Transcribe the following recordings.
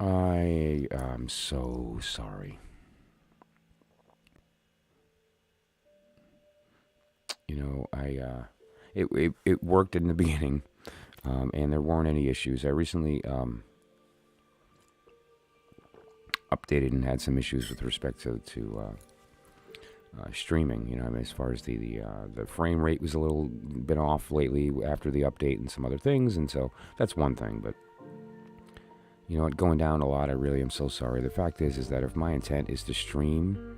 I am so sorry. You know, it worked in the beginning, and there weren't any issues. I recently updated and had some issues with respect to streaming. You know, I mean, as far as the frame rate was a little bit off lately after the update and some other things, and so that's one thing. But you know, going down a lot. I really am so sorry. The fact is that if my intent is to stream,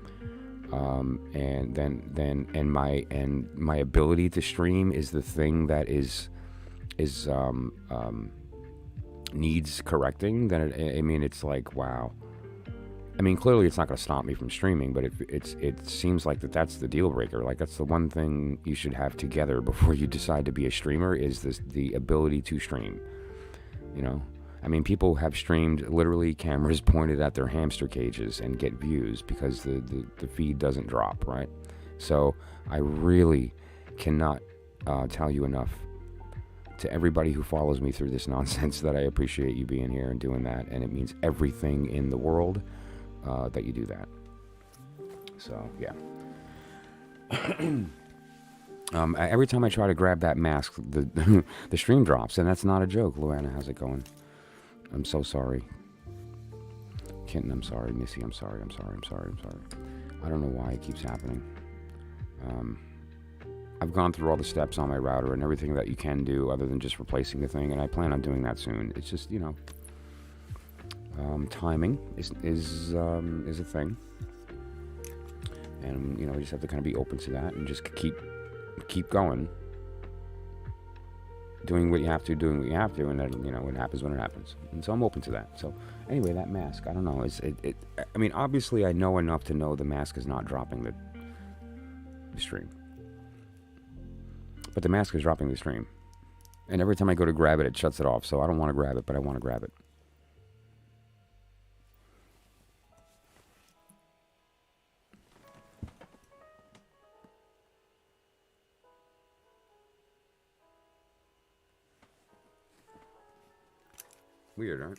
and then my ability to stream is the thing that needs correcting, then I mean, it's like, wow. I mean, clearly it's not going to stop me from streaming, but it seems like that's the deal breaker. Like, that's the one thing you should have together before you decide to be a streamer, is the ability to stream. You know, I mean, people have streamed literally cameras pointed at their hamster cages and get views because the feed doesn't drop, right? So I really cannot tell you enough to everybody who follows me through this nonsense that I appreciate you being here and doing that, and it means everything in the world that you do that. So yeah. Every time I try to grab that mask, the stream drops, and that's not a joke. Luana, how's it going? I'm so sorry. Kenton, I'm sorry. Missy, I'm sorry. I don't know why it keeps happening. I've gone through all the steps on my router and everything that you can do other than just replacing the thing, and I plan on doing that soon. It's just, you know, timing is a thing, and you know, we just have to kind of be open to that and just keep going, doing what you have to, and then, you know, it happens when it happens. And so I'm open to that. So anyway, that mask, I don't know. I mean, obviously I know enough to know the mask is not dropping the stream. But the mask is dropping the stream. And every time I go to grab it, it shuts it off. So I don't want to grab it, but I want to grab it. Weird, right?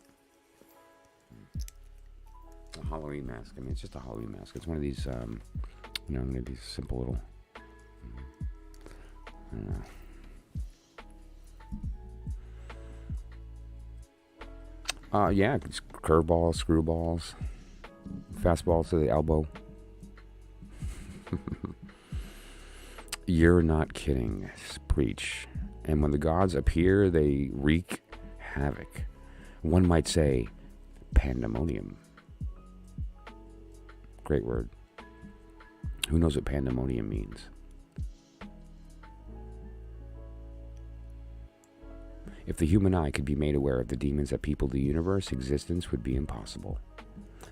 A Halloween mask. I mean, it's just a Halloween mask. It's one of these, you know, maybe simple little, I don't know. Yeah, curveballs, screwballs, fastballs to the elbow. You're not kidding. Preach. And when the gods appear, they wreak havoc. One might say pandemonium. Great word. Who knows what pandemonium means? If the human eye could be made aware of the demons that people the universe, existence would be impossible.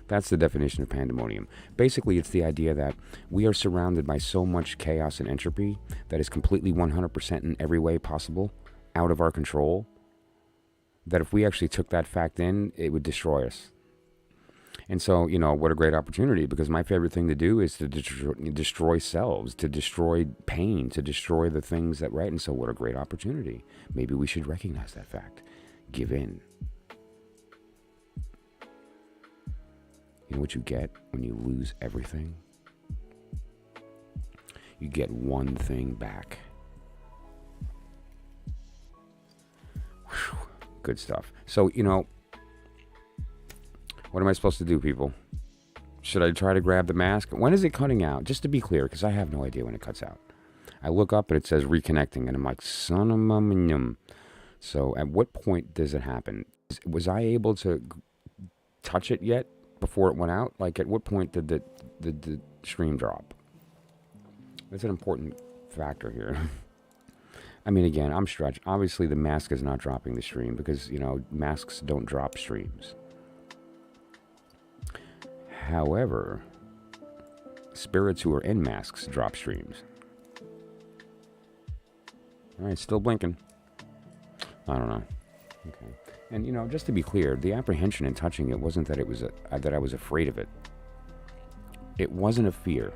That's the definition of pandemonium. Basically, it's the idea that we are surrounded by so much chaos and entropy that is completely 100% in every way possible, out of our control, that if we actually took that fact in, it would destroy us. And so, you know, what a great opportunity, because my favorite thing to do is to destroy selves, to destroy pain, to destroy the things that, right? And so what a great opportunity. Maybe we should recognize that fact. Give in. You know what you get when you lose everything? You get one thing back. Whew. Good stuff. So, you know, what am I supposed to do, people? Should I try to grab the mask? When is it cutting out? Just to be clear, because I have no idea when it cuts out. I look up and it says reconnecting, and I'm like, son of a minyum. So at what point does it happen? Was I able to touch it yet before it went out? Like, at what point did the stream drop? That's an important factor here. I mean, again, I'm stretched. Obviously, the mask is not dropping the stream because, you know, masks don't drop streams. However, spirits who are in masks drop streams. All right, still blinking. I don't know. Okay. And, you know, just to be clear, the apprehension in touching it wasn't that it was that I was afraid of it. It wasn't a fear.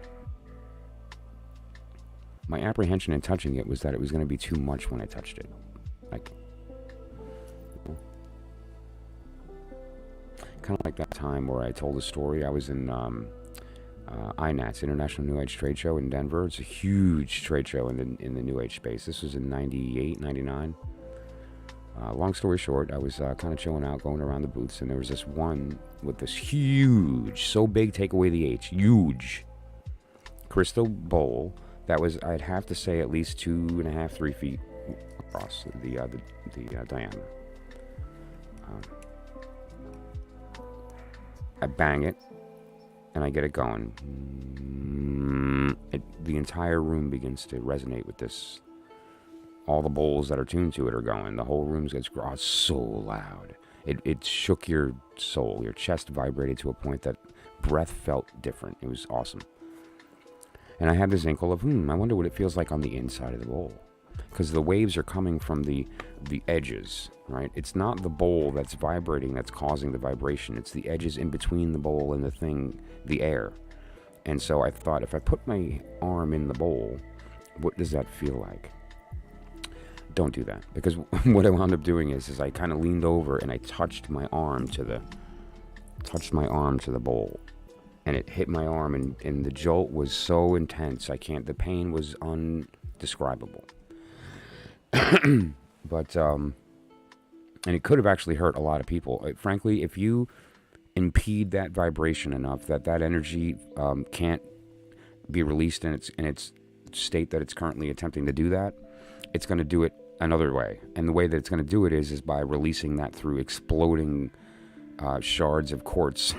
My apprehension in touching it was that it was going to be too much when I touched it. Like, kind kind of like that time where I told a story. I was in INATS, International New Age Trade Show in Denver. It's a huge trade show in the New Age space. This was in 98, 99. Long story short, I was kind of chilling out, going around the booths, and there was this one with this huge, so big, take away the H, huge crystal bowl that was, I'd have to say, at least 2.5, 3 feet across the diameter. I bang it, and I get it going. The entire room begins to resonate with this. All the bowls that are tuned to it are going. The whole room gets so loud. It shook your soul. Your chest vibrated to a point that breath felt different. It was awesome. And I had this inkle of, I wonder what it feels like on the inside of the bowl. Because the waves are coming from the edges, right? It's not the bowl that's vibrating that's causing the vibration. It's the edges in between the bowl and the thing, the air. And so I thought, if I put my arm in the bowl, what does that feel like? Don't do that, because what I wound up doing is I kind of leaned over and I touched my arm to the bowl, and it hit my arm, and the jolt was so intense the pain was undescribable. But and it could have actually hurt a lot of people. Frankly, if you impede that vibration enough that energy can't be released in its state that it's currently attempting to do that, it's going to do it another way. And the way that it's going to do it is by releasing that through exploding shards of quartz,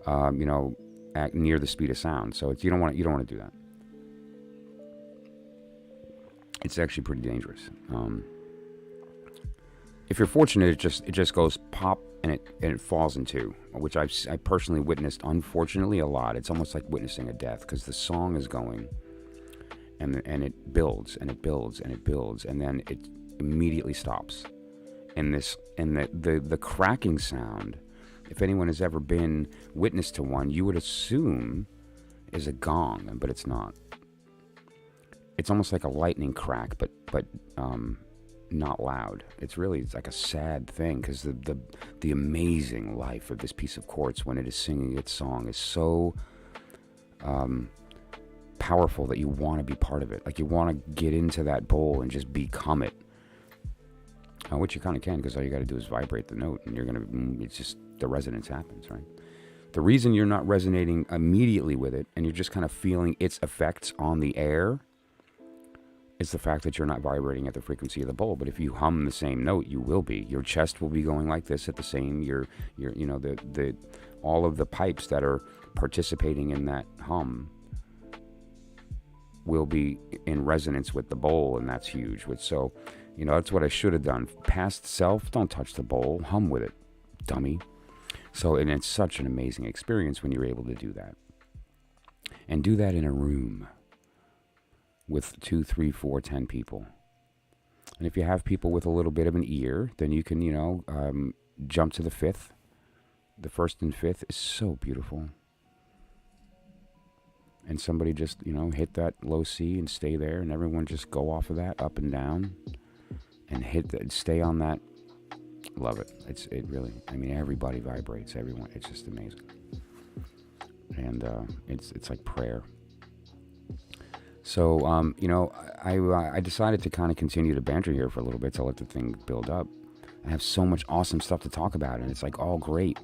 at near the speed of sound. So you don't want to do that. It's actually pretty dangerous. If you're fortunate, it just goes pop and it falls in two, which I personally witnessed, unfortunately, a lot. It's almost like witnessing a death, because the song is going. And it builds and it builds and it builds, and then it immediately stops. And the cracking sound, if anyone has ever been witness to one, you would assume is a gong, but it's not. It's almost like a lightning crack, but not loud. It's like a sad thing, because the amazing life of this piece of quartz when it is singing its song is so powerful that you want to be part of it. Like, you want to get into that bowl and just become it. Which you kind of can, because all you got to do is vibrate the note, and it's just, the resonance happens, right? The reason you're not resonating immediately with it, and you're just kind of feeling its effects on the air, is the fact that you're not vibrating at the frequency of the bowl. But if you hum the same note, you will be. Your chest will be going like this at the same. All of the pipes that are participating in that hum will be in resonance with the bowl, and that's huge. So, that's what I should have done. Past self, don't touch the bowl, hum with it, dummy. So, and it's such an amazing experience when you're able to do that. And do that in a room with 2, 3, 4, 10 people. And if you have people with a little bit of an ear, then you can, jump to the fifth. The first and fifth is so beautiful. And somebody just, hit that low C and stay there, and everyone just go off of that, up and down, and stay on that. Love it. It really, everybody vibrates, everyone. It's just amazing. And it's like prayer. So, I decided to kind of continue to banter here for a little bit to let the thing build up. I have so much awesome stuff to talk about, and it's like all great.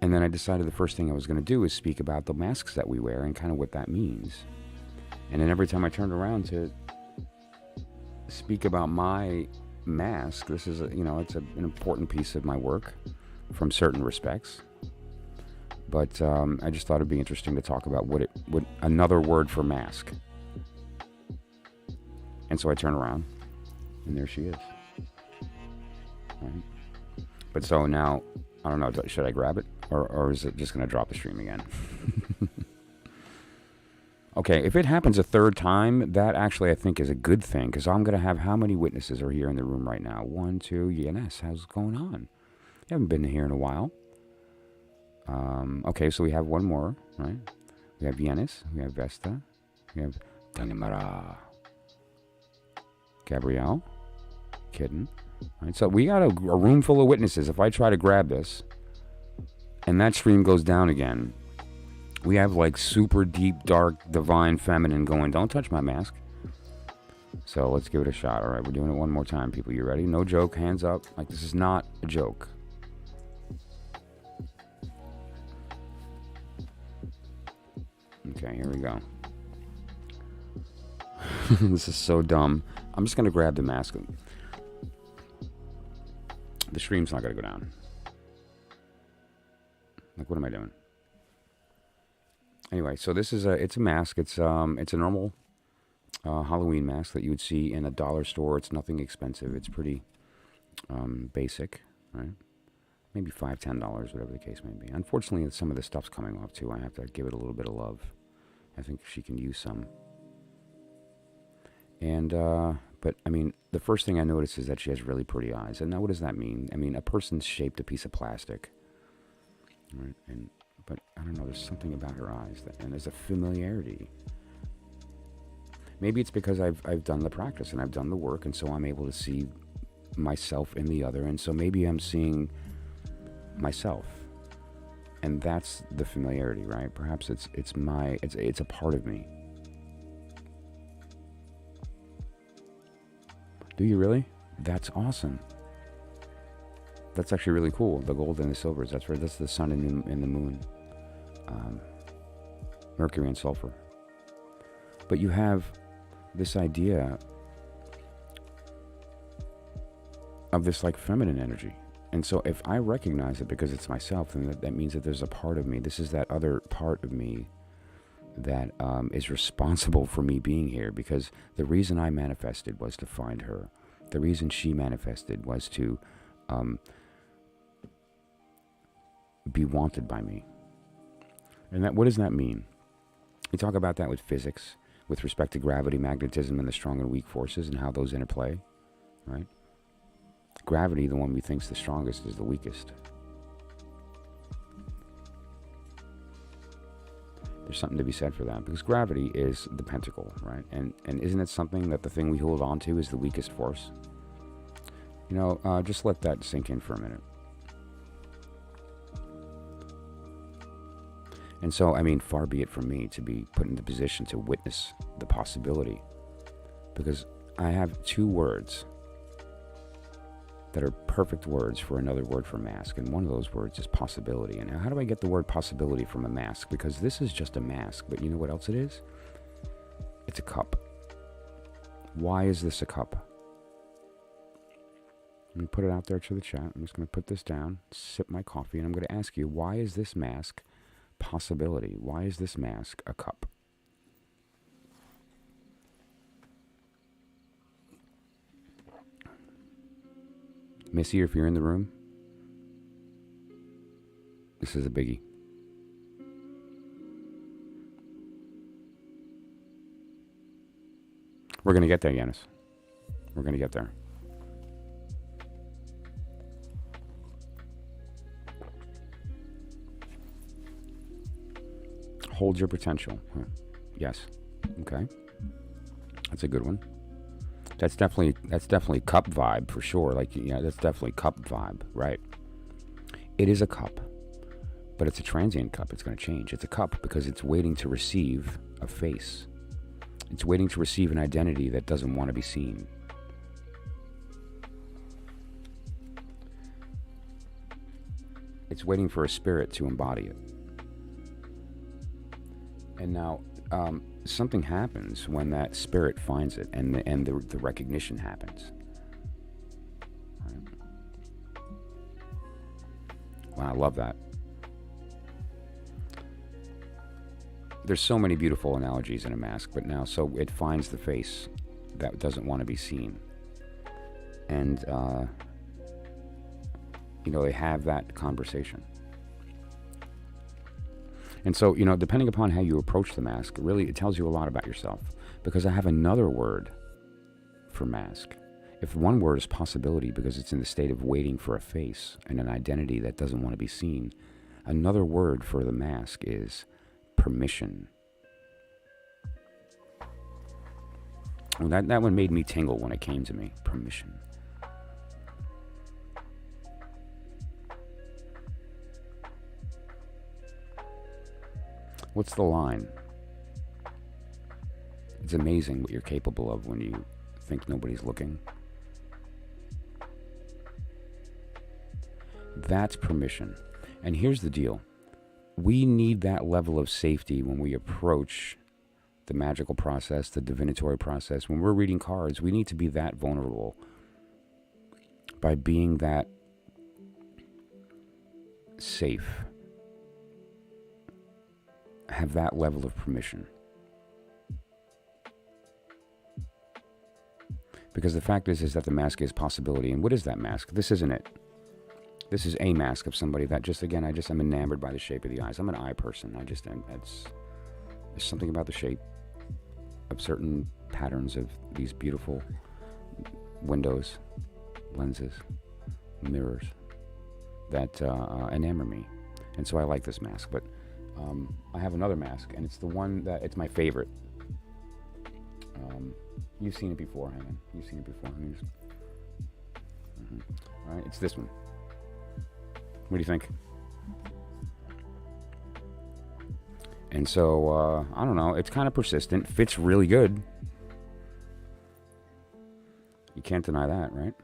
And then I decided the first thing I was going to do is speak about the masks that we wear and kind of what that means. And then every time I turned around to speak about my mask, this is it's an important piece of my work from certain respects. But I just thought it'd be interesting to talk about what another word for mask. And so I turn around, and there she is. Right? But so now, I don't know, should I grab it? Or is it just going to drop the stream again? Okay, if it happens a third time, that actually I think is a good thing, because I'm going to have, how many witnesses are here in the room right now? 1, 2, yes, how's it going on? You haven't been here in a while. Okay, so we have one more, right? We have Yenis, we have Vesta, we have Tanimara, Gabrielle, Kitten, Right, so we got a room full of witnesses. If I try to grab this and that stream goes down again, we have like super deep, dark, divine, feminine going, don't touch my mask. So let's give it a shot. All right, we're doing it one more time, people. You ready? No joke, hands up. Like, this is not a joke. Okay, here we go. This is so dumb. I'm just going to grab the mask. The stream's not going to go down. Like, what am I doing? Anyway, so this is it's a mask. It's a normal Halloween mask that you would see in a dollar store. It's nothing expensive. It's pretty basic, right? Maybe $5, $10, whatever the case may be. Unfortunately, some of the stuff's coming off too. I have to give it a little bit of love. I think she can use some. And, but, I mean, the first thing I notice is that she has really pretty eyes. And now what does that mean? I mean, a person's shaped a piece of plastic. Right? But, I don't know, there's something about her eyes. And there's a familiarity. Maybe it's because I've done the practice and I've done the work. And so I'm able to see myself in the other. And so maybe I'm seeing myself. And that's the familiarity, right? Perhaps it's a part of me. Do you really? That's awesome. That's actually really cool. The gold and the silvers. That's right. That's the sun and the moon. Mercury and sulfur. But you have this idea of this like feminine energy. And so if I recognize it because it's myself, then that means that there's a part of me. This is that other part of me that is responsible for me being here, because the reason I manifested was to find her. The reason she manifested was to be wanted by me. And that, what does that mean? We talk about that with physics, with respect to gravity, magnetism, and the strong and weak forces and how those interplay, right? Gravity, the one we think's the strongest, is the weakest. There's something to be said for that, because gravity is the pentacle, right? And isn't it something that the thing we hold on to is the weakest force? You know, just let that sink in for a minute. And so, I mean, far be it from me to be put in the position to witness the possibility, because I have two words that are perfect words for another word for mask, and one of those words is possibility. And now, how do I get the word possibility from a mask? Because this is just a mask, but you know what else it is? It's a cup. Why is this a cup? Let me put it out there to the chat. I'm just going to put this down, sip my coffee, and I'm going to ask you, why is this mask possibility? Why is this mask a cup? Missy, if you're in the room, this is a biggie. We're going to get there, Yanis. We're going to get there. Hold your potential. Huh. Yes. Okay. That's a good one. That's definitely cup vibe for sure. Like, yeah, that's definitely cup vibe, right? It is a cup, but it's a transient cup. It's going to change. It's a cup because it's waiting to receive a face. It's waiting to receive an identity that doesn't want to be seen. It's waiting for a spirit to embody it. And now, something happens when that spirit finds it, and the recognition happens. Right. Wow, I love that. There's so many beautiful analogies in a mask, but now, so it finds the face that doesn't want to be seen. And, they have that conversation. And so, depending upon how you approach the mask, really, it tells you a lot about yourself. Because I have another word for mask. If one word is possibility because it's in the state of waiting for a face and an identity that doesn't want to be seen, another word for the mask is permission. Well, that one made me tingle when it came to me. Permission. What's the line? It's amazing what you're capable of when you think nobody's looking. That's permission. And here's the deal. We need that level of safety when we approach the magical process, the divinatory process. When we're reading cards, we need to be that vulnerable by being that safe. Have that level of permission. Because the fact is that the mask is possibility. And what is that mask? This isn't it. This is a mask of somebody that just, again, I'm enamored by the shape of the eyes. I'm an eye person. There's something about the shape of certain patterns of these beautiful windows, lenses, mirrors that enamor me. And so I like this mask. But I have another mask, and it's the one that, it's my favorite. You've seen it before, hang on. You've seen it before. All right, it's this one. What do you think? And so, I don't know, it's kind of persistent, fits really good. You can't deny that, right?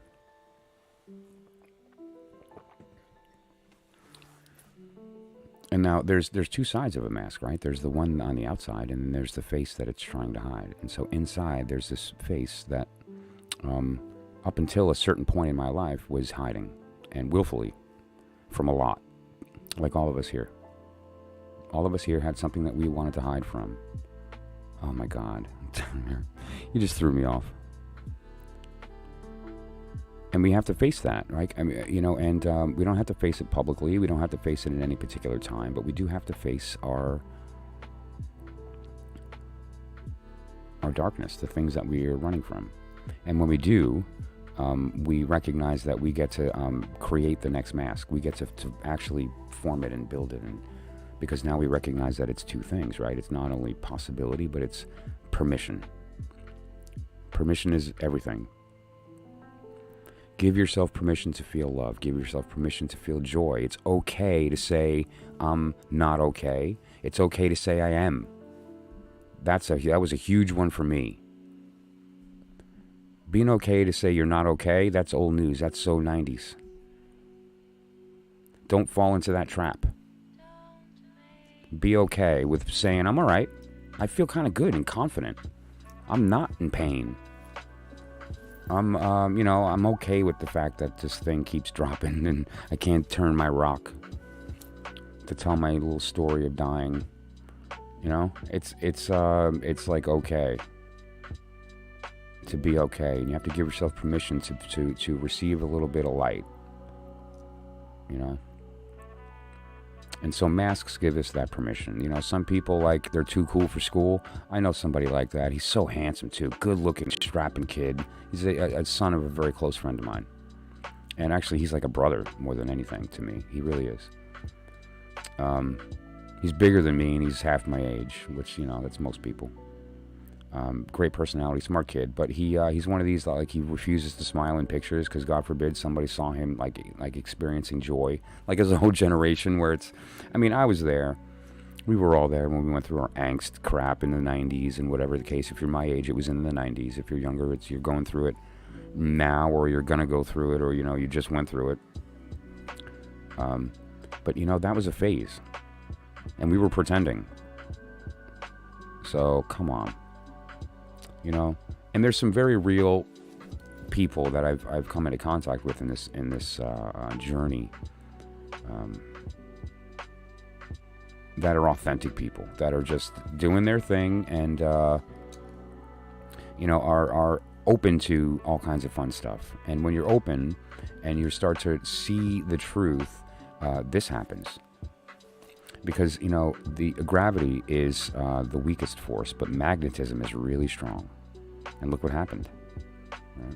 And now there's two sides of a mask, right? There's the one on the outside, and then there's the face that it's trying to hide. And so inside, there's this face that, up until a certain point in my life, was hiding, and willfully, from a lot, like all of us here. All of us here had something that we wanted to hide from. Oh my God, you just threw me off. And we have to face that, right? I mean, you know, and we don't have to face it publicly. We don't have to face it at any particular time, but we do have to face our darkness, the things that we are running from. And when we do, we recognize that we get to create the next mask. We get to actually form it and build it, and because now we recognize that it's two things, right? It's not only possibility, but it's permission. Permission is everything. Give yourself permission to feel love. Give yourself permission to feel joy. It's okay to say, I'm not okay. It's okay to say I am. That was a huge one for me. Being okay to say you're not okay, that's old news. That's so 90s. Don't fall into that trap. Be okay with saying, I'm all right. I feel kind of good and confident. I'm not in pain. I'm okay with the fact that this thing keeps dropping and I can't turn my rock to tell my little story of dying. You know, it's like okay to be okay, and you have to give yourself permission to receive a little bit of light. You know. And so masks give us that permission. You know, some people, like, they're too cool for school. I know somebody like that. He's so handsome, too. Good-looking, strapping kid. He's a son of a very close friend of mine. And actually, he's like a brother more than anything to me. He really is. He's bigger than me, and he's half my age, which, you know, that's most people. Great personality, smart kid, but he's one of these, like, he refuses to smile in pictures because God forbid somebody saw him like experiencing joy, like as a whole generation where it's, I mean, I was there, we were all there when we went through our angst crap in the 90s and whatever the case. If you're my age, it was in the 90s. If you're younger, you're going through it now, or you're gonna go through it, or, you know, you just went through it. But, you know, that was a phase, and we were pretending. So come on. You know, and there's some very real people that I've come into contact with in this journey, that are authentic people, that are just doing their thing, and you know, are open to all kinds of fun stuff. And when you're open and you start to see the truth, this happens. Because, you know, the gravity is the weakest force, but magnetism is really strong. And look what happened. Right?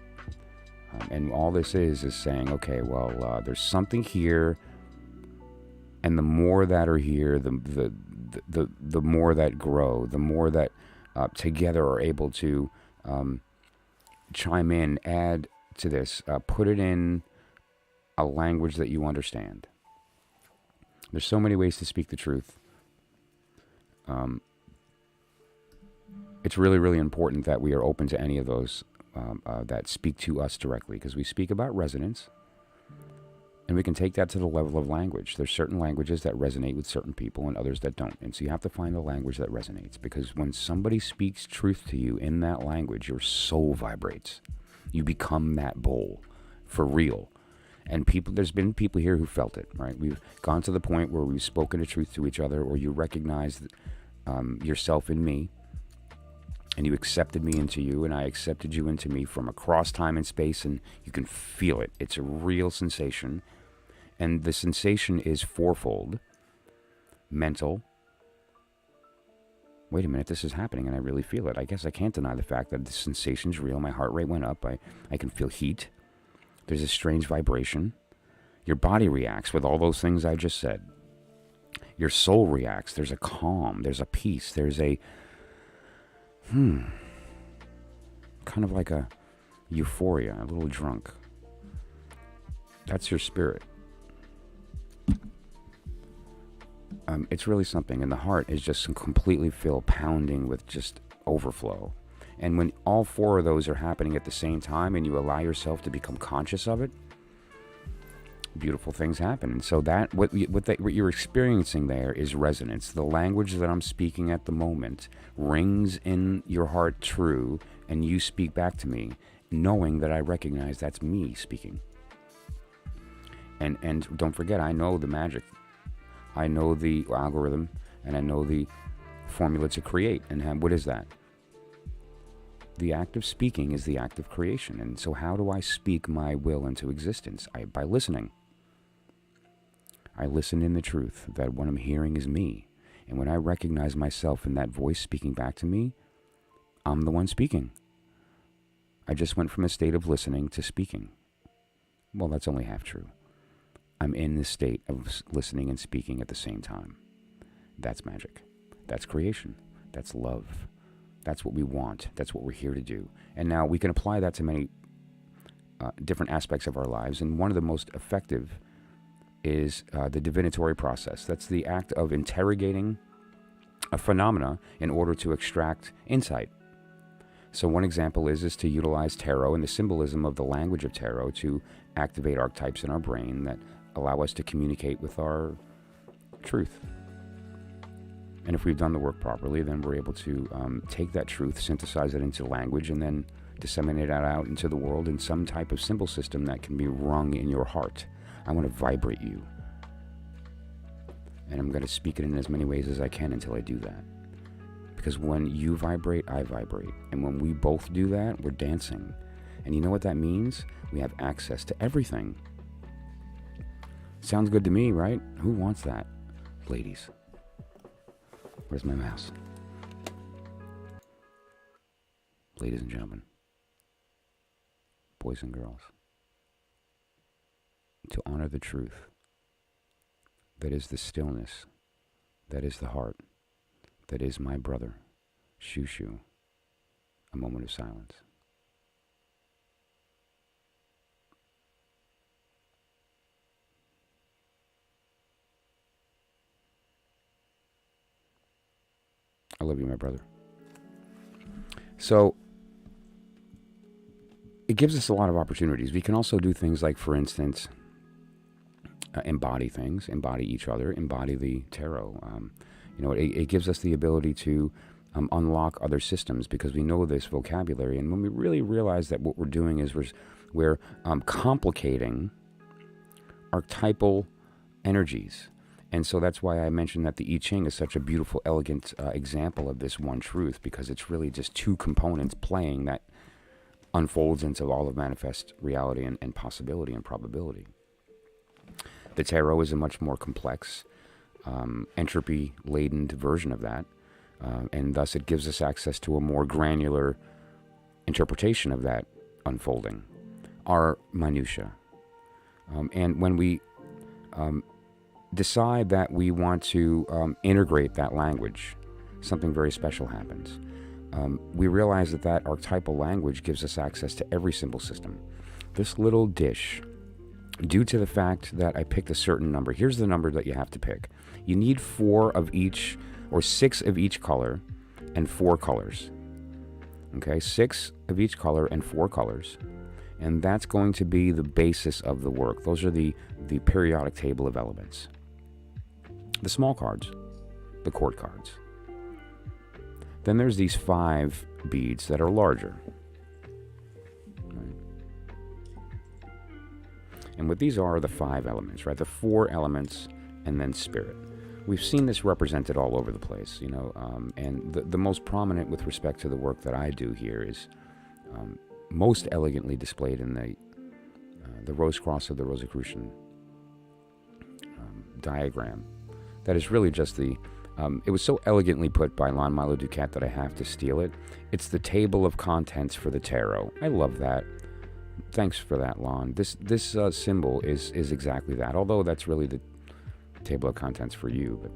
And all this is saying, okay, well, there's something here, and the more that are here, the more that grow, the more that together are able to chime in, add to this, put it in a language that you understand. There's so many ways to speak the truth. It's really, really important that we are open to any of those that speak to us directly, because we speak about resonance, and we can take that to the level of language. There's certain languages that resonate with certain people and others that don't. And so you have to find the language that resonates, because when somebody speaks truth to you in that language, your soul vibrates. You become that bowl for real. And there's been people here who felt it, right? We've gone to the point where we've spoken the truth to each other, or you recognize yourself in me, and you accepted me into you, and I accepted you into me from across time and space, and you can feel it. It's a real sensation. And the sensation is fourfold. Mental. Wait a minute, this is happening and I really feel it. I guess I can't deny the fact that the sensation's real. My heart rate went up. I can feel heat. There's a strange vibration. Your body reacts with all those things I just said. Your soul reacts. There's a calm. There's a peace. There's a kind of like a euphoria, a little drunk. That's your spirit. It's really something, and the heart is just completely filled, pounding with just overflow. And when all four of those are happening at the same time, and you allow yourself to become conscious of it, beautiful things happen. And so that what you're experiencing there is resonance. The language that I'm speaking at the moment rings in your heart true, and you speak back to me, knowing that I recognize that's me speaking. And don't forget, I know the magic. I know the algorithm, and I know the formula to create. And what is that? The act of speaking is the act of creation. And so how do I speak my will into existence? By listening. I listen in the truth that what I'm hearing is me. And when I recognize myself in that voice speaking back to me, I'm the one speaking. I just went from a state of listening to speaking. Well, that's only half true. I'm in this state of listening and speaking at the same time. That's magic. That's creation. That's love. That's what we want. That's what we're here to do. And now we can apply that to many different aspects of our lives. And one of the most effective is the divinatory process. That's the act of interrogating a phenomena in order to extract insight. So one example is to utilize tarot and the symbolism of the language of tarot to activate archetypes in our brain that allow us to communicate with our truth. And if we've done the work properly, then we're able to take that truth, synthesize it into language, and then disseminate it out into the world in some type of symbol system that can be rung in your heart. I want to vibrate you. And I'm going to speak it in as many ways as I can until I do that. Because when you vibrate, I vibrate. And when we both do that, we're dancing. And you know what that means? We have access to everything. Sounds good to me, right? Who wants that? Ladies. Where's my mouse? Ladies and gentlemen. Boys and girls. To honor the truth. That is the stillness. That is the heart. That is my brother. Shushu. A moment of silence. I love you, my brother. So, it gives us a lot of opportunities. We can also do things like, for instance, embody things, embody each other, embody the tarot. It gives us the ability to unlock other systems because we know this vocabulary. And when we really realize that what we're doing is we're complicating archetypal energies. And so that's why I mentioned that the I Ching is such a beautiful, elegant example of this one truth, because it's really just two components playing that unfolds into all of manifest reality and possibility and probability. The tarot is a much more complex, entropy-laden version of that, and thus it gives us access to a more granular interpretation of that unfolding, our minutia. And when we decide that we want to integrate that language, something very special happens. We realize that archetypal language gives us access to every symbol system. This little dish, due to the fact that I picked a certain number, here's the number that you have to pick. You need 4 of each or 6 of each color and 4 colors. Okay, 6 of each color and 4 colors. And that's going to be the basis of the work. Those are the periodic table of elements. The small cards, the court cards. Then there's these 5 beads that are larger. Right? And what these are the 5 elements, right? The 4 elements and then spirit. We've seen this represented all over the place, you know, and the most prominent with respect to the work that I do here is most elegantly displayed in the Rose Cross of the Rosicrucian diagram. That is really just the, it was so elegantly put by Milo DuQuette that I have to steal it. It's the table of contents for the tarot. I love that. Thanks for that, Lon. This symbol is exactly that, although that's really the table of contents for you. But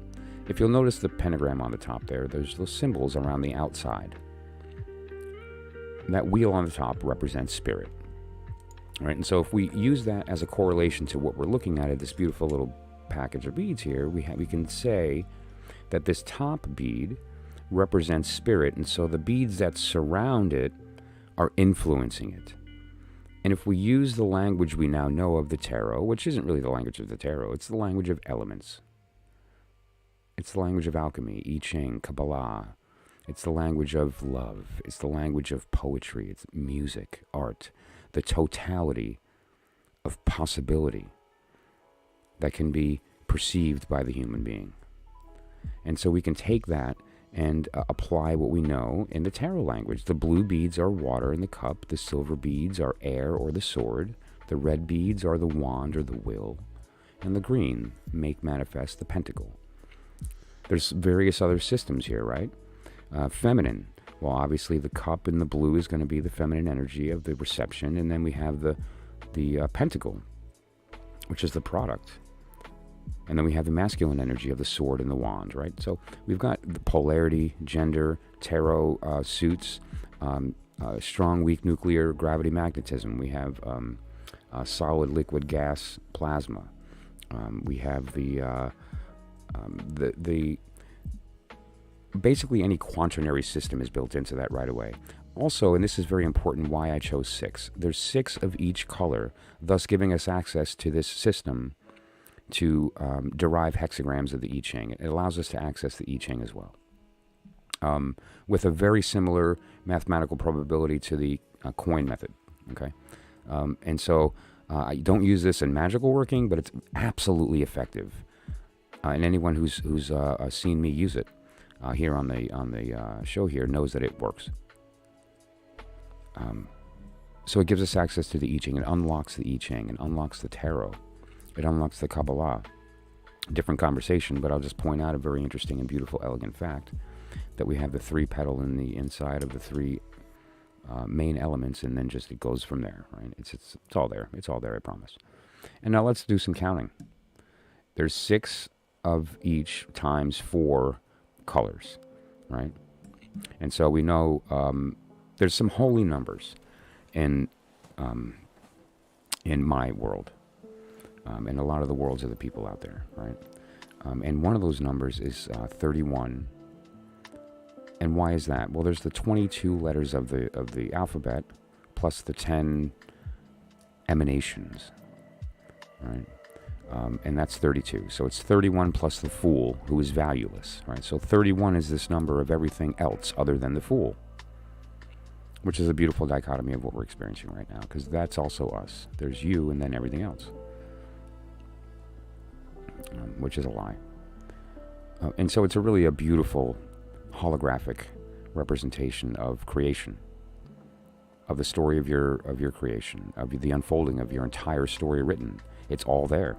if you'll notice the pentagram on the top there, there's those symbols around the outside. That wheel on the top represents spirit. All right, and so if we use that as a correlation to what we're looking at this beautiful little package of beads here, we can say that this top bead represents spirit, and so the beads that surround it are influencing it. And if we use the language we now know of the tarot, which isn't really the language of the tarot, it's the language of elements. It's the language of alchemy, I Ching, Kabbalah. It's the language of love. It's the language of poetry. It's music, art, the totality of possibility that can be perceived by the human being. And so we can take that and apply what we know in the tarot language. The blue beads are water in the cup. The silver beads are air or the sword. The red beads are the wand or the will. And the green make manifest the pentacle. There's various other systems here, right? Feminine. Well, obviously the cup in the blue is going to be the feminine energy of the reception. And then we have the pentacle, which is the product. And then we have the masculine energy of the sword and the wand, right? So we've got the polarity, gender, tarot suits, strong, weak, nuclear, gravity, magnetism. We have solid, liquid, gas, plasma. We have the basically any quaternary system is built into that right away. Also, and this is very important why I chose 6, there's 6 of each color, thus giving us access to this system to derive hexagrams of the I Ching. It allows us to access the I Ching as well, with a very similar mathematical probability to the coin method. Okay, and so I don't use this in magical working, but it's absolutely effective. And anyone who's seen me use it here on the show here knows that it works. So it gives us access to the I Ching. It unlocks the I Ching and unlocks the tarot. It unlocks the Kabbalah. Different conversation, but I'll just point out a very interesting and beautiful, elegant fact that we have the 3 petal in the inside of the 3 main elements, and then just it goes from there, right? It's all there. It's all there, I promise. And now let's do some counting. There's 6 of each times 4 colors, right? And so we know there's some holy numbers in my world. And a lot of the worlds of the people out there, right? And one of those numbers is 31. And why is that? Well, there's the 22 letters of the alphabet plus the 10 emanations, right? And that's 32. So it's 31 plus the Fool, who is valueless, right? So 31 is this number of everything else other than the Fool, which is a beautiful dichotomy of what we're experiencing right now, because that's also us. There's you and then everything else. Which is a lie. And so it's a beautiful holographic representation of creation, of the story of your creation, of the unfolding of your entire story written. It's all there.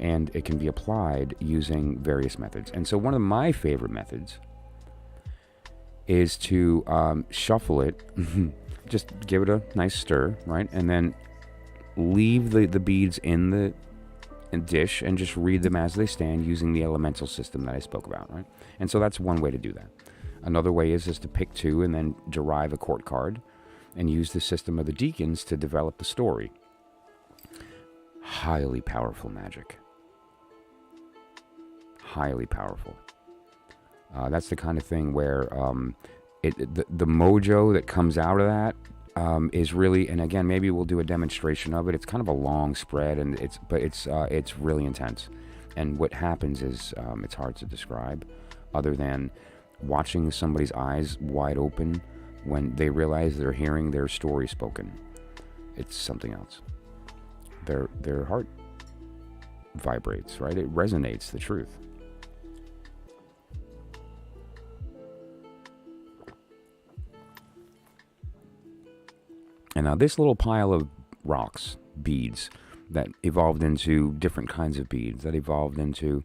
And it can be applied using various methods. And so one of my favorite methods is to shuffle it, just give it a nice stir, right? And then leave the beads in the dish and just read them as they stand using the elemental system that I spoke about, right? And so that's one way to do that. Another way is to pick 2 and then derive a court card and use the system of the deacons to develop the story. Highly powerful magic. Highly powerful. That's the kind of thing where the mojo that comes out of that is really, and again, maybe we'll do a demonstration of it. It's kind of a long spread, and it's really intense. And what happens is it's hard to describe, other than watching somebody's eyes wide open when they realize they're hearing their story spoken. It's something else. Their heart vibrates, right? It resonates the truth. And now this little pile of rocks, beads, that evolved into different kinds of beads, that evolved into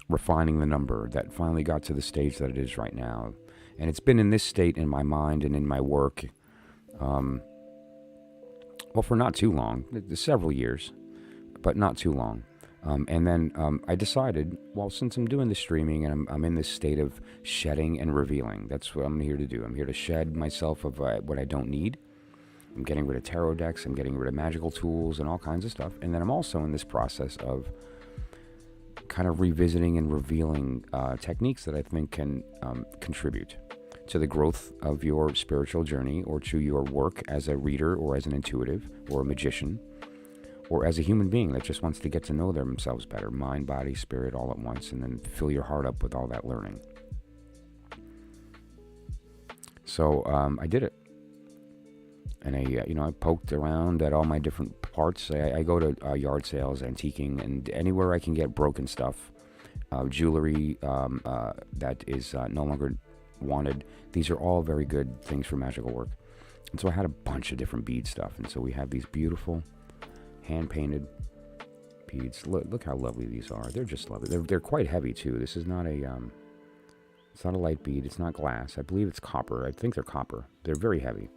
refining the number, that finally got to the stage that it is right now. And it's been in this state in my mind and in my work, well, for not too long, several years, but not too long. And then I decided, well, since I'm doing the streaming and I'm in this state of shedding and revealing, that's what I'm here to do. I'm here to shed myself of what I don't need. I'm getting rid of tarot decks, I'm getting rid of magical tools and all kinds of stuff. And then I'm also in this process of kind of revisiting and revealing techniques that I think can contribute to the growth of your spiritual journey, or to your work as a reader, or as an intuitive, or a magician, or as a human being that just wants to get to know themselves better, mind, body, spirit, all at once, and then fill your heart up with all that learning. So I did it. And I poked around at all my different parts. I go to yard sales, antiquing, and anywhere I can get broken stuff, jewelry that is no longer wanted. These are all very good things for magical work. And so I had a bunch of different bead stuff. And so we have these beautiful hand-painted beads. Look how lovely these are. They're just lovely. They're quite heavy too. This is not it's not a light bead. It's not glass. I believe it's copper. I think they're copper. They're very heavy.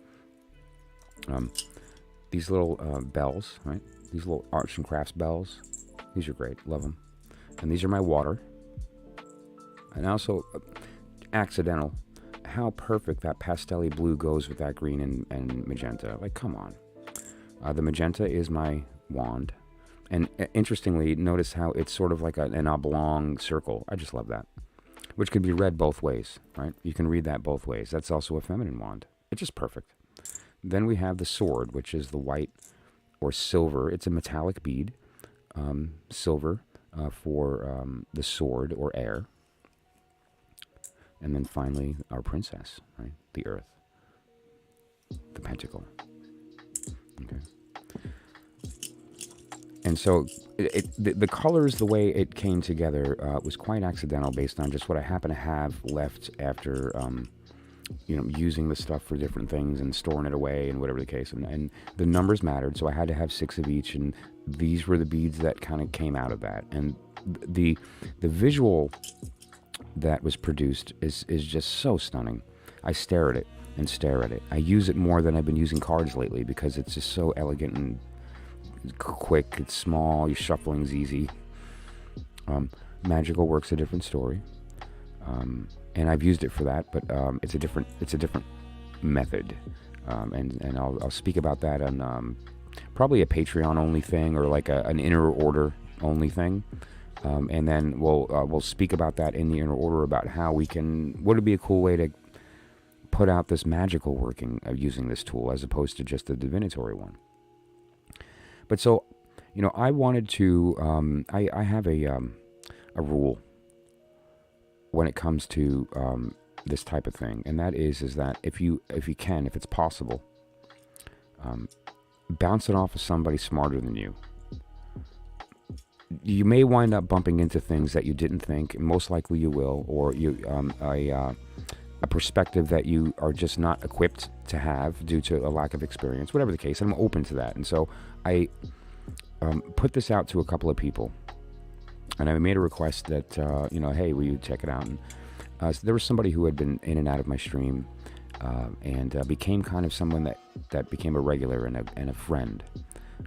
These little bells, right? These little arts and crafts bells. These are great. Love them. And these are my water. And also, accidental, how perfect that pastel-y blue goes with that green and magenta. Like, come on. The magenta is my wand. And interestingly, notice how it's sort of like an oblong circle. I just love that. Which can be read both ways, right? You can read that both ways. That's also a feminine wand. It's just perfect. Then we have the sword, which is the white or silver. It's a metallic bead, silver for the sword or air. And then finally, our princess, right? The earth, the pentacle. Okay. And so the colors, the way it came together, was quite accidental, based on just what I happen to have left after using the stuff for different things and storing it away and whatever the case. And the numbers mattered, so I had to have 6 of each, and these were the beads that kind of came out of that. And the visual that was produced is just so stunning. I stare at it and stare at it. I use it more than I've been using cards lately, because it's just so elegant and quick. It's small, your shuffling's easy. Magical work's a different story. And I've used it for that, but it's a different method, and I'll speak about that on probably a Patreon only thing, or like an inner order only thing, and then we'll speak about that in the inner order, about how what would be a cool way to put out this magical working of using this tool as opposed to just the divinatory one. But so, I wanted to. I have a rule when it comes to this type of thing, and that is that if it's possible, bounce it off of somebody smarter than you. You may wind up bumping into things that you didn't think, and most likely you will, or a perspective that you are just not equipped to have due to a lack of experience, whatever the case. I'm open to that, and so I put this out to a couple of people. And I made a request that, hey, will you check it out? And so there was somebody who had been in and out of my stream, and became kind of someone that became a regular and a friend.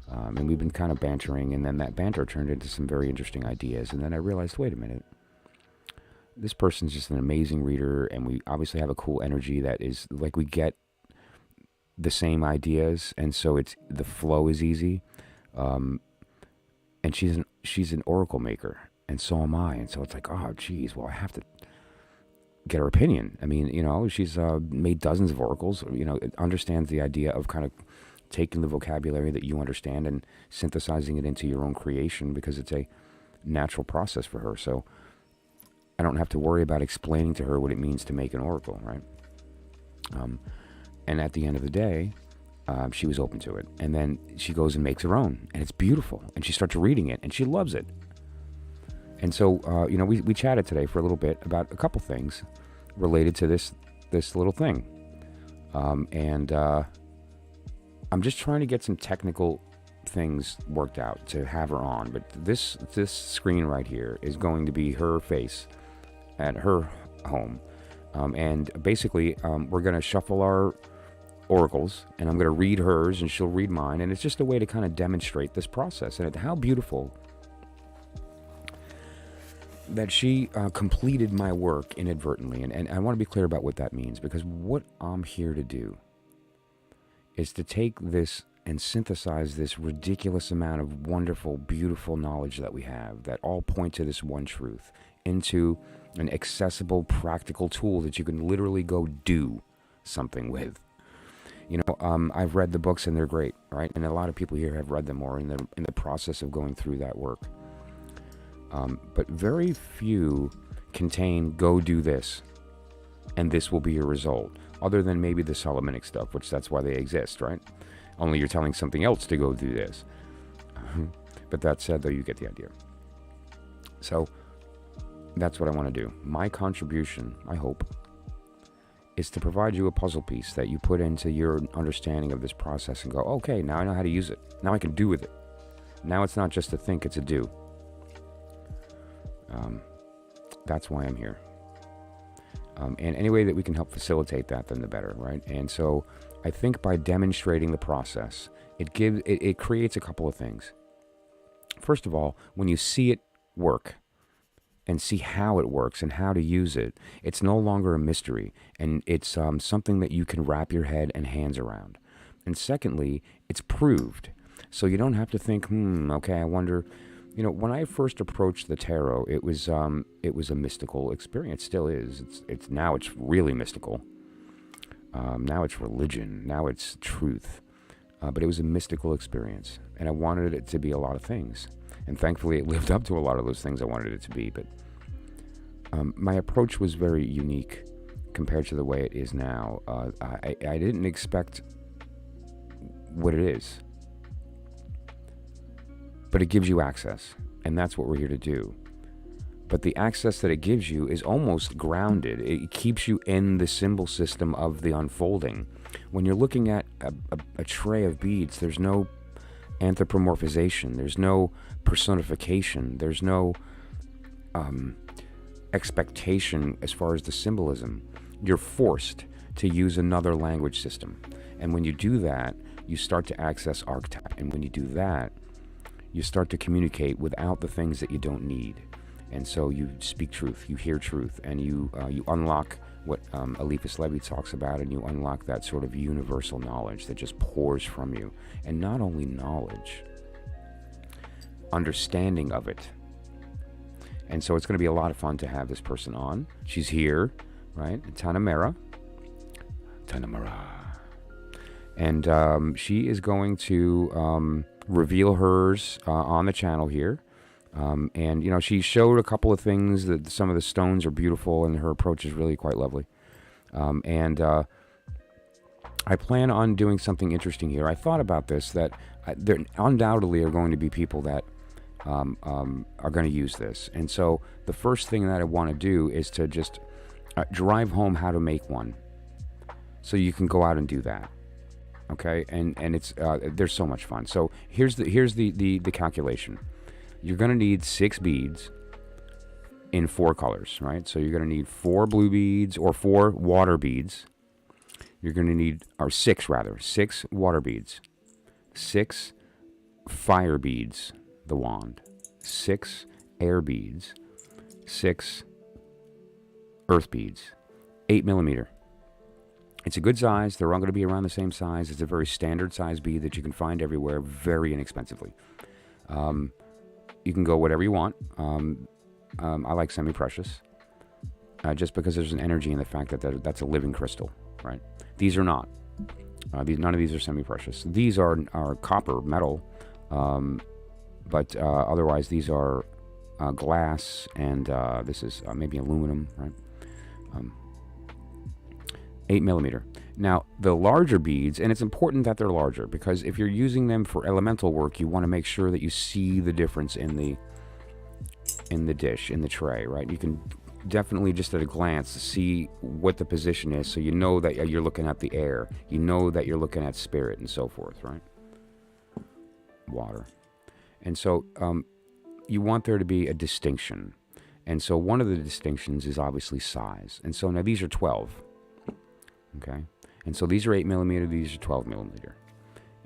And we've been kind of bantering, and then that banter turned into some very interesting ideas. And then I realized, wait a minute, this person's just an amazing reader, and we obviously have a cool energy that is, like, we get the same ideas, and so the flow is easy. And she's an oracle maker, and so am I. And so it's like, oh, geez, well, I have to get her opinion. I mean, she's made dozens of oracles, understands the idea of kind of taking the vocabulary that you understand and synthesizing it into your own creation, because it's a natural process for her. So I don't have to worry about explaining to her what it means to make an oracle, right? And at the end of the day, she was open to it. And then she goes and makes her own, and it's beautiful. And she starts reading it, and she loves it. And so, we chatted today for a little bit about a couple things related to this little thing. And I'm just trying to get some technical things worked out to have her on. But this screen right here is going to be her face at her home. And basically, we're going to shuffle our oracles, and I'm going to read hers, and she'll read mine. And it's just a way to kind of demonstrate this process. And how beautiful that she completed my work inadvertently. And I want to be clear about what that means, because what I'm here to do is to take this and synthesize this ridiculous amount of wonderful, beautiful knowledge that we have, that all point to this one truth, into an accessible, practical tool that you can literally go do something with. I've read the books, and they're great, right? And a lot of people here have read them, or in the process of going through that work. But very few contain "go do this, and this will be your result," other than maybe the Solomonic stuff, which that's why they exist, right? Only you're telling something else to go do this. But that said, though, you get the idea. So that's what I want to do. My contribution, I hope, is to provide you a puzzle piece that you put into your understanding of this process and go, okay, now I know how to use it. Now I can do with it. Now it's not just a think, it's a do. That's why I'm here. And any way that we can help facilitate that, then the better, right? And so I think by demonstrating the process, it creates a couple of things. First of all, when you see it work and see how it works and how to use it, it's no longer a mystery, and it's something that you can wrap your head and hands around. And secondly, it's proved. So you don't have to think, okay, I wonder. When I first approached the tarot, it was a mystical experience. Still is. It's now it's really mystical. Now it's religion. Now it's truth. But it was a mystical experience, and I wanted it to be a lot of things. And thankfully, it lived up to a lot of those things I wanted it to be. But my approach was very unique compared to the way it is now. I didn't expect what it is. But it gives you access, and that's what we're here to do. But the access that it gives you is almost grounded. It keeps you in the symbol system of the unfolding. When you're looking at a tray of beads, there's no anthropomorphization, there's no personification, there's no expectation as far as the symbolism. You're forced to use another language system. And when you do that, you start to access archetype. And when you do that, you start to communicate without the things that you don't need. And so you speak truth, you hear truth, and you unlock what Eliphas Levi talks about, and you unlock that sort of universal knowledge that just pours from you. And not only knowledge, understanding of it. And so it's going to be a lot of fun to have this person on. She's here, right? Tanamera. And she is going to reveal hers on the channel here. And she showed a couple of things, that some of the stones are beautiful, and her approach is really quite lovely. And I plan on doing something interesting here. I thought about this, that there undoubtedly are going to be people that are going to use this. And so the first thing that I want to do is to just drive home how to make one, so you can go out and do that. Okay, and it's there's so much fun. So here's the calculation. You're going to need 6 beads in 4 colors, right? So you're going to need 4 blue beads, or 4 water beads. You're going to need, or 6 rather, 6 water beads, 6 fire beads, the wand, 6 air beads, 6 earth beads, 8 millimeter. It's a good size. They're all going to be around the same size. It's a very standard size bead that you can find everywhere very inexpensively. You can go whatever you want. I like semi-precious. just because there's an energy in the fact that that's a living crystal, right? These are not. None of these are semi-precious. These are copper, metal, but otherwise these are glass, and this is maybe aluminum, right? 8 millimeter. Now, the larger beads, and it's important that they're larger, because if you're using them for elemental work, you want to make sure that you see the difference in the dish, in the tray, right? You can definitely just at a glance see what the position is, so you know that you're looking at the air, you know that you're looking at spirit, and so forth, right? Water. And so you want there to be a distinction. And so one of the distinctions is obviously size. And so now these are 12. Okay? And so these are 8 millimeter, these are 12 millimeter.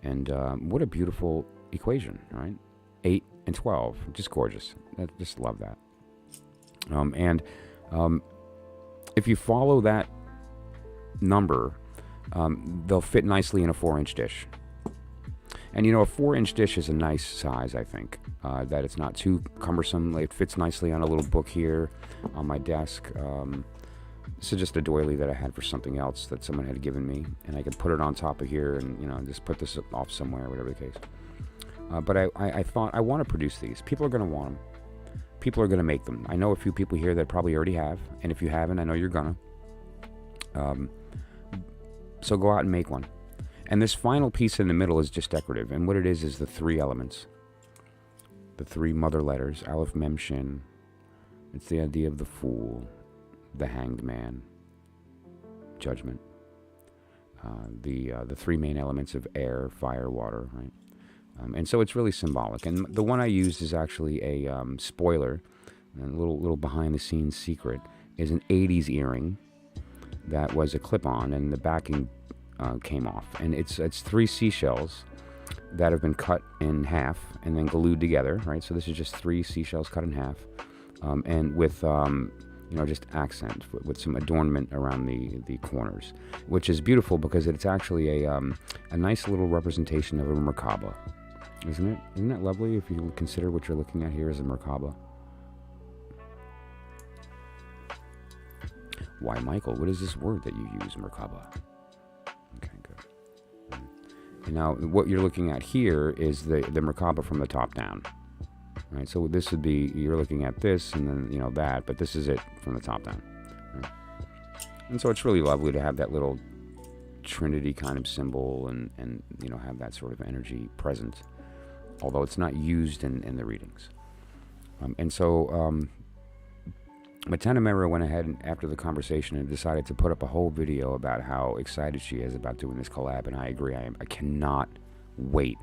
And what a beautiful equation, right? 8 and 12, just gorgeous. I just love that. If you follow that number, they'll fit nicely in a 4-inch dish. And a 4-inch dish is a nice size, I think, that it's not too cumbersome. It fits nicely on a little book here on my desk. This is just a doily that I had for something else that someone had given me, and I could put it on top of here and, just put this off somewhere, whatever the case. But I thought, I want to produce these. People are going to want them. People are going to make them. I know a few people here that probably already have, and if you haven't, I know you're going to. So go out and make one. And this final piece in the middle is just decorative, and what it is the 3 elements. The 3 mother letters, Aleph, Mem, Shin. It's the idea of the Fool, the Hanged Man, Judgment. The 3 main elements of air, fire, water, right? And so it's really symbolic. And the one I used is actually a spoiler, a little behind-the-scenes secret, is an 80s earring that was a clip-on, and the backing came off. And it's 3 seashells that have been cut in half and then glued together, right? So this is just 3 seashells cut in half, and with just accent with some adornment around the corners, which is beautiful because it's actually a nice little representation of a Merkaba. Isn't it? Isn't that lovely if you consider what you're looking at here as a Merkaba? Why, Michael, what is this word that you use, Merkaba? Okay, good. And now what you're looking at here is the Merkaba from the top down. Right, so this would be, you're looking at this and then, that, but this is it from the top down. Right? And so it's really lovely to have that little Trinity kind of symbol and have that sort of energy present, although it's not used in the readings. Matana Mera went ahead after the conversation and decided to put up a whole video about how excited she is about doing this collab, and I agree. I cannot wait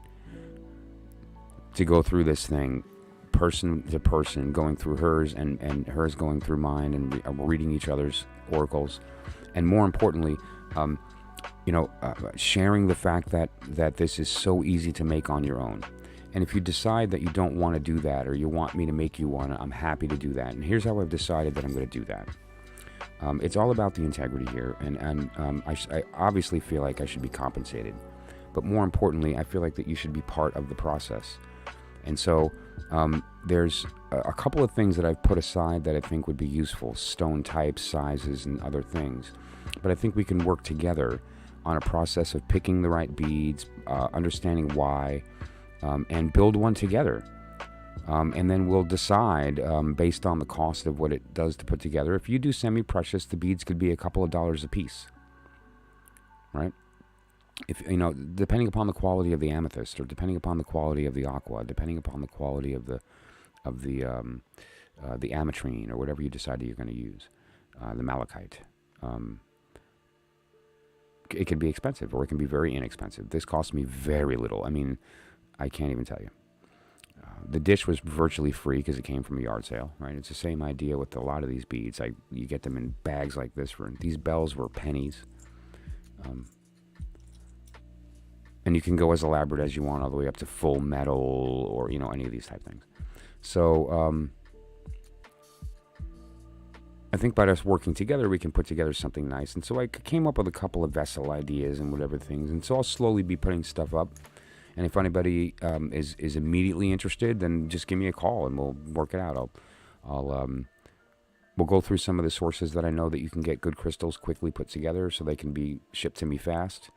to go through this thing person to person, going through hers and hers going through mine, and reading each other's oracles, and more importantly, sharing the fact that this is so easy to make on your own. And if you decide that you don't want to do that, or you want me to make you one, I'm happy to do that. And here's how I've decided that I'm going to do that. It's all about the integrity here, and I obviously feel like I should be compensated, but more importantly, I feel like that you should be part of the process. And so there's a couple of things that I've put aside that I think would be useful, stone types, sizes, and other things. But I think we can work together on a process of picking the right beads, understanding why, and build one together. And then we'll decide, based on the cost of what it does to put together. If you do semi-precious, the beads could be a couple of dollars a piece, right? If depending upon the quality of the amethyst, or depending upon the quality of the aqua, depending upon the quality of the ametrine, or whatever you decide that you're going to use, the malachite. It can be expensive, or it can be very inexpensive. This cost me very little. I mean, I can't even tell you. The dish was virtually free because it came from a yard sale, right? It's the same idea with a lot of these beads. You get them in bags like this. These bells were pennies. And you can go as elaborate as you want, all the way up to full metal, or, any of these type things. So, I think by us working together, we can put together something nice. And so I came up with a couple of vessel ideas and whatever things. And so I'll slowly be putting stuff up. And if anybody is immediately interested, then just give me a call and we'll work it out. We'll go through some of the sources that I know that you can get good crystals quickly put together so they can be shipped to me fast.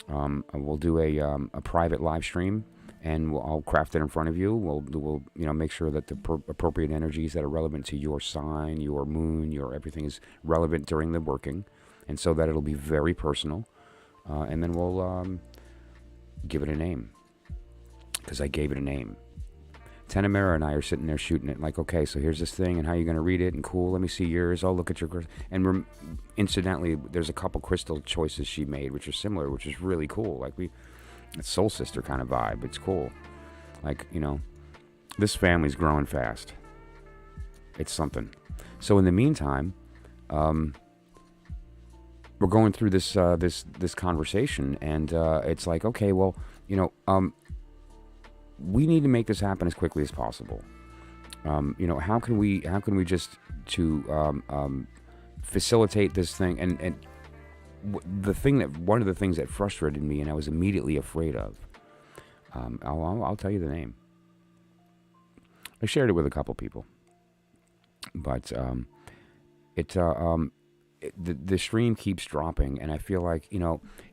We'll do a private live stream, and I'll craft it in front of you. We'll make sure that the appropriate energies that are relevant to your sign, your moon, your everything is relevant during the working, and so that it'll be very personal. And then we'll give it a name, because I gave it a name. Tanamera and I are sitting there shooting it like, okay, so here's this thing, and how are you going to read it? And cool, let me see yours. I'll look at your... And incidentally, there's a couple crystal choices she made, which are similar, which is really cool. Like, it's soul sister kind of vibe. It's cool. Like, this family's growing fast. It's something. So in the meantime, we're going through this conversation, and it's like, okay, well, we need to make this happen as quickly as possible. How can we just to facilitate this thing? And one of the things that frustrated me, and I was immediately afraid of. I'll tell you the name. I shared it with a couple people, but the stream keeps dropping, and I feel like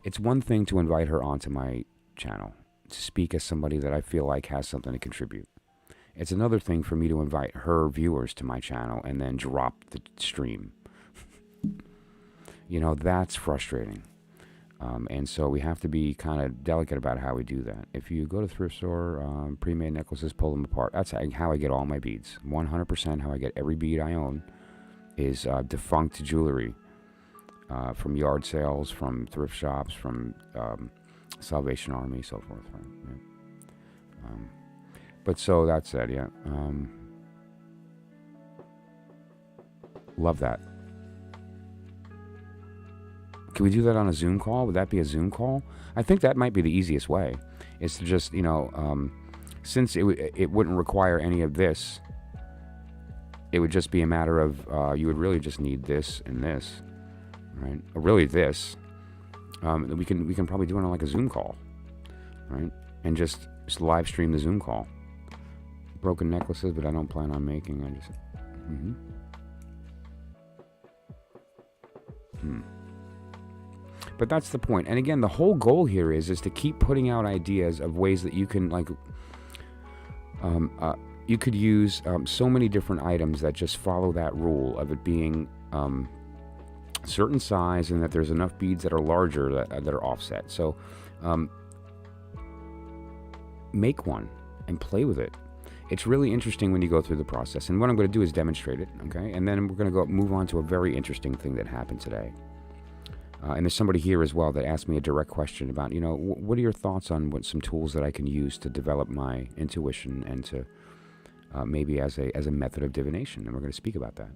it's one thing to invite her onto my channel to speak as somebody that I feel like has something to contribute. It's another thing for me to invite her viewers to my channel and then drop the stream. That's frustrating. And so we have to be kind of delicate about how we do that. If you go to thrift store, pre-made necklaces, pull them apart. That's how I get all my beads. 100% how I get every bead I own is defunct jewelry from yard sales, from thrift shops, from Salvation Army, so forth. Right? Yeah. But so that said, yeah. Love that. Can we do that on a Zoom call? Would that be a Zoom call? I think that might be the easiest way. Is to just, since it wouldn't require any of this, it would just be a matter of you would really just need this and this, right? Or really this. We can probably do it on like a Zoom call, right? And just live stream the Zoom call. Broken necklaces, but I don't plan on making. I just. But that's the point. And again, the whole goal here is to keep putting out ideas of ways that you can you could use so many different items that just follow that rule of it being certain size, and that there's enough beads that are larger that are offset. So make one and play with it. It's really interesting when you go through the process. And what I'm going to do is demonstrate it, okay? And then we're going to move on to a very interesting thing that happened today. And there's somebody here as well that asked me a direct question about, what are your thoughts on some tools that I can use to develop my intuition and to maybe as a method of divination? And we're going to speak about that.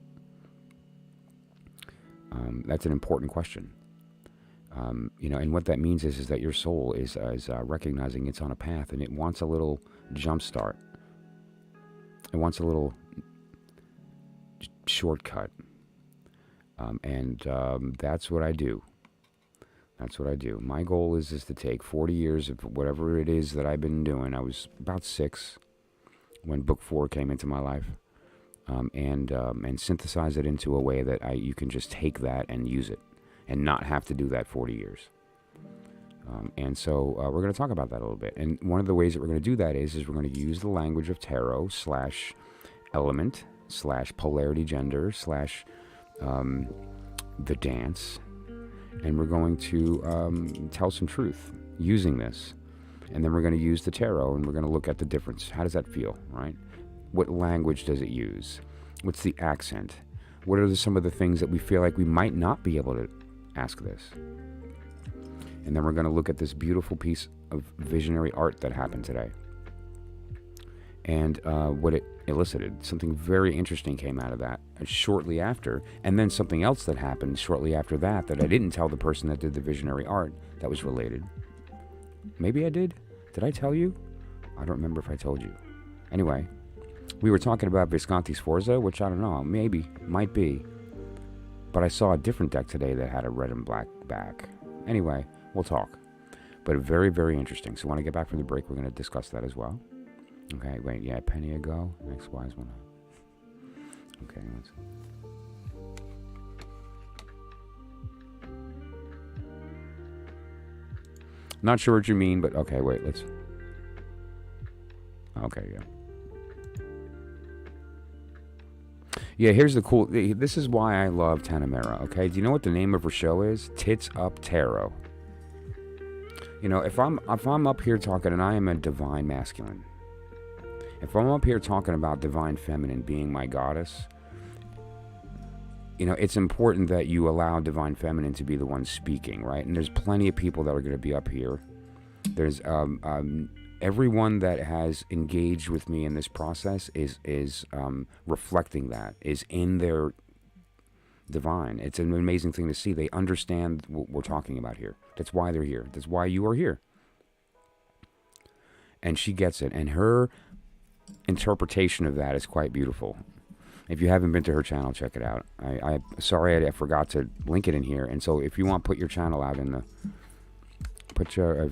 That's an important question. And what that means is that your soul is recognizing it's on a path, and it wants a little jump start. It wants a little shortcut. That's what I do. That's what I do. My goal is to take 40 years of whatever it is that I've been doing. I was about 6 when book 4 came into my life. And synthesize it into a way that you can just take that and use it and not have to do that 40 years. And so we're going to talk about that a little bit. And one of the ways that we're going to do that is we're going to use the language of tarot /element /polarity gender the dance. And we're going to tell some truth using this. And then we're going to use the tarot, and we're going to look at the difference. How does that feel, right? What language does it use? What's the accent? What are some of the things that we feel like we might not be able to ask this? And then we're going to look at this beautiful piece of visionary art that happened today. And what it elicited. Something very interesting came out of that shortly after. And then something else that happened shortly after that I didn't tell the person that did the visionary art that was related. Maybe I did? Did I tell you? I don't remember if I told you. Anyway, we were talking about Visconti Sforza, which I don't know, maybe, might be. But I saw a different deck today that had a red and black back. Anyway, we'll talk. But very, very interesting. So when I get back from the break, we're going to discuss that as well. Okay, wait, yeah, penny ago, next wise one. Okay, let's... Not sure what you mean, but okay, wait, let's... Okay, yeah. Yeah, here's the cool... This is why I love Tanamera, okay? Do you know what the name of her show is? Tits Up Tarot. You know, if I'm up here talking, and I am a divine masculine, if I'm up here talking about divine feminine being my goddess, you know, it's important that you allow divine feminine to be the one speaking, right? And there's plenty of people that are going to be up here. There's everyone that has engaged with me in this process is reflecting that, is in their divine. It's an amazing thing to see. They understand what we're talking about here. That's why they're here. That's why you are here. And she gets it. And her interpretation of that is quite beautiful. If you haven't been to her channel, check it out. Sorry I forgot to link it in here. And so if you want, put your channel out in the...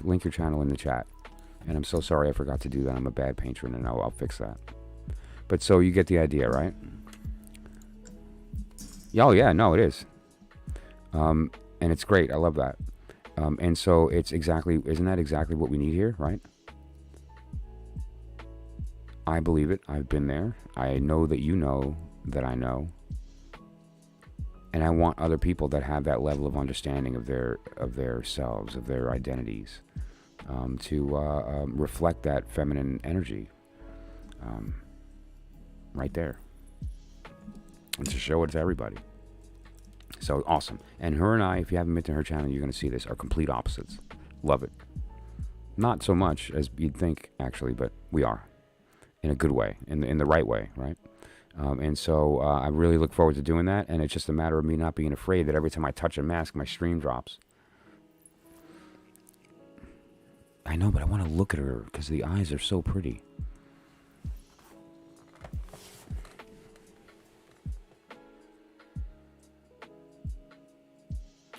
link your channel in the chat. And I'm so sorry I forgot to do that. I'm a bad patron, and I'll fix that. But so you get the idea, right? Oh yeah, no, it is. And it's great. I love that. And so it's exactly... Isn't that exactly what we need here, right? I believe it. I've been there. I know that you know that I know. And I want other people that have that level of understanding of their selves, of their identities, to reflect that feminine energy right there. And to show it to everybody. So awesome. And her and I, if you haven't been to her channel, you're going to see this, are complete opposites. Love it. Not so much as you'd think, actually, but we are. In a good way, in the right way, right? And so I really look forward to doing that, and it's just a matter of me not being afraid that every time I touch a mask, my stream drops. I know, but I want to look at her because the eyes are so pretty.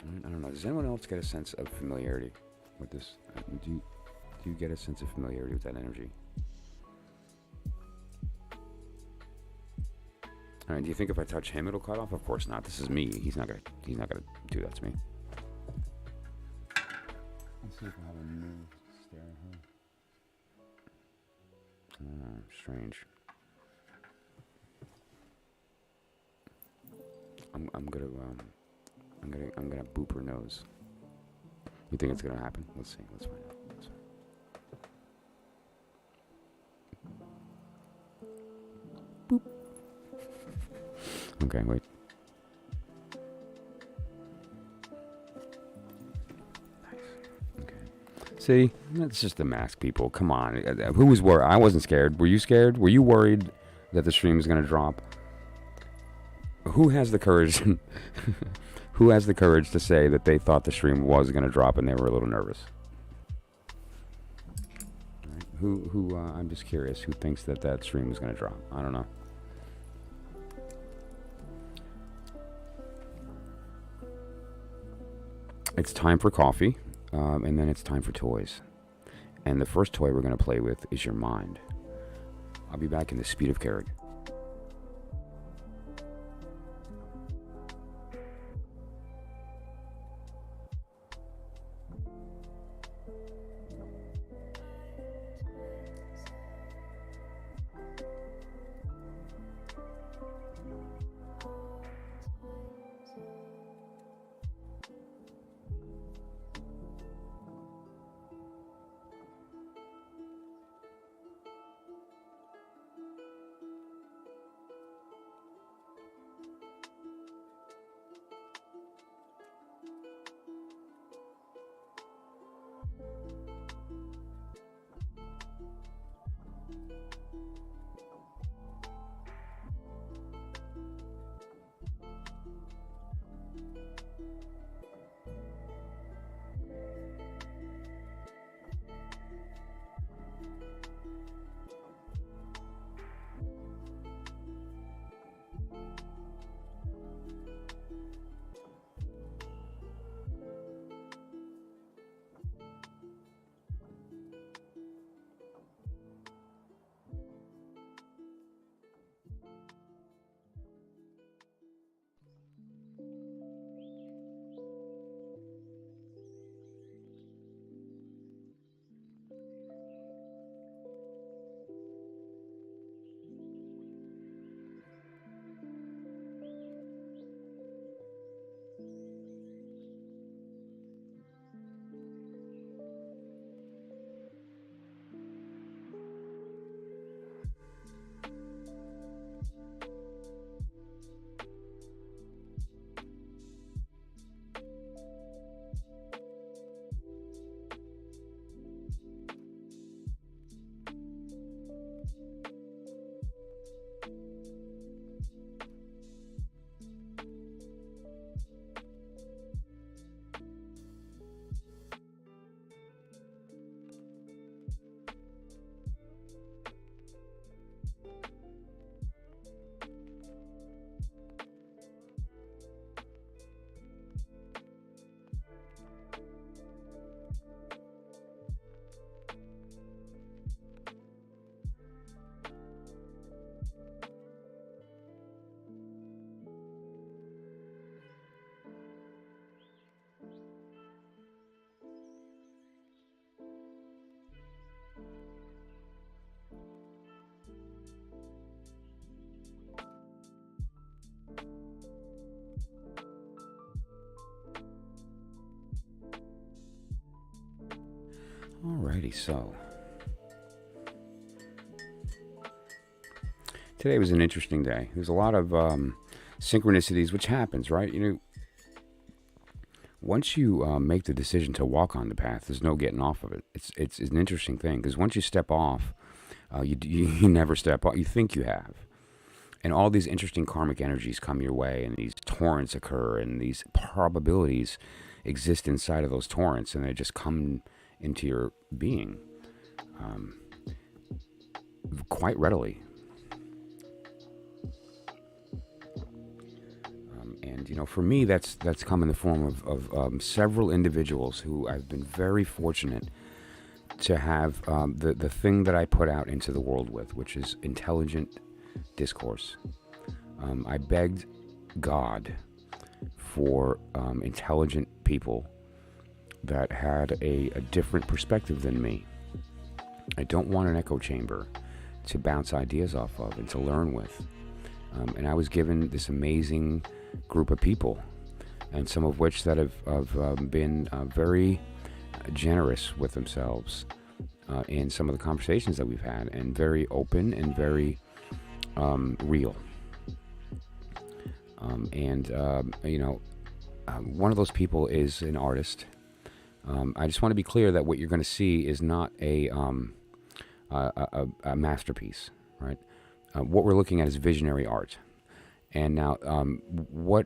I don't know. Does anyone else get a sense of familiarity with this? Do you get a sense of familiarity with that energy? All right, do you think if I touch him, it'll cut off? Of course not. This is me. He's not gonna do that to me. Let's see if I have a new stare at her. Oh, strange. I'm gonna boop her nose. You think it's gonna happen? Let's see. Let's find out. Boop. Okay, wait. Nice. Okay. See, that's just the mask, people. Come on. Who was worried? I wasn't scared. Were you scared? Were you worried that the stream was going to drop? Who has the courage? Who has the courage to say that they thought the stream was going to drop and they were a little nervous? Right. Who? I'm just curious. Who thinks that stream was going to drop? I don't know. It's time for coffee, and then it's time for toys. And the first toy we're going to play with is your mind. I'll be back in the speed of Carrick. Alrighty, so today was an interesting day. There's a lot of synchronicities, which happens, right? You know, once you make the decision to walk on the path, there's no getting off of it. It's an interesting thing, because once you step off, you never step off. You think you have. And all these interesting karmic energies come your way, and these torrents occur, and these probabilities exist inside of those torrents, and they just come into your being quite readily. And, you know, for me, that's come in the form of several individuals who I've been very fortunate to have the thing that I put out into the world with, which is intelligent discourse. I begged God for intelligent people that had a different perspective than me. I don't want an echo chamber to bounce ideas off of and to learn with. And I was given this amazing group of people, and some of which that have been very generous with themselves in some of the conversations that we've had, and very open and very real. You know, one of those people is an artist. I just want to be clear that what you're going to see is not a masterpiece, right? What we're looking at is visionary art. And now, what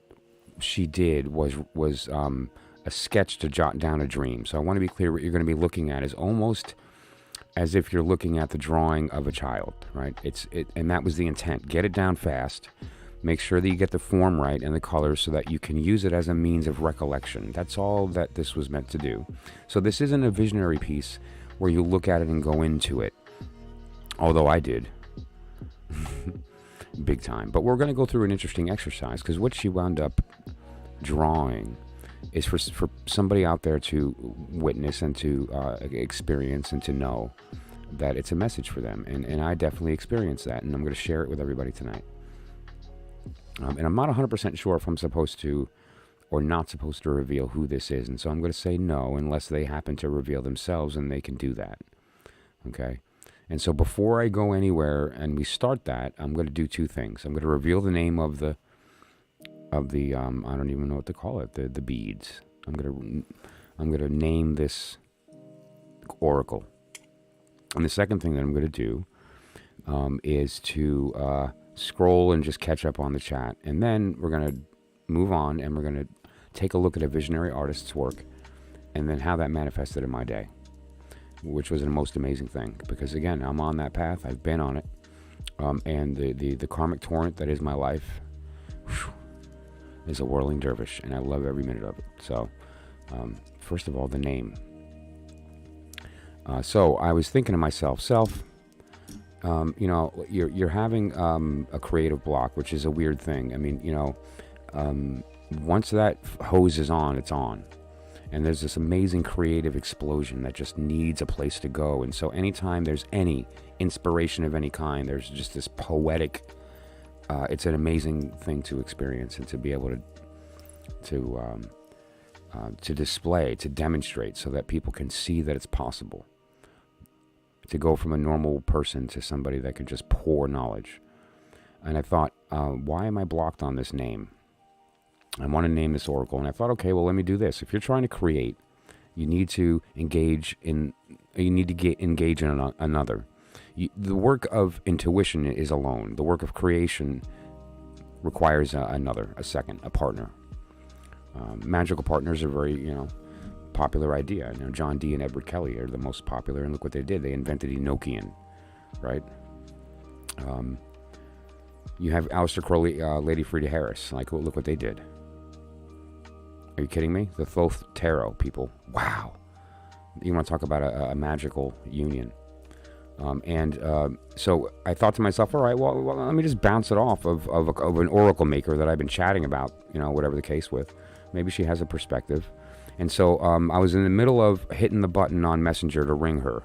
she did was a sketch to jot down a dream. So I want to be clear, what you're going to be looking at is almost as if you're looking at the drawing of a child, right? And that was the intent. Get it down fast. Make sure that you get the form right and the colors so that you can use it as a means of recollection. That's all that this was meant to do. So this isn't a visionary piece where you look at it and go into it, although I did. Big time. But we're going to go through an interesting exercise, because what she wound up drawing is for somebody out there to witness and to experience and to know that it's a message for them. And I definitely experienced that, and I'm going to share it with everybody tonight. And I'm not 100% sure if I'm supposed to or not supposed to reveal who this is. And so I'm going to say no, unless they happen to reveal themselves, and they can do that. Okay? And so before I go anywhere and we start that, I'm going to do two things. I'm going to reveal the name of the I don't even know what to call it, the beads. I'm going to name this oracle. And the second thing that I'm going to do is to scroll and just catch up on the chat. And then we're going to move on, and we're going to take a look at a visionary artist's work, and then how that manifested in my day, which was the most amazing thing. Because again, I'm on that path. I've been on it. And the karmic torrent that is my life is a whirling dervish, and I love every minute of it. So, first of all, the name. So I was thinking to myself, you know, you're having a creative block, which is a weird thing. I mean, you know, once that hose is on, it's on. And there's this amazing creative explosion that just needs a place to go. And so anytime there's any inspiration of any kind, there's just this poetic, it's an amazing thing to experience and to be able to display, to demonstrate, so that people can see that it's possible to go from a normal person to somebody that can just pour knowledge. And I thought, why am I blocked on this name? I want to name this oracle. And I thought, okay, well, let me do this. If you're trying to create, you need to engage in another. The work of intuition is alone. The work of creation requires a second, a partner. Magical partners are very, you know, popular idea. You know, John Dee and Edward Kelly are the most popular, and look what they did. They invented Enochian, right? You have Aleister Crowley, Lady Frida Harris. Like, look what they did. Are you kidding me? The Thoth Tarot people. Wow. You want to talk about a magical union. So I thought to myself, all right, well, let me just bounce it off of an oracle maker that I've been chatting about, you know, whatever the case with. Maybe she has a perspective. And so I was in the middle of hitting the button on Messenger to ring her.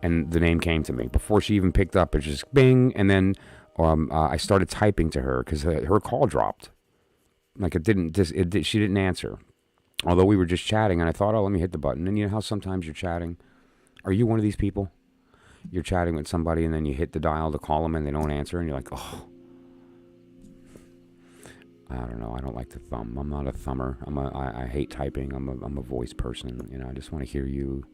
And the name came to me. Before she even picked up, it just bing. And then I started typing to her because her call dropped. Like she didn't answer. Although we were just chatting, and I thought, oh, let me hit the button. And you know how sometimes you're chatting, Are you one of these people? You're chatting with somebody and then you hit the dial to call them and they don't answer and you're like, oh, I don't know. I don't like to thumb. I'm not a thumber. I hate typing. I'm a voice person. You know, I just want to hear you.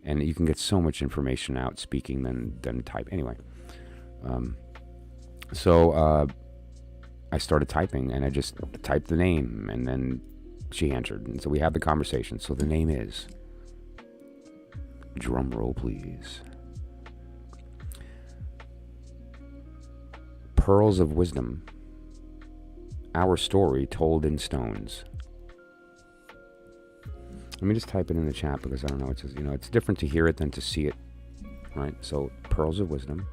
And you can get so much information out speaking than type. Anyway, so I started typing and I just typed the name and then she answered. And so we had the conversation. So the name is, drum roll please, Pearls of Wisdom. Our story told in stones. Let me just type it in the chat because I don't know. It's just, you know, it's different to hear it than to see it, right? So, Pearls of Wisdom.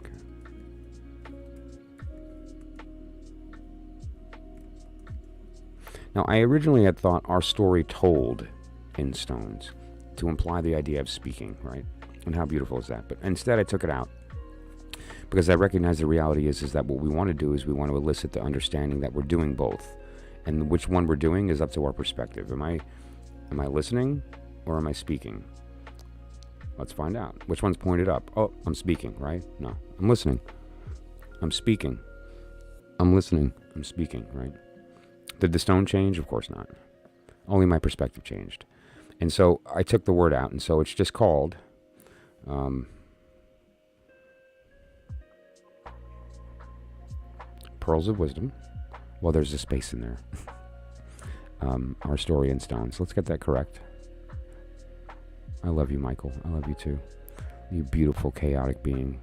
Okay. Now, I originally had thought our story told in stones to imply the idea of speaking, right? And how beautiful is that? But instead I took it out because I recognize the reality is that what we want to do is we want to elicit the understanding that we're doing both, and which one we're doing is up to our perspective. Am I listening or am I speaking? Let's find out. Which one's pointed up? Oh, I'm speaking, right? No, I'm listening. I'm speaking. I'm listening. I'm speaking, right? Did the stone change? Of course not. Only my perspective changed. And so I took the word out, and so it's just called Pearls of Wisdom. Well, there's a space in there. Our story in stones. Let's get that correct. I love you, Michael. I love you too. You beautiful, chaotic being.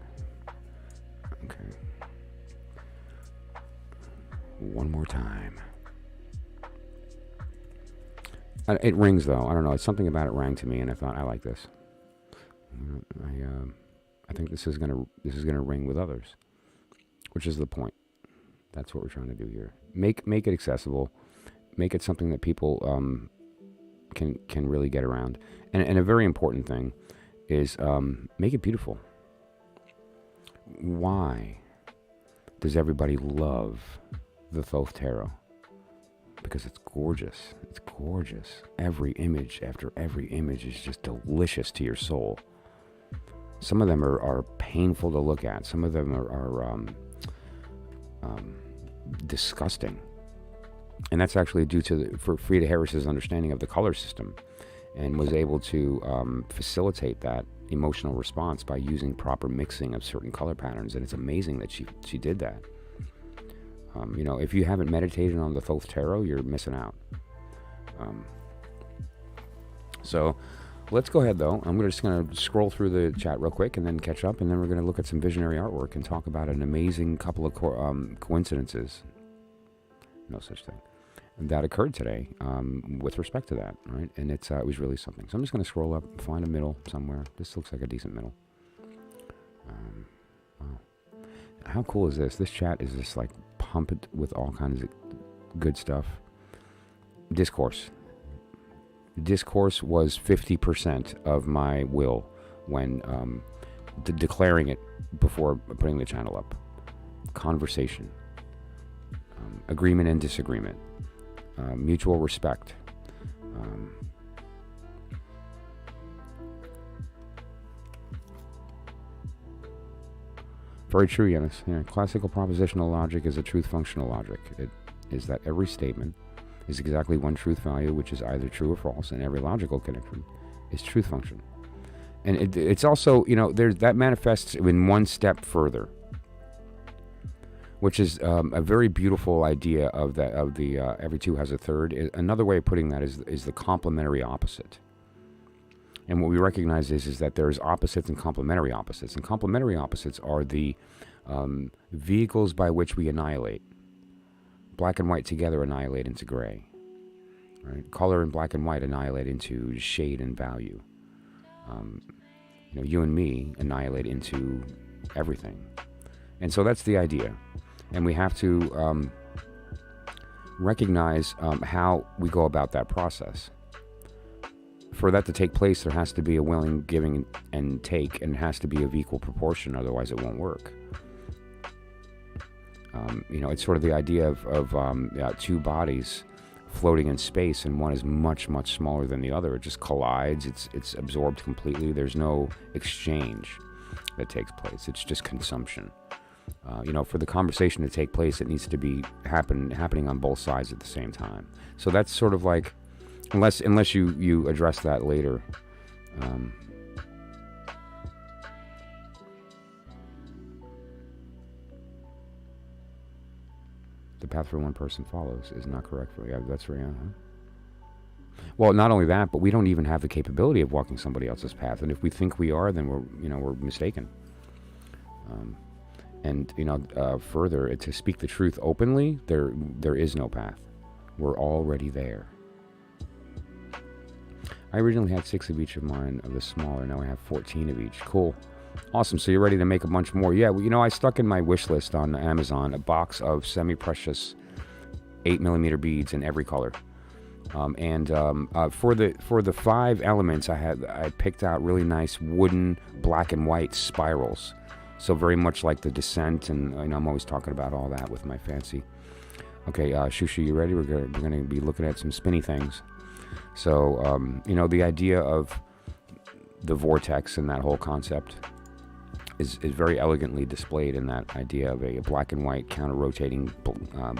Okay. One more time. It rings though. I don't know. It's something about it rang to me, and I thought I like this. I think this is gonna ring with others, which is the point. That's what we're trying to do here. Make it accessible. Make it something that people can really get around. And a very important thing is make it beautiful. Why does everybody love the Thoth Tarot? Because it's gorgeous. It's gorgeous. Every image after every image is just delicious to your soul. Some of them are painful to look at. Some of them are disgusting. And that's actually due to for Frieda Harris's understanding of the color system, and was able to facilitate that emotional response by using proper mixing of certain color patterns. And it's amazing that she did that. You know, if you haven't meditated on the Thoth Tarot, you're missing out. So let's go ahead, though. I'm just going to scroll through the chat real quick and then catch up, and then we're going to look at some visionary artwork and talk about an amazing couple of coincidences. No such thing. That occurred today with respect to that, right? And it was really something. So I'm just going to scroll up, find a middle somewhere. This looks like a decent middle. Wow. How cool is this? This chat is just like pumped with all kinds of good stuff. Discourse. Discourse was 50% of my will when declaring it before putting the channel up. Conversation. Agreement and disagreement. Mutual respect. Very true, Yanis. Yeah, classical propositional logic is a truth-functional logic. It is that every statement is exactly one truth value, which is either true or false, and every logical connection is truth function. And it's also, you know, that manifests in one step further, which is a very beautiful idea of the every two has a third. Another way of putting that is the complementary opposite. And what we recognize is that there's opposites and complementary opposites. And complementary opposites are the vehicles by which we annihilate. Black and white together annihilate into gray. Right? Color and black and white annihilate into shade and value. You know, you and me annihilate into everything. And so that's the idea. And we have to recognize how we go about that process. For that to take place, there has to be a willing giving and take, and it has to be of equal proportion, otherwise it won't work. It's sort of the idea of two bodies floating in space, and one is much, much smaller than the other. It just collides. It's absorbed completely. There's no exchange that takes place. It's just consumption. For the conversation to take place, it needs to be happening on both sides at the same time. So that's sort of like, unless you address that later. The path for one person follows is not correct for that's right. Well, not only that, but we don't even have the capability of walking somebody else's path, and if we think we are, then we're mistaken. Further, to speak the truth openly, there is no path. We're already there. I originally had 6 of each of mine, of the smaller. Now I have 14 of each. Cool. Awesome. So you're ready to make a bunch more. Yeah, well, I stuck in my wish list on Amazon a box of semi-precious 8mm beads in every color. For the 5 elements, I picked out really nice wooden black and white spirals. So very much like the Descent, and I'm always talking about all that with my fancy. Okay, Shusha, you ready? We're gonna be looking at some spinny things. So the idea of the vortex and that whole concept is very elegantly displayed in that idea of a black and white counter-rotating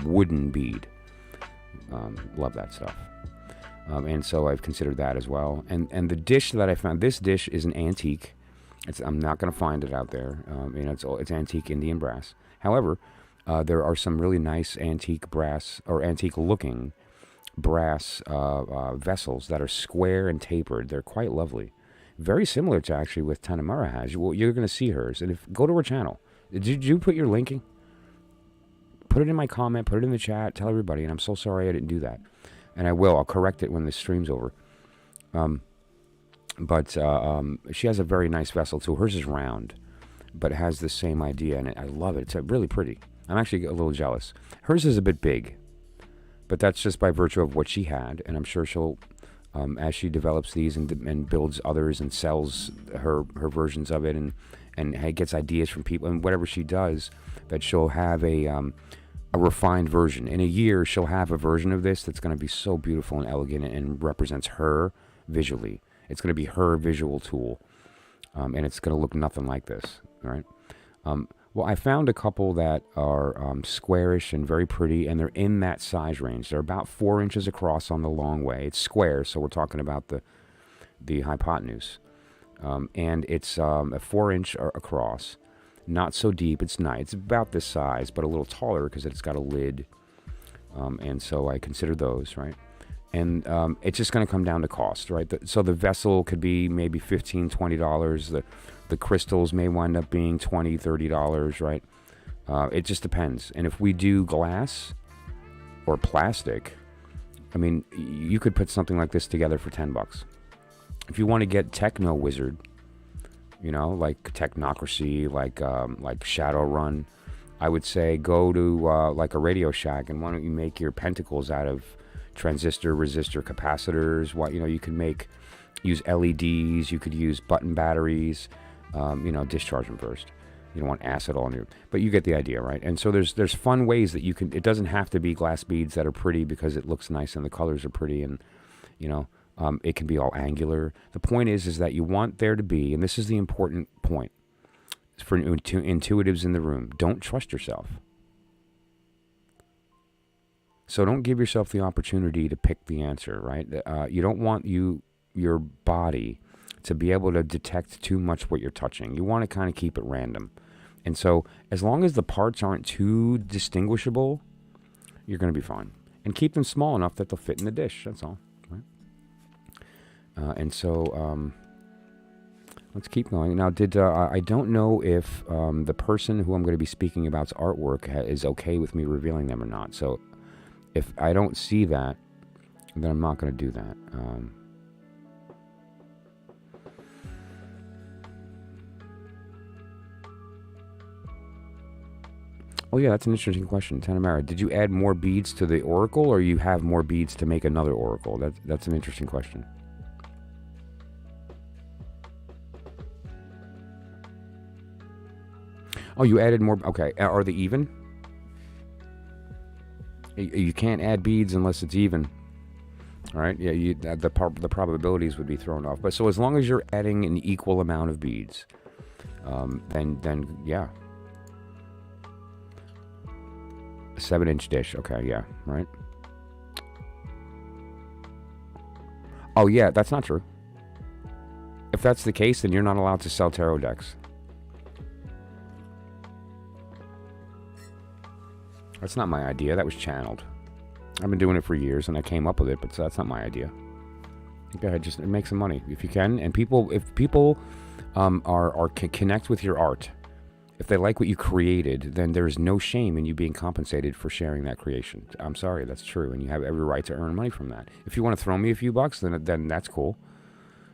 wooden bead. Love that stuff. And so I've considered that as well. And the dish that I found, this dish is an antique. I'm not going to find it out there. It's antique Indian brass. However, there are some really nice antique brass, or antique-looking brass vessels that are square and tapered. They're quite lovely. Very similar to actually with Tanamara has. Well, you're going to see hers. And go to her channel. Did you put your linking? Put it in my comment. Put it in the chat. Tell everybody. And I'm so sorry I didn't do that. And I will. I'll correct it when this stream's over. But she has a very nice vessel too. Hers is round, but it has the same idea. And I love it. It's really pretty. I'm actually a little jealous. Hers is a bit big. But that's just by virtue of what she had. And I'm sure she'll... as she develops these and builds others and sells her versions of it and gets ideas from people and whatever she does, that she'll have a refined version. In a year, she'll have a version of this that's going to be so beautiful and elegant and represents her visually. It's going to be her visual tool, and it's going to look nothing like this, right? Well, I found a couple that are squarish and very pretty, and they're in that size range. They're about 4 inches across on the long way. It's square, so we're talking about the hypotenuse. And it's a 4-inch across. Not so deep. It's nice. It's about this size, but a little taller because it's got a lid. And so I consider those, right? And it's just going to come down to cost, right? So the vessel could be maybe $15, $20. The crystals may wind up being $20, $30, right? It just depends. And if we do glass or plastic, I mean, you could put something like this together for $10. If you want to get Techno Wizard, like Technocracy, like Shadowrun, I would say go to like a Radio Shack, and why don't you make your pentacles out of transistor, resistor, capacitors? You can use LEDs, you could use button batteries. Discharge them first. You don't want acid on you, but you get the idea, right? And so there's fun ways that you can. It doesn't have to be glass beads that are pretty because it looks nice and the colors are pretty, and it can be all angular. The point is that you want there to be, and this is the important point for intuitives in the room. Don't trust yourself. So don't give yourself the opportunity to pick the answer, right? You don't want your body to be able to detect too much what you're touching. You want to kind of keep it random. And so as long as the parts aren't too distinguishable, you're going to be fine. And keep them small enough that they'll fit in the dish. That's all. Right? Let's keep going. Now, I don't know if the person who I'm going to be speaking about's artwork is okay with me revealing them or not. So if I don't see that, then I'm not going to do that. Oh yeah, that's an interesting question. Tanamara, did you add more beads to the oracle, or you have more beads to make another oracle? That's an interesting question. Oh, you added more. Okay, are they even? You can't add beads unless it's even. All right, yeah, the probabilities would be thrown off. But so as long as you're adding an equal amount of beads, then yeah, a 7-inch dish. Okay, yeah, right. Oh yeah, that's not true. If that's the case, then you're not allowed to sell tarot decks. That's not my idea. That was channeled. I've been doing it for years, and I came up with it, but that's not my idea. Go ahead, just make some money if you can. And if people connect with your art, if they like what you created, then there's no shame in you being compensated for sharing that creation. I'm sorry, that's true, and you have every right to earn money from that. If you want to throw me a few bucks, then that's cool.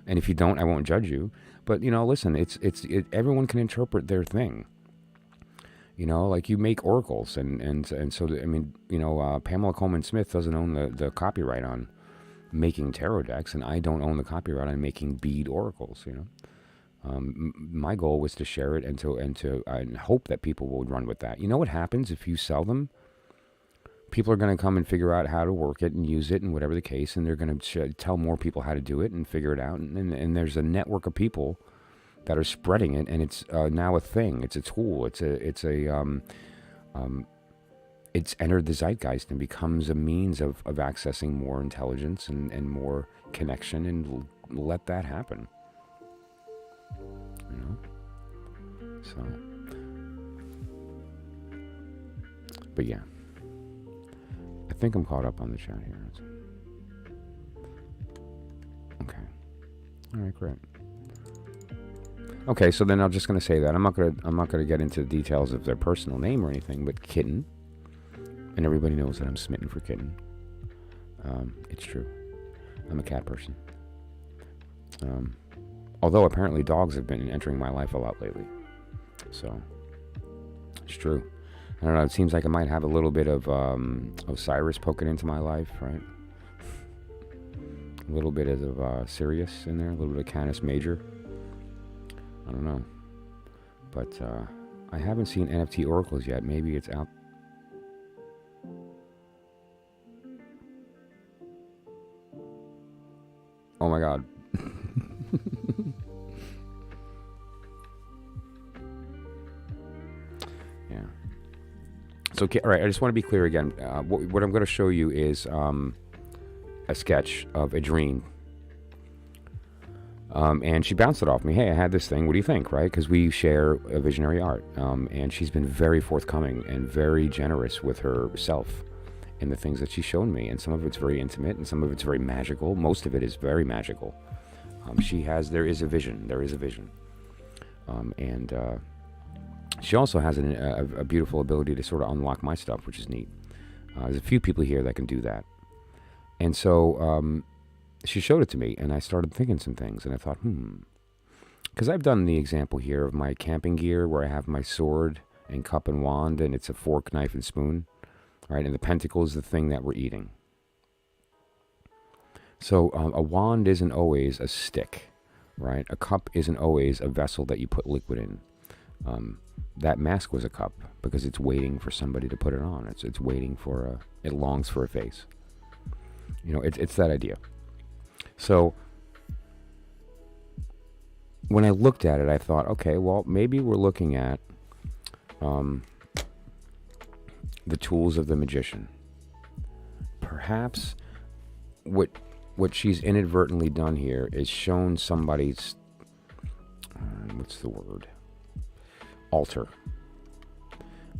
And if you don't, I won't judge you. But listen, everyone can interpret their thing. Like you make oracles, and so I mean, Pamela Coleman Smith doesn't own the copyright on making tarot decks, and I don't own the copyright on making bead oracles. My goal was to share it and to hope that people will run with that. You know what happens if you sell them? People are going to come and figure out how to work it and use it and whatever the case, and they're going to tell more people how to do it and figure it out. And there's a network of people that are spreading it, and it's now a thing. It's a tool. It's entered the zeitgeist and becomes a means of accessing more intelligence and more connection, and let that happen. So, but yeah, I think I'm caught up on the chat here. Okay. All right, great. Okay, so then I'm just going to say that I'm not going to get into the details of their personal name or anything, but Kitten, and everybody knows that I'm smitten for Kitten. It's true. I'm a cat person. Although apparently dogs have been entering my life a lot lately, so it's true. I don't know. It seems like I might have a little bit of Osiris poking into my life, right? A little bit of Sirius in there, a little bit of Canis Major. I don't know, but I haven't seen NFT oracles yet. Maybe it's out. Oh my God. Yeah. So, okay, all right, I just want to be clear again. What I'm going to show you is a sketch of Adrene. And she bounced it off me. Hey, I had this thing. What do you think, right? Because we share a visionary art. And she's been very forthcoming and very generous with herself in the things that she's shown me. And some of it's very intimate and some of it's very magical. Most of it is very magical. There is a vision. And she also has a beautiful ability to sort of unlock my stuff, which is neat. There's a few people here that can do that. And so she showed it to me, and I started thinking some things, and I thought, because I've done the example here of my camping gear where I have my sword and cup and wand, and it's a fork, knife, and spoon, right? And the pentacle is the thing that we're eating. So a wand isn't always a stick, right? A cup isn't always a vessel that you put liquid in. That mask was a cup because it's waiting for somebody to put it on. It's waiting for it longs for a face. It's that idea. So when I looked at it, I thought, okay, well, maybe we're looking at the tools of the magician. Perhaps what she's inadvertently done here is shown somebody's, what's the word? Altar.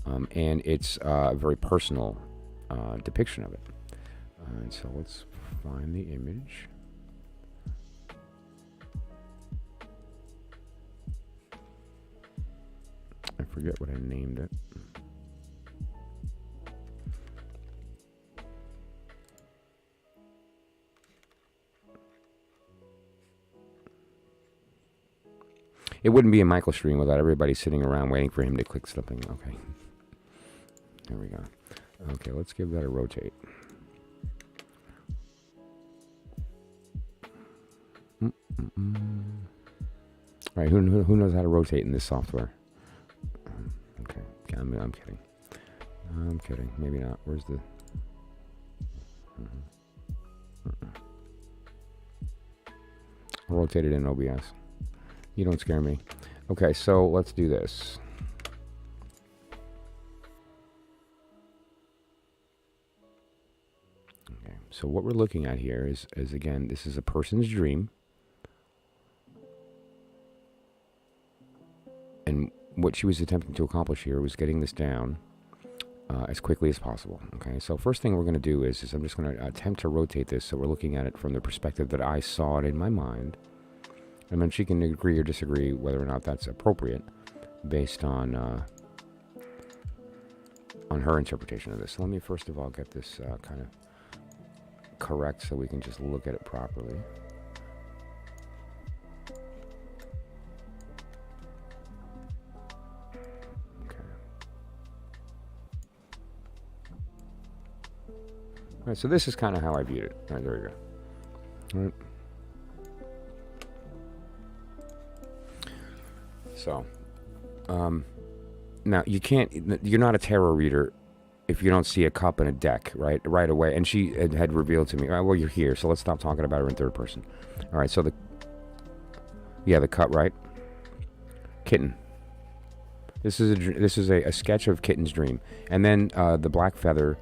And it's a very personal depiction of it. And so let's find the image. I forget what I named it. It wouldn't be a Michael stream without everybody sitting around waiting for him to click something. Okay. There we go. Okay, let's give that a rotate. All right, who knows how to rotate in this software? Okay, I'm kidding. I'm kidding. Maybe not. Where's the... rotate it in OBS. You don't scare me. Okay, so let's do this. Okay, so what we're looking at here is again, this is a person's dream. And what she was attempting to accomplish here was getting this down as quickly as possible. Okay, so first thing we're going to do is I'm just going to attempt to rotate this so we're looking at it from the perspective that I saw it in my mind. And then she can agree or disagree whether or not that's appropriate based on her interpretation of this. So let me first of all get this kind of correct so we can just look at it properly. All right, so this is kind of how I viewed it. All right, there we go. All right. So, now you're not a tarot reader if you don't see a cup and a deck, right away. And she had revealed to me, well, you're here, so let's stop talking about her in third person. All right, so the cup, right? Kitten. This is a sketch of Kitten's dream, and then the black feather,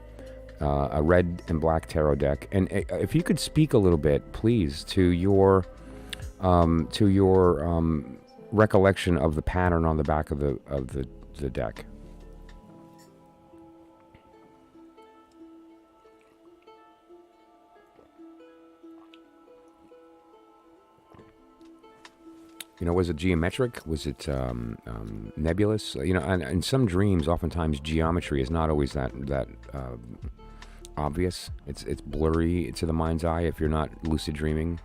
a red and black tarot deck. And if you could speak a little bit, please, to your recollection of the pattern on the back of the deck. You know, was it geometric? Was it nebulous? You know, and in some dreams, oftentimes geometry is not always that obvious. It's blurry to the mind's eye if you're not lucid dreaming.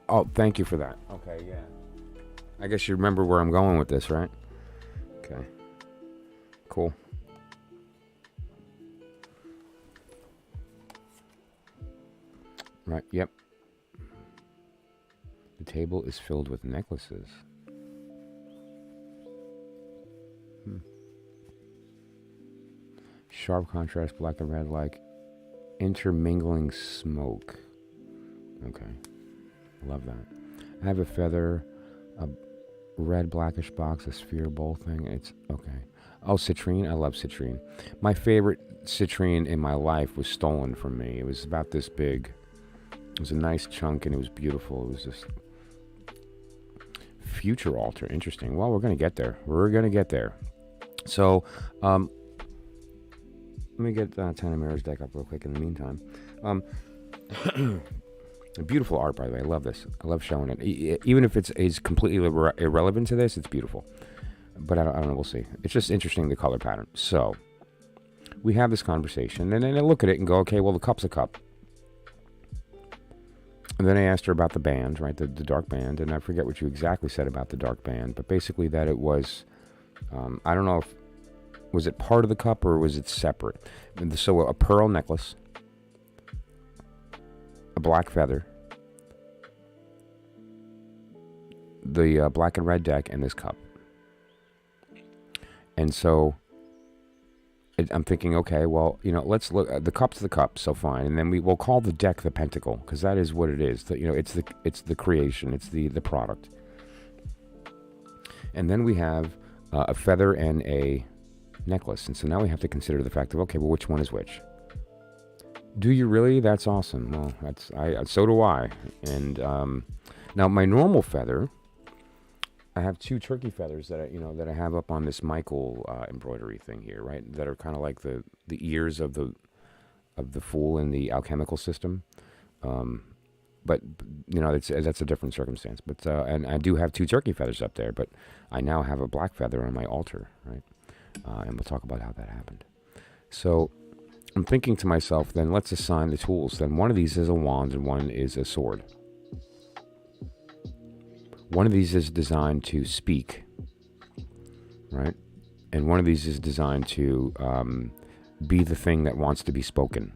Oh, thank you for that. Okay, yeah. I guess you remember where I'm going with this, right? Okay. Cool. Right, yep. The table is filled with necklaces. Sharp contrast, black and red, like intermingling smoke. Okay. Love that. I have a feather, a red blackish box, a sphere bowl thing. It's okay. Oh, citrine. I love citrine. My favorite citrine in my life was stolen from me. It was about this big. It was a nice chunk and it was beautiful. It was just future altar. Interesting. Well, we're going to get there. We're going to get there. So, let me get Ten of Mirrors deck up real quick in the meantime. Beautiful art, by the way. I love this. I love showing it. Even if it's completely irrelevant to this, it's beautiful. But I don't know. We'll see. It's just interesting, the color pattern. So, we have this conversation, and then I look at it and go, okay, well, the cup's a cup. And then I asked her about the band, right, the dark band, and I forget what you exactly said about the dark band, but basically that it was, I don't know if, was it part of the cup or was it separate? So a pearl necklace, a black feather, the black and red deck, and this cup. And so I'm thinking, okay, well, you know, let's look. The cup's the cup, so fine, and then we'll call the deck the pentacle, because that is what it is. You know, it's the creation, it's the product. And then we have a feather and a necklace, and so now we have to consider the fact of, okay, well, which one is which? Do you really? That's awesome. Well, so do I. And now my normal feather, I have two turkey feathers that I have up on this Michael embroidery thing here, right? That are kind of like the ears of the fool in the alchemical system. But you know, that's a different circumstance. But and I do have two turkey feathers up there, but I now have a black feather on my altar, right? And we'll talk about how that happened. So I'm thinking to myself, then let's assign the tools. Then one of these is a wand and one is a sword. One of these is designed to speak, right? And one of these is designed to be the thing that wants to be spoken.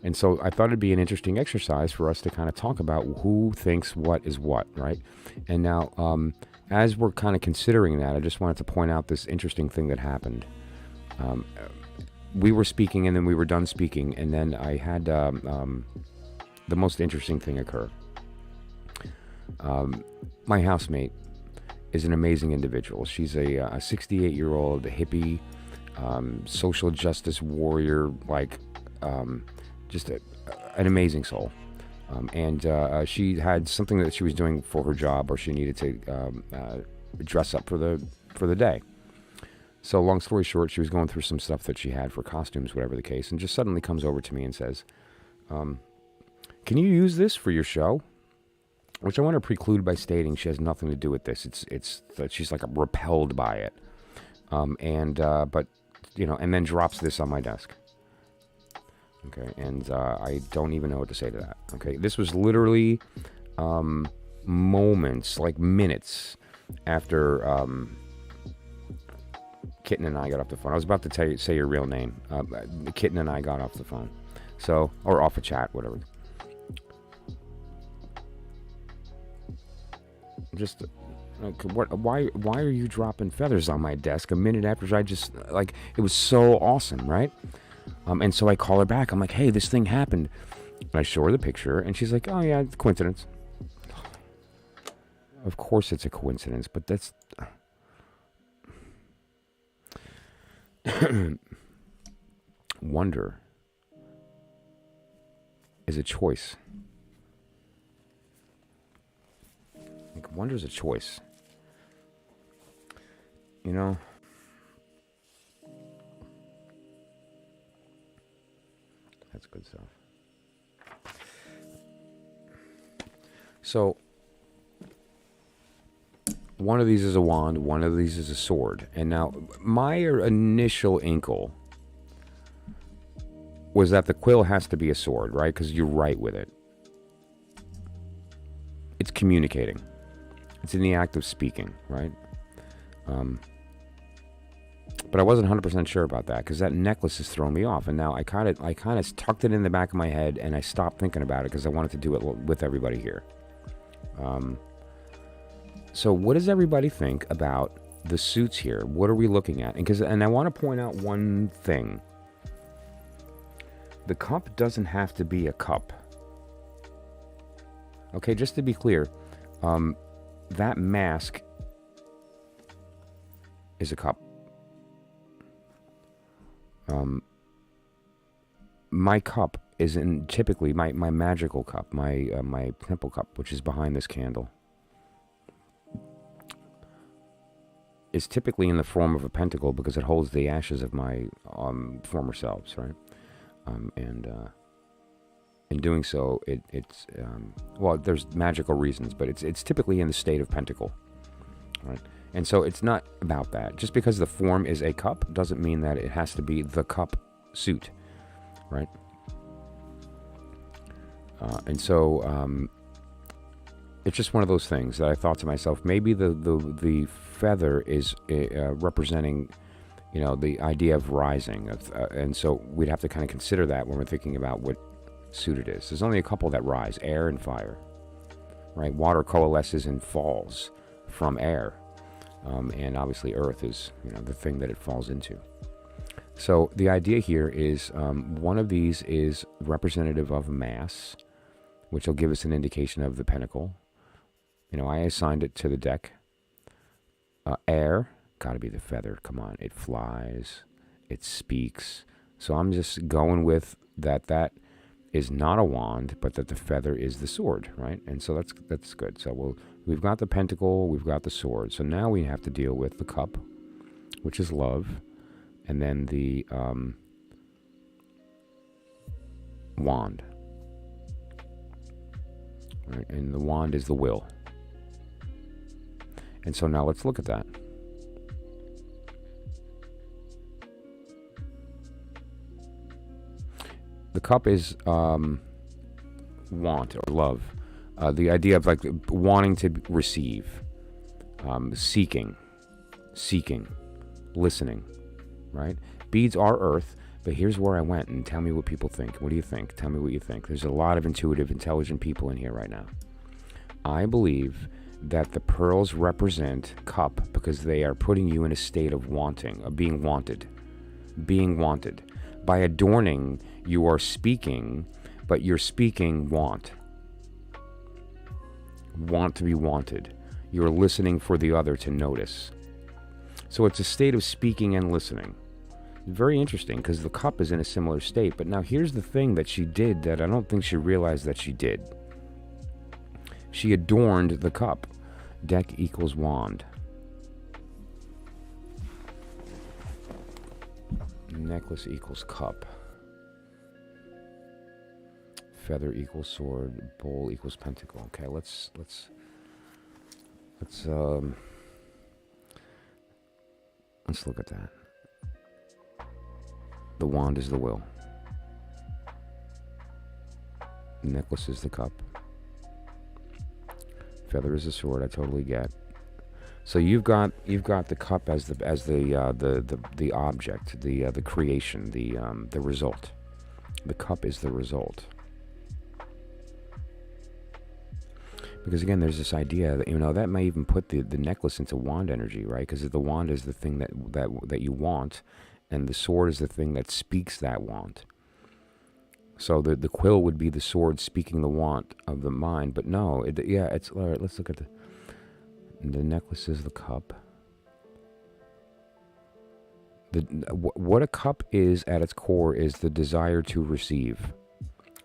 And so I thought it'd be an interesting exercise for us to kind of talk about who thinks what is what, right? And now, as we're kind of considering that, I just wanted to point out this interesting thing that happened. We were speaking, and then we were done speaking, and then I had the most interesting thing occur. My housemate is an amazing individual. She's a 68-year-old hippie, social justice warrior, like just an amazing soul. And she had something that she was doing for her job, or she needed to dress up for the day. So long story short, she was going through some stuff that she had for costumes, whatever the case, and just suddenly comes over to me and says, can you use this for your show? Which I want to preclude by stating she has nothing to do with this. It's that she's like repelled by it. But, you know, and then drops this on my desk. Okay, and I don't even know what to say to that. Okay, this was literally moments, like minutes after Kitten and I got off the phone. I was about to say your real name. Kitten and I got off the phone. So, or off a chat, whatever. Just, why are you dropping feathers on my desk a minute after I just, like, it was so awesome, right? And so I call her back. I'm like, hey, this thing happened. And I show her the picture, and she's like, oh, yeah, it's a coincidence. Of course it's a coincidence, but that's... Wonder is a choice. Like, wonder's a choice. You know? That's good stuff. So, one of these is a wand, one of these is a sword. And now, my initial inkle was that the quill has to be a sword, right? Because you write with it. It's communicating. It's in the act of speaking, right? But I wasn't 100% sure about that, because that necklace has thrown me off. And now I kind of tucked it in the back of my head, and I stopped thinking about it because I wanted to do it with everybody here. So what does everybody think about the suits here? What are we looking at? And I want to point out one thing. The cup doesn't have to be a cup. Okay, just to be clear, that mask is a cup. My cup is typically my magical cup, my temple cup, which is behind this candle, is typically in the form of a pentacle because it holds the ashes of my former selves, right? And in doing so, it's well, there's magical reasons, but it's typically in the state of pentacle, right? And so it's not about that. Just because the form is a cup doesn't mean that it has to be the cup suit, right? And so it's just one of those things that I thought to myself, maybe the feather is representing, you know, the idea of rising, and so we'd have to kind of consider that when we're thinking about what suit it is. There's only a couple that rise: air and fire, right? Water coalesces and falls from air, and obviously earth is, you know, the thing that it falls into. So the idea here is one of these is representative of mass, which will give us an indication of the pentacle. You know, I assigned it to the deck. Air, got to be the feather. Come on, it flies, it speaks. So I'm just going with that is not a wand, but that the feather is the sword, right? And so that's good. So we've got the pentacle, we've got the sword. So now we have to deal with the cup, which is love, and then the wand. Right? And the wand is the will. And so now let's look at that. The cup is want or love. The idea of like wanting to receive, seeking, listening, right? Beads are earth. But here's where I went, and tell me what people think. What do you think? Tell me what you think. There's a lot of intuitive, intelligent people in here right now. I believe that the pearls represent cup because they are putting you in a state of wanting, of being wanted. Being wanted. By adorning, you are speaking, but you're speaking want. Want to be wanted. You're listening for the other to notice. So it's a state of speaking and listening. Very interesting, because the cup is in a similar state. But now here's the thing that she did that I don't think she realized that she did. She adorned the cup. Deck equals wand. Necklace equals cup. Feather equals sword. Bowl equals pentacle. Okay, let's look at that. The wand is the will. Necklace is the cup. Feather is the sword. I totally get. So you've got the cup as the object, the creation, the result. The cup is the result. Because again, there's this idea that, that may even put the necklace into wand energy, right? Because the wand is the thing that you want, and the sword is the thing that speaks that want. So the quill would be the sword speaking the want of the mind, but no, it's all right. Let's look at the necklace is the cup. What a cup is at its core is the desire to receive,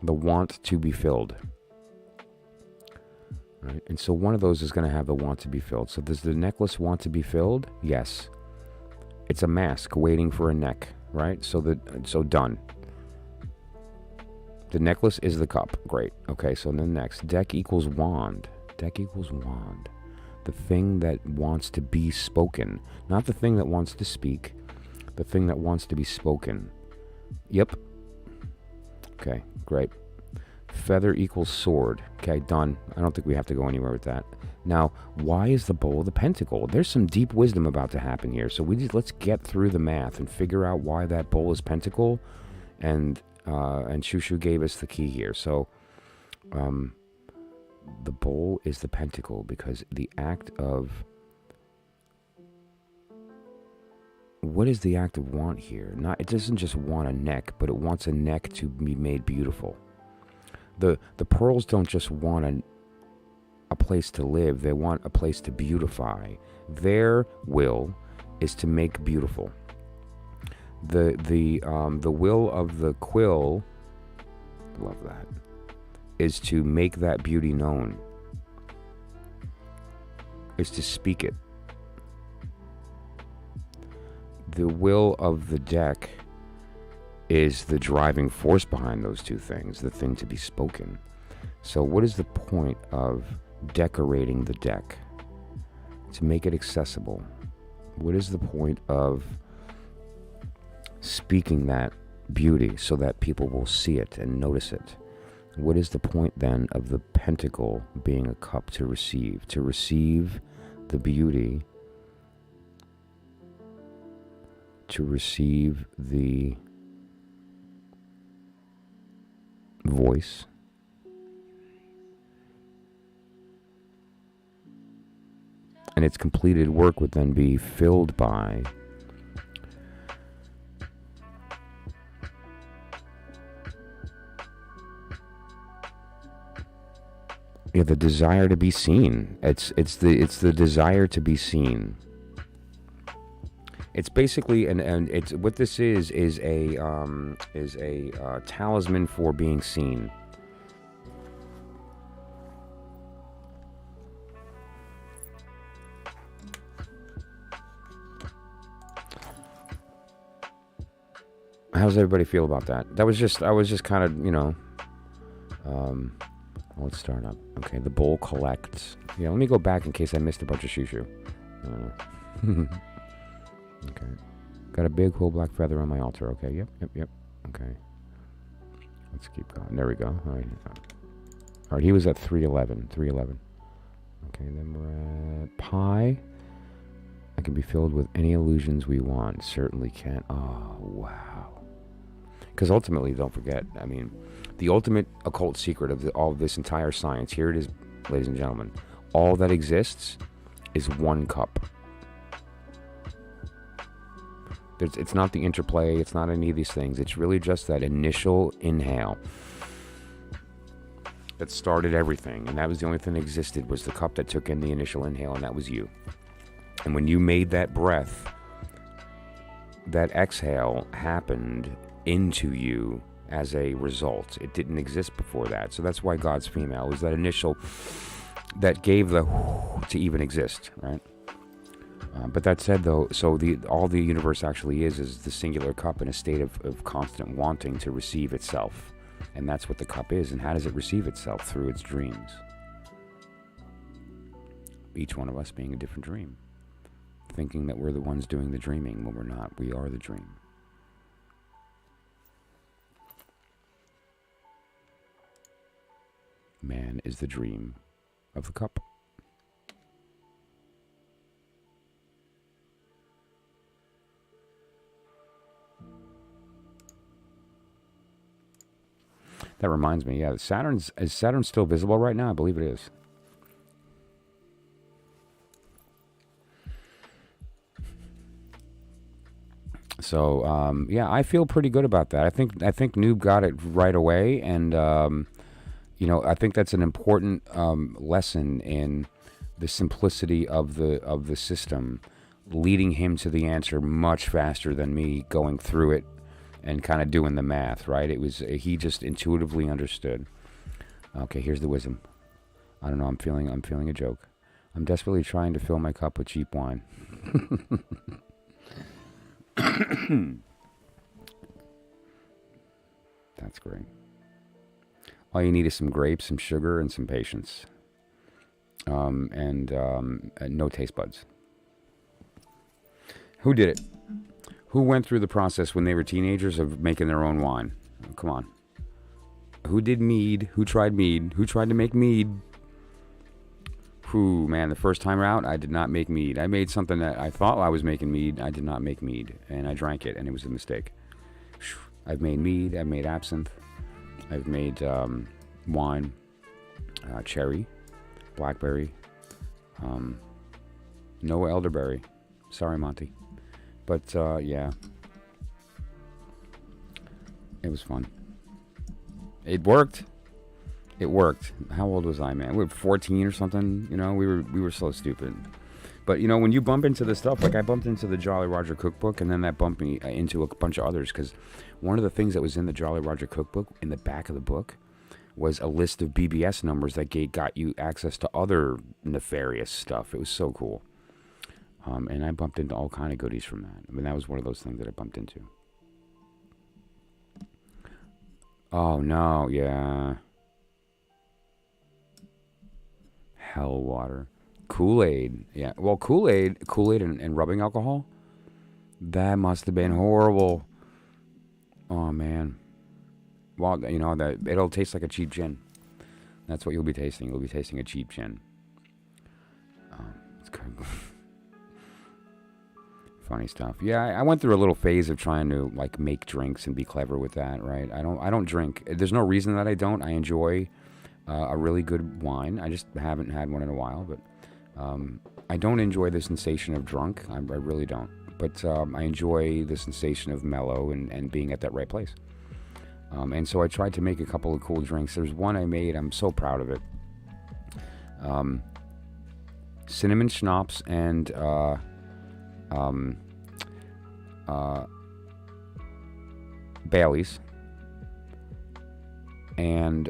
the want to be filled. Right? And so one of those is going to have the want to be filled. So does the necklace want to be filled? Yes. It's a mask waiting for a neck, right? So done. The necklace is the cup. Great. Okay, so then next. Deck equals wand. Deck equals wand. The thing that wants to be spoken. Not the thing that wants to speak. The thing that wants to be spoken. Yep. Okay, great. Feather equals sword. Okay, done. I don't think we have to go anywhere with that. Now, why is the bowl the pentacle? There's some deep wisdom about to happen here. So let's get through the math and figure out why that bowl is pentacle. And Shushu gave us the key here. So, the bowl is the pentacle because the act of... What is the act of want here? It doesn't just want a neck, but it wants a neck to be made beautiful. The pearls don't just want a place to live, they want a place to beautify. Their will is to make beautiful. The will of the quill, love that, is to make that beauty known. Is to speak it. The will of the deck is the driving force behind those two things, the thing to be spoken. So what is the point of decorating the deck? To make it accessible. What is the point of speaking that beauty so that people will see it and notice it? What is the point then of the pentacle being a cup to receive? To receive the beauty, to receive the voice, and its completed work would then be filled by the desire to be seen. It's the desire to be seen. It's basically and it's what this is a talisman for being seen. How does everybody feel about that? I was just kind of, let's start up. Okay, the bowl collects. Yeah, let me go back in case I missed a bunch of shoo-shoo. Okay. Got a big whole black feather on my altar. Okay, yep. Okay. Let's keep going. There we go. All right, he was at 311. Okay, then we're at pi. I can be filled with any illusions we want. Certainly can. Oh, wow. Because ultimately, don't forget, I mean, the ultimate occult secret of all of this entire science, here it is, ladies and gentlemen. All that exists is one cup. It's not the interplay, it's not any of these things. It's really just that initial inhale that started everything. And that was the only thing that existed, was the cup that took in the initial inhale, and that was you. And when you made that breath, that exhale happened into you as a result. It didn't exist before that. So that's why God's female was that initial that gave the to even exist, right? But that said, though, so all the universe actually is the singular cup in a state of constant wanting to receive itself. And that's what the cup is. And how does it receive itself? Through its dreams. Each one of us being a different dream. Thinking that we're the ones doing the dreaming when we're not. We are the dream. Man is the dream of the cup. That reminds me, yeah, is Saturn still visible right now? I believe it is. So, yeah, I feel pretty good about that. I think Noob got it right away, and I think that's an important lesson in the simplicity of the system, leading him to the answer much faster than me going through it and kind of doing the math, right? He just intuitively understood. Okay, here's the wisdom. I don't know, I'm feeling a joke. I'm desperately trying to fill my cup with cheap wine. That's great. All you need is some grapes, some sugar, and some patience. And no taste buds. Who did it? Who went through the process when they were teenagers of making their own wine? Oh, come on. Who did mead? Who tried mead? Who tried to make mead? Whew, man, the first time out, I did not make mead. I made something that I thought I was making mead. I did not make mead, and I drank it, and it was a mistake. I've made mead. I've made absinthe. I've made wine, cherry, blackberry, no elderberry. Sorry, Monty. But, yeah. It was fun. It worked. It worked. How old was I, man? We were 14 or something. We were so stupid. But, when you bump into the stuff, like I bumped into the Jolly Roger cookbook, and then that bumped me into a bunch of others, because one of the things that was in the Jolly Roger cookbook, in the back of the book, was a list of BBS numbers that got you access to other nefarious stuff. It was so cool. And I bumped into all kind of goodies from that. I mean, that was one of those things that I bumped into. Oh, no, yeah. Hell water. Kool-Aid. Yeah, well, Kool-Aid and rubbing alcohol, that must have been horrible. Oh, man. Well, that it'll taste like a cheap gin. That's what you'll be tasting. You'll be tasting a cheap gin. It's good. Funny stuff. Yeah, I went through a little phase of trying to make drinks and be clever with that, right? I don't drink. There's no reason that I don't. I enjoy a really good wine. I just haven't had one in a while, but I don't enjoy the sensation of drunk. I really don't. But I enjoy the sensation of mellow and being at that right place. And so I tried to make a couple of cool drinks. There's one I made. I'm so proud of it. Cinnamon schnapps and Bailey's and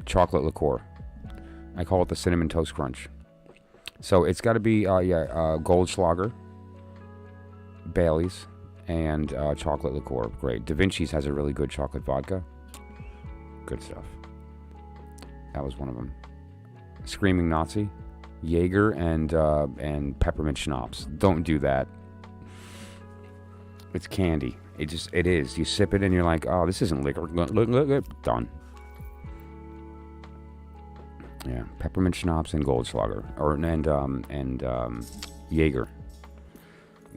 chocolate liqueur. I call it the Cinnamon Toast Crunch. So it's got to be Goldschlager, Bailey's, and chocolate liqueur. Great. Da Vinci's has a really good chocolate vodka. Good stuff. That was one of them. Screaming Nazi, Jaeger, and peppermint schnapps. Don't do that. It's candy. It is. You sip it and you're like, oh, this isn't liquor. Look. Done. Yeah, peppermint schnapps and Goldschlager, and Jaeger.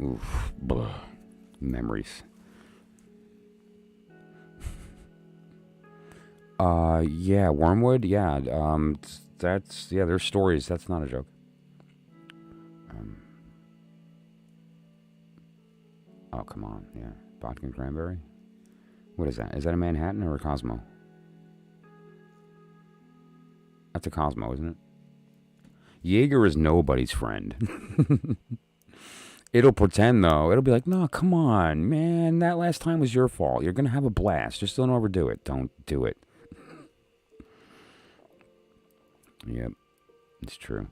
Oof, blah. Memories. Yeah, Wormwood. Yeah, that's yeah. There's stories. That's not a joke. Oh come on, yeah. Vodka and cranberry. What is that? Is that a Manhattan or a Cosmo? That's a Cosmo, isn't it? Jaeger is nobody's friend. It'll pretend though. It'll be like, no, come on, man. That last time was your fault. You're gonna have a blast. Just don't overdo it. Don't do it. Yep, it's true.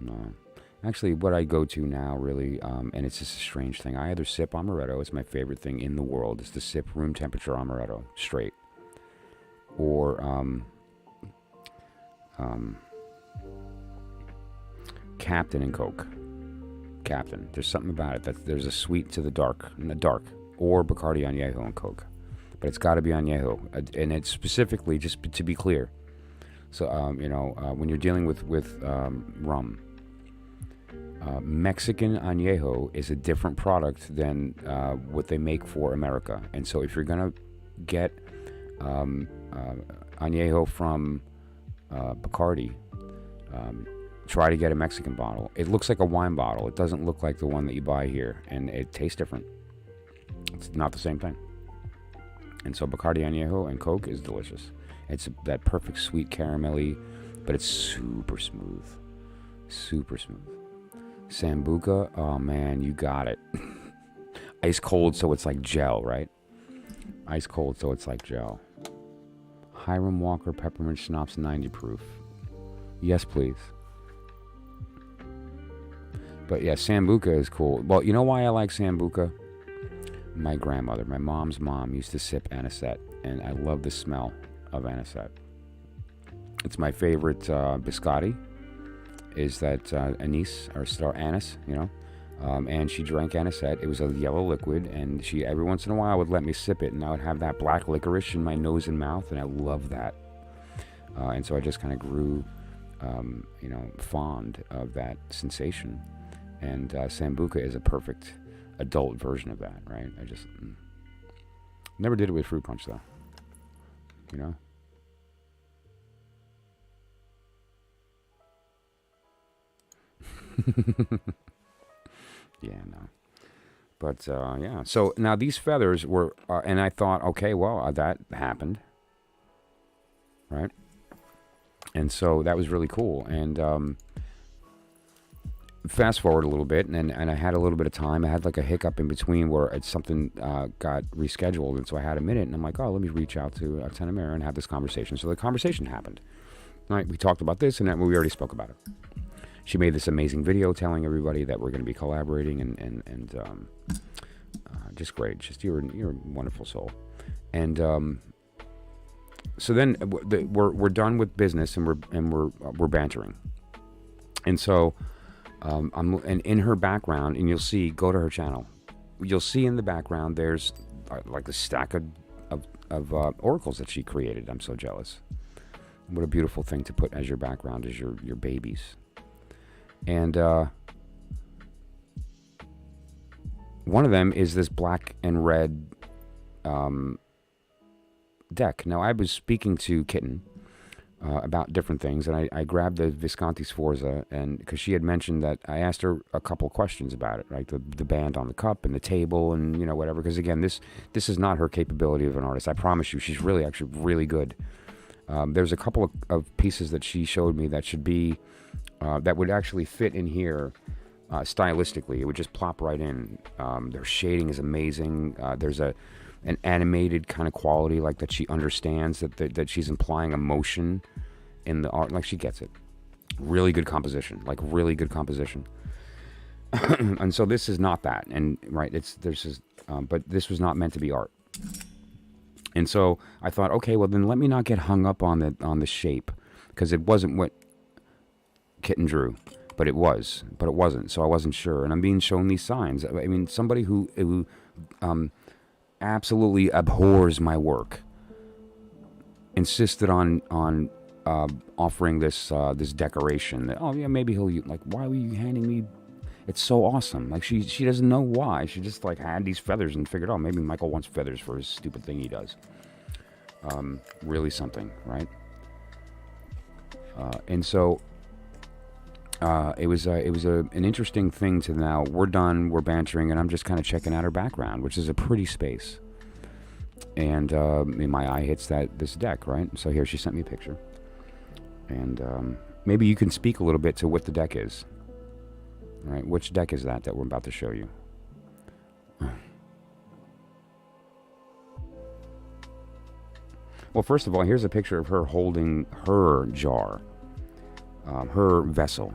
No. Actually, what I go to now, really, and it's just a strange thing. I either sip amaretto. It's my favorite thing in the world. Is to sip room temperature amaretto straight, or Captain and Coke. Captain. There's something about it that there's a sweet to the dark, or Bacardi Añejo and Coke, but it's got to be Añejo, and it's specifically just to be clear. So when you're dealing with rum, Mexican Añejo is a different product than what they make for America, and so if you're gonna get Añejo from Bacardi, try to get a Mexican bottle. It looks like a wine bottle. It doesn't look like the one that you buy here, and it tastes different. It's not the same thing. And so Bacardi Añejo and Coke is delicious. It's that perfect sweet caramelly, but it's super smooth. Super smooth. Sambuca, oh man, you got it. Ice cold, so it's like gel, right? Ice cold, so it's like gel. Hiram Walker Peppermint Schnapps 90 proof. Yes, please. But yeah, Sambuca is cool. Well, you know why I like Sambuca? My grandmother, my mom's mom, used to sip anisette, and I love the smell of anisette. It's my favorite biscotti. Is that anise or anise, and she drank anisette. It was a yellow liquid, and she every once in a while would let me sip it, and I would have that black licorice in my nose and mouth, and I love that. And so I just kind of grew, fond of that sensation. And Sambuca is a perfect adult version of that, right? I just never did it with fruit punch, though. Yeah, no. But, yeah. So now these feathers were, and I thought, okay, well, that happened. Right? And so that was really cool. And fast forward a little bit, and I had a little bit of time. I had like a hiccup in between where something got rescheduled, and so I had a minute, and I'm like, oh, let me reach out to Tenamira and have this conversation. So the conversation happened. Right? We talked about this, and we already spoke about it. She made this amazing video telling everybody that we're going to be collaborating, and just great. Just you're a wonderful soul. And so then we're done with business, and we're bantering. And so and in her background, and you'll see, go to her channel. You'll see in the background there's like a stack of oracles that she created. I'm so jealous. What a beautiful thing to put as your background, as your babies. And one of them is this black and red deck. Now, I was speaking to Kitten about different things, and I grabbed the Visconti Sforza, and because she had mentioned that, I asked her a couple questions about it, right? The band on the cup and the table and, whatever. Because, again, this is not her capability of an artist. I promise you, she's actually really good. There's a couple of pieces that she showed me that should be... that would actually fit in here stylistically. It would just plop right in. Their shading is amazing. There's an animated kind of quality, like that she understands, that she's implying emotion in the art. Like, she gets it. Really good composition. And so this is not that. And right, but this was not meant to be art. And so I thought, okay, well then let me not get hung up on the shape, because it wasn't what Kitten drew, but it wasn't, so I wasn't sure. And I'm being shown these signs. I mean, somebody who absolutely abhors my work insisted on offering this decoration. That, oh yeah, maybe he'll like. Why were you handing me? It's so awesome. Like, she doesn't know why. She just like had these feathers and figured, oh, maybe Michael wants feathers for his stupid thing he does. really something, right? And so it was an interesting thing to now. We're done, we're bantering, and I'm just kind of checking out her background, which is a pretty space. And my eye hits this deck, right? So here, she sent me a picture. And maybe you can speak a little bit to what the deck is. Right? Which deck is that we're about to show you? Well, first of all, here's a picture of her holding her jar, her vessel.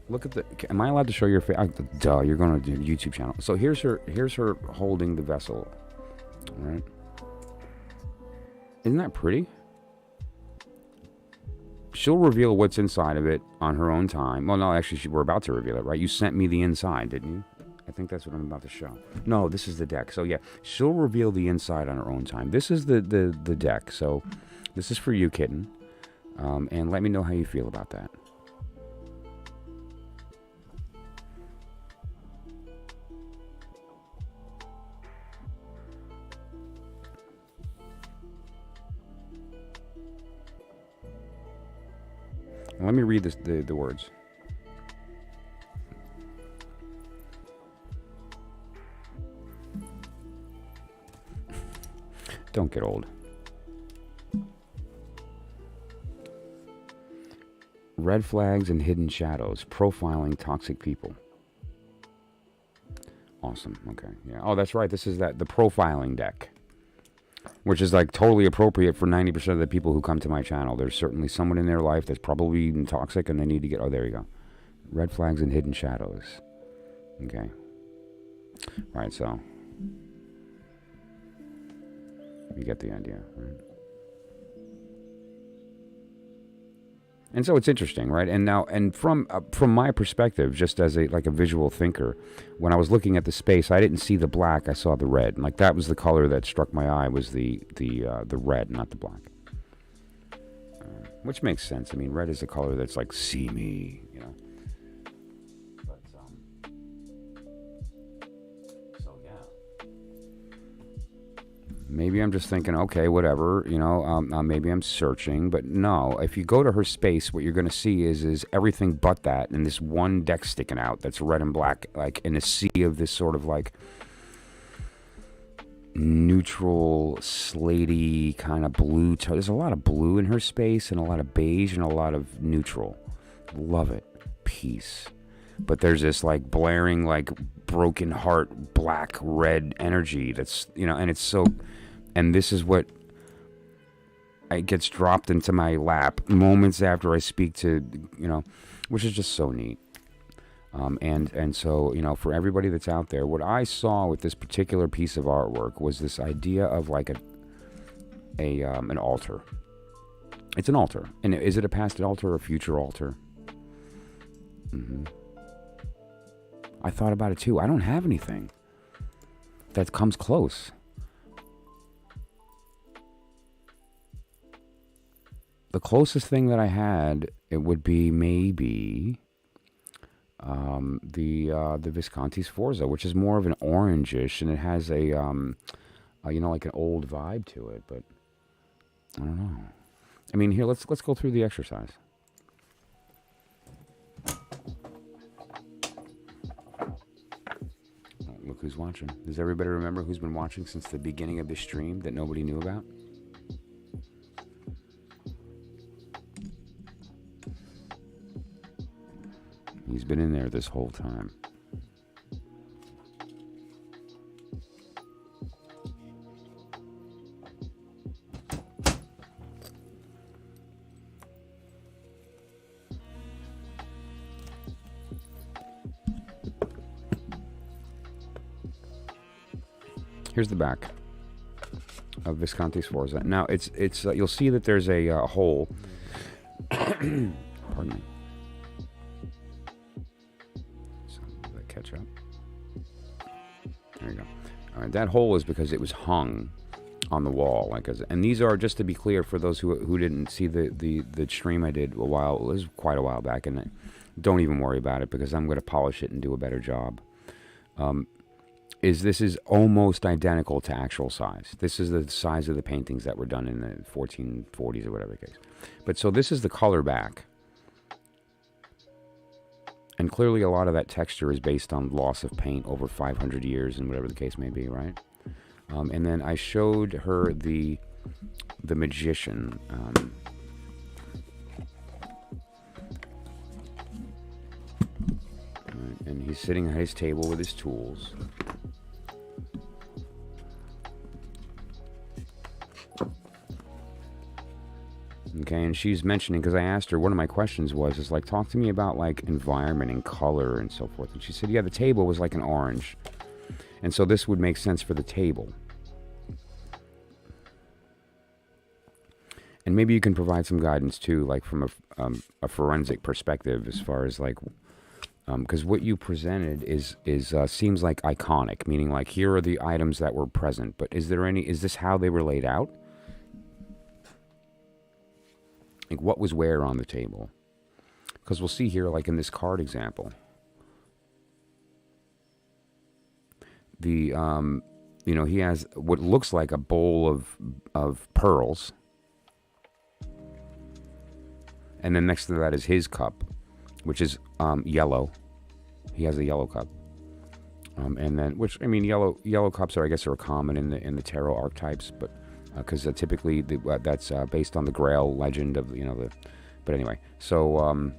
Look at the. Am I allowed to show your face? Duh, you're going to do a YouTube channel. So here's her holding the vessel. All right. Isn't that pretty? She'll reveal what's inside of it on her own time. Well, no, actually, we're about to reveal it, right? You sent me the inside, didn't you? I think that's what I'm about to show. No, this is the deck. So yeah, she'll reveal the inside on her own time. This is the deck. So this is for you, kitten. And let me know how you feel about that. Let me read the words. Don't get old. Red flags and hidden shadows. Profiling toxic people. Awesome. Okay. Yeah. Oh, that's right. This is the profiling deck. Which is like totally appropriate for 90% of the people who come to my channel. There's certainly someone in their life that's probably toxic and they need to get... Oh, there you go. Red flags and hidden shadows. Okay. All right, so... You get the idea, right? And so it's interesting, right? And now, and from my perspective, just as a visual thinker, when I was looking at the space, I didn't see the black. I saw the red. Like that was the color that struck my eye, was the red, not the black. Which makes sense. I mean, red is a color that's like, see me, you know. But so yeah. Maybe I'm just thinking, okay, whatever, you know, maybe I'm searching, but no, if you go to her space, what you're going to see is everything but that, and this one deck sticking out that's red and black, like in a sea of this sort of like neutral, slaty kind of blue. There's a lot of blue in her space, and a lot of beige, and a lot of neutral. Love it. Peace. But there's this like blaring, like broken heart, black, red energy that's, you know, and it's so, and this is what it gets dropped into my lap moments after I speak to, you know, which is just so neat. And so, you know, for everybody that's out there, what I saw with this particular piece of artwork was this idea of like an altar. It's an altar. And is it a past altar or a future altar? I thought about it too. I don't have anything that comes close. The closest thing that I had, it would be maybe the Visconti Sforza, which is more of an orangish, and it has a you know, like an old vibe to it. But I don't know. I mean, here, let's go through the exercise. Look who's watching. Does everybody remember who's been watching since the beginning of the stream that nobody knew about? He's been in there this whole time. Here's the back of Visconti Sforza. Now it's you'll see that there's a hole. Pardon me. So that catch up. There you go. All right, that hole is because it was hung on the wall, and these are, just to be clear for those who didn't see the stream I did it was quite a while back, and don't even worry about it because I'm going to polish it and do a better job. is this is almost identical to actual size. This is the size of the paintings that were done in the 1440s or whatever the case. But so this is the color back. And clearly a lot of that texture is based on loss of paint over 500 years and whatever the case may be, right? And then I showed her the Magician. And he's sitting at his table with his tools. Okay, and she's mentioning, because I asked her, one of my questions was, like, talk to me about, like, environment and color and so forth. And she said, yeah, the table was like an orange. And so this would make sense for the table. And maybe you can provide some guidance, too, like, from a forensic perspective as far as, like, because what you presented is seems like iconic, meaning, like, here are the items that were present. But is this how they were laid out? Like, what was where on the table? Because we'll see here, like in this card example, the he has what looks like a bowl of pearls, and then next to that is his cup, which is yellow. He has a yellow cup, and then yellow cups are, I guess, are common in the tarot archetypes, but. Because typically that's based on the Grail legend of but anyway. So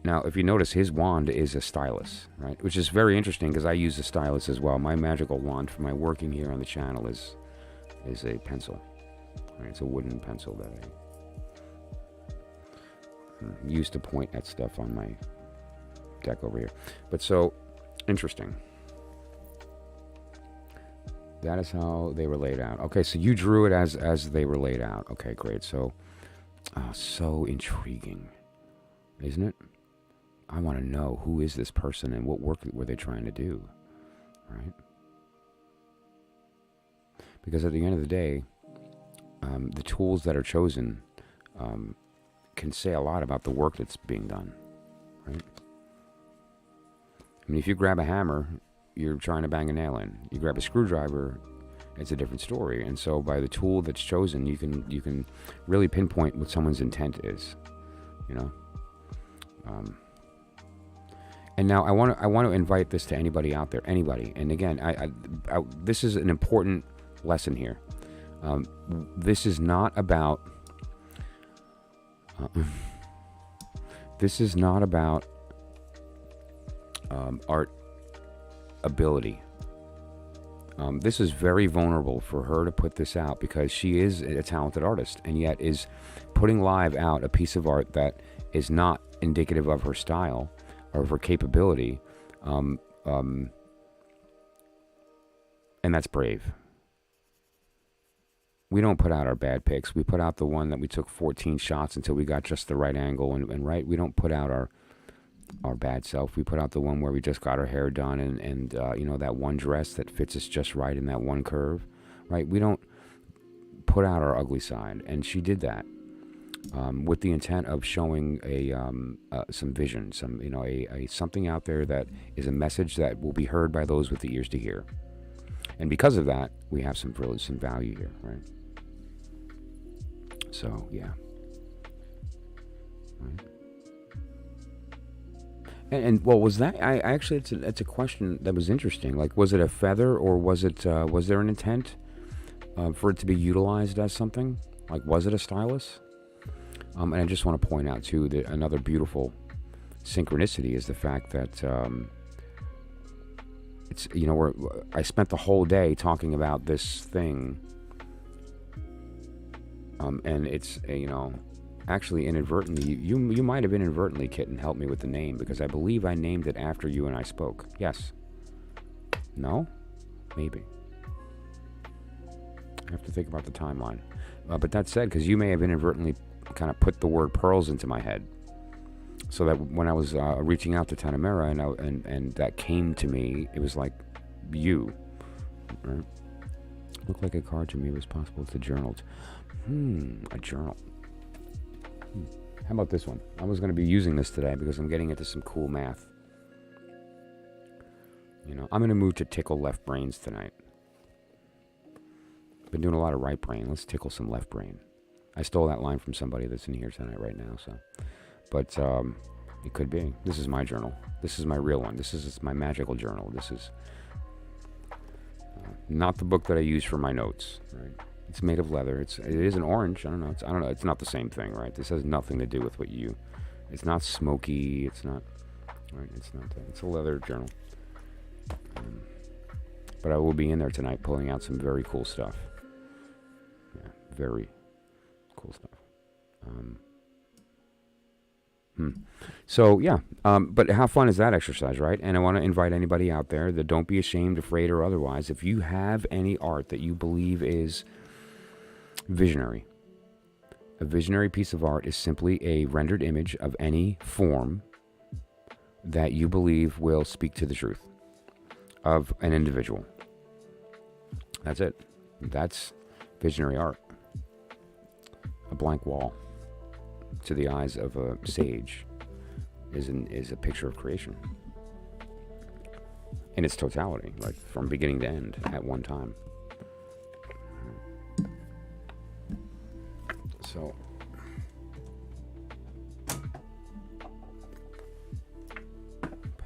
now if you notice, his wand is a stylus, right? Which is very interesting because I use a stylus as well. My magical wand for my working here on the channel is a pencil. Right? It's a wooden pencil that I use to point at stuff on my deck over here. But so interesting. That is how they were laid out. Okay, so you drew it as they were laid out. Okay, great. So, so intriguing, isn't it? I want to know, who is this person and what work were they trying to do, right? Because at the end of the day, the tools that are chosen can say a lot about the work that's being done, right? I mean, if you grab a hammer, you're trying to bang a nail in. You grab a screwdriver, it's a different story. And so by the tool that's chosen, you can really pinpoint what someone's intent is, And now I want to invite this to anybody out there, anybody. And again, I this is an important lesson here. This is not about art ability. This is very vulnerable for her to put this out because she is a talented artist and yet is putting live out a piece of art that is not indicative of her style or of her capability. And that's brave. We don't put out our bad pics. We put out the one that we took 14 shots until we got just the right angle and right. We don't put out our bad self. We put out the one where we just got our hair done and that one dress that fits us just right in that one curve, right? We don't put out our ugly side, and she did that with the intent of showing some vision, something out there that is a message that will be heard by those with the ears to hear. And because of that, we have some value here, right? So yeah. Right. And well, was that? I actually, it's a question that was interesting. Like, was it a feather, or was it? Was there an intent for it to be utilized as something? Like, was it a stylus? And I just want to point out too that another beautiful synchronicity is the fact that it's I spent the whole day talking about this thing, and it's actually inadvertently, you might have inadvertently, Kitten, helped me with the name, because I believe I named it after you and I spoke. Yes. No? Maybe. I have to think about the timeline. But that said, because you may have inadvertently kind of put the word pearls into my head, so that when I was reaching out to Tanamera and that came to me, it was like you. Right? Looked like a card to me. It was possible it's a journal. A journal. How about this one? I was going to be using this today because I'm getting into some cool math. You know, I'm in a mood to tickle left brains tonight. Been doing a lot of right brain. Let's tickle some left brain. I stole that line from somebody that's in here tonight right now, so. But it could be. This is my journal. This is my real one. This is my magical journal. This is not the book that I use for my notes, right? It's made of leather. It is an orange. I don't know. It's not the same thing, right? This has nothing to do with what you. It's not smoky. It's not. Right. It's not. It's a leather journal. But I will be in there tonight, pulling out some very cool stuff. Yeah, very cool stuff. So yeah, but how fun is that exercise, right? And I want to invite anybody out there that don't be ashamed, afraid, or otherwise. If you have any art that you believe is visionary, a visionary piece of art is simply a rendered image of any form that you believe will speak to the truth of an individual. That's it. That's visionary art. A blank wall to the eyes of a sage is a picture of creation in its totality, like from beginning to end at one time. So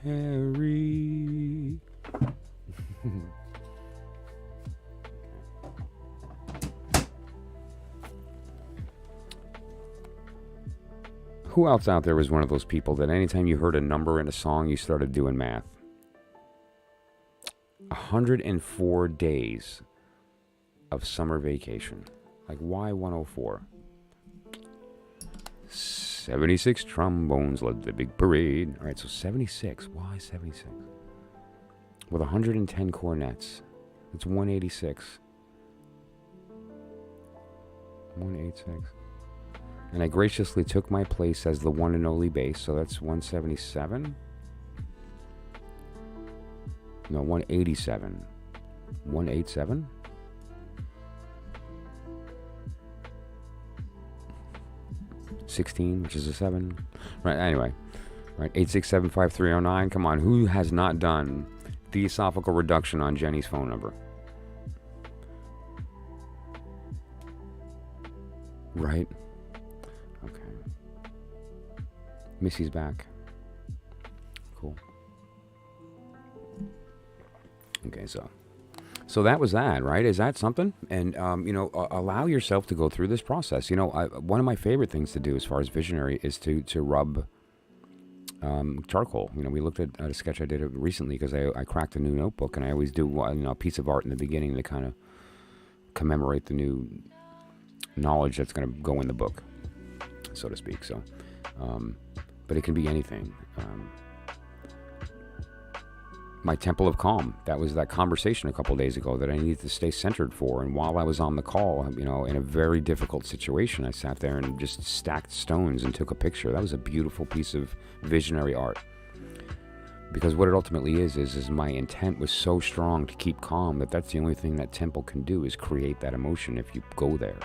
Perry. Who else out there was one of those people that anytime you heard a number in a song, you started doing math? 104 days of summer vacation. Like, why 104? 76 trombones led the big parade. All right, so 76. Why 76? With 110 cornets. It's 186. 186. And I graciously took my place as the one and only bass, so that's 177? No, 187. 187? $16, which is a 7. Right, anyway. Right, 8675309. Come on, who has not done Theosophical reduction on Jenny's phone number? Right? Okay. Missy's back. Cool. Okay, so that was that, right? Is that something? And, allow yourself to go through this process. One of my favorite things to do as far as visionary is to rub charcoal. We looked at a sketch I did recently because I cracked a new notebook, and I always do a piece of art in the beginning to kind of commemorate the new knowledge that's going to go in the book, so to speak. So, but it can be anything. My temple of calm, that was that conversation a couple days ago that I needed to stay centered for. And while I was on the call, in a very difficult situation, I sat there and just stacked stones and took a picture. That was a beautiful piece of visionary art. Because what it ultimately is my intent was so strong to keep calm that's the only thing that temple can do is create that emotion if you go there.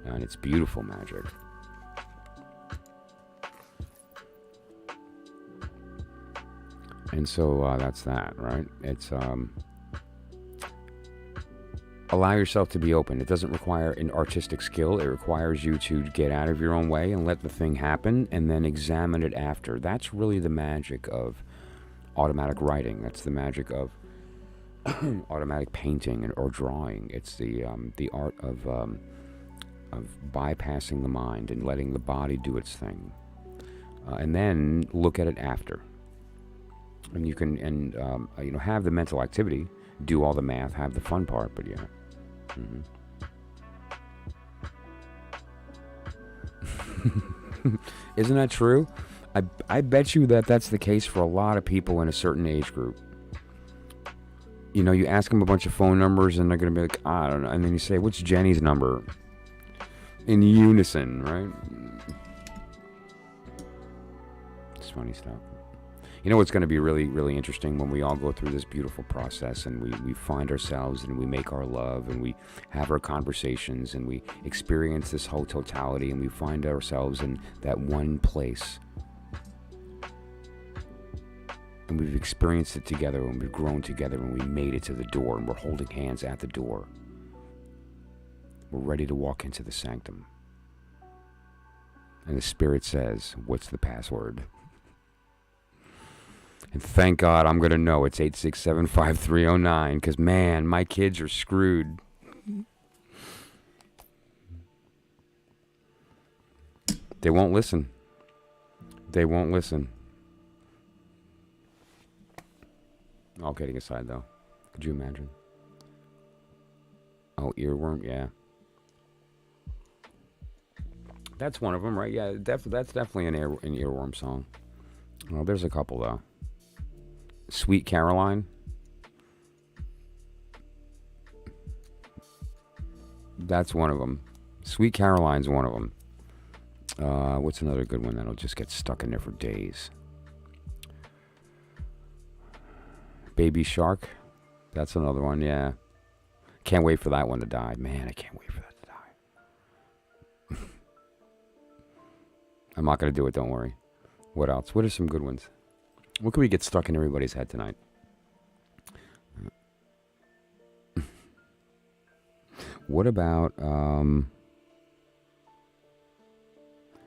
And it's beautiful magic. And so that's that, right? It's allow yourself to be open. It doesn't require an artistic skill. It requires you to get out of your own way and let the thing happen and then examine it after. That's really the magic of automatic writing. That's the magic of automatic painting or drawing. It's the art of bypassing the mind and letting the body do its thing. And then look at it after. And you can, have the mental activity, do all the math, have the fun part, but yeah. Mm-hmm. Isn't that true? I bet you that's the case for a lot of people in a certain age group. You ask them a bunch of phone numbers and they're going to be like, I don't know. And then you say, what's Jenny's number? In unison, right? It's funny stuff. What's going to be really, really interesting when we all go through this beautiful process and we find ourselves and we make our love and we have our conversations and we experience this whole totality and we find ourselves in that one place. And we've experienced it together, and we've grown together, and we made it to the door, and we're holding hands at the door. We're ready to walk into the sanctum. And the Spirit says, what's the password? And thank God I'm going to know it's 8675309, because, man, my kids are screwed. They won't listen. They won't listen. All kidding aside, though. Could you imagine? Oh, earworm, yeah. That's one of them, right? Yeah, that's definitely an earworm song. Oh, there's a couple, though. Sweet Caroline. That's one of them. Sweet Caroline's one of them. What's another good one that'll just get stuck in there for days? Baby Shark. That's another one, yeah. Can't wait for that one to die. Man, I can't wait for that to die. I'm not going to do it, don't worry. What else? What are some good ones? What can we get stuck in everybody's head tonight? What about,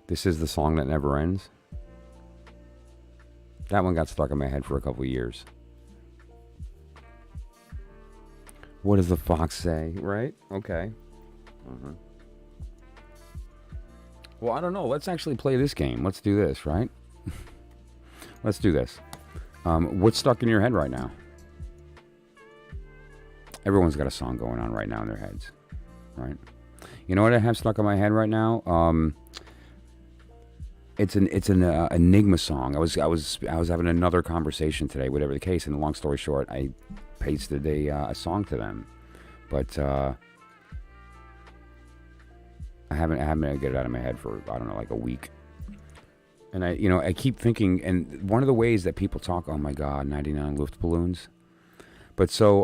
This Is the Song That Never Ends? That one got stuck in my head for a couple of years. What does the fox say? Right? Okay. Well, I don't know. Let's actually play this game. Let's do this, right? Let's do this. What's stuck in your head right now? Everyone's got a song going on right now in their heads, right? You know what I have stuck in my head right now? It's an enigma song. I was having another conversation today, whatever the case. And long story short, I pasted a song to them, but I haven't been able to get it out of my head for, I don't know, like a week. And I keep thinking, and one of the ways that people talk, oh my God, 99 Luftballons. But so,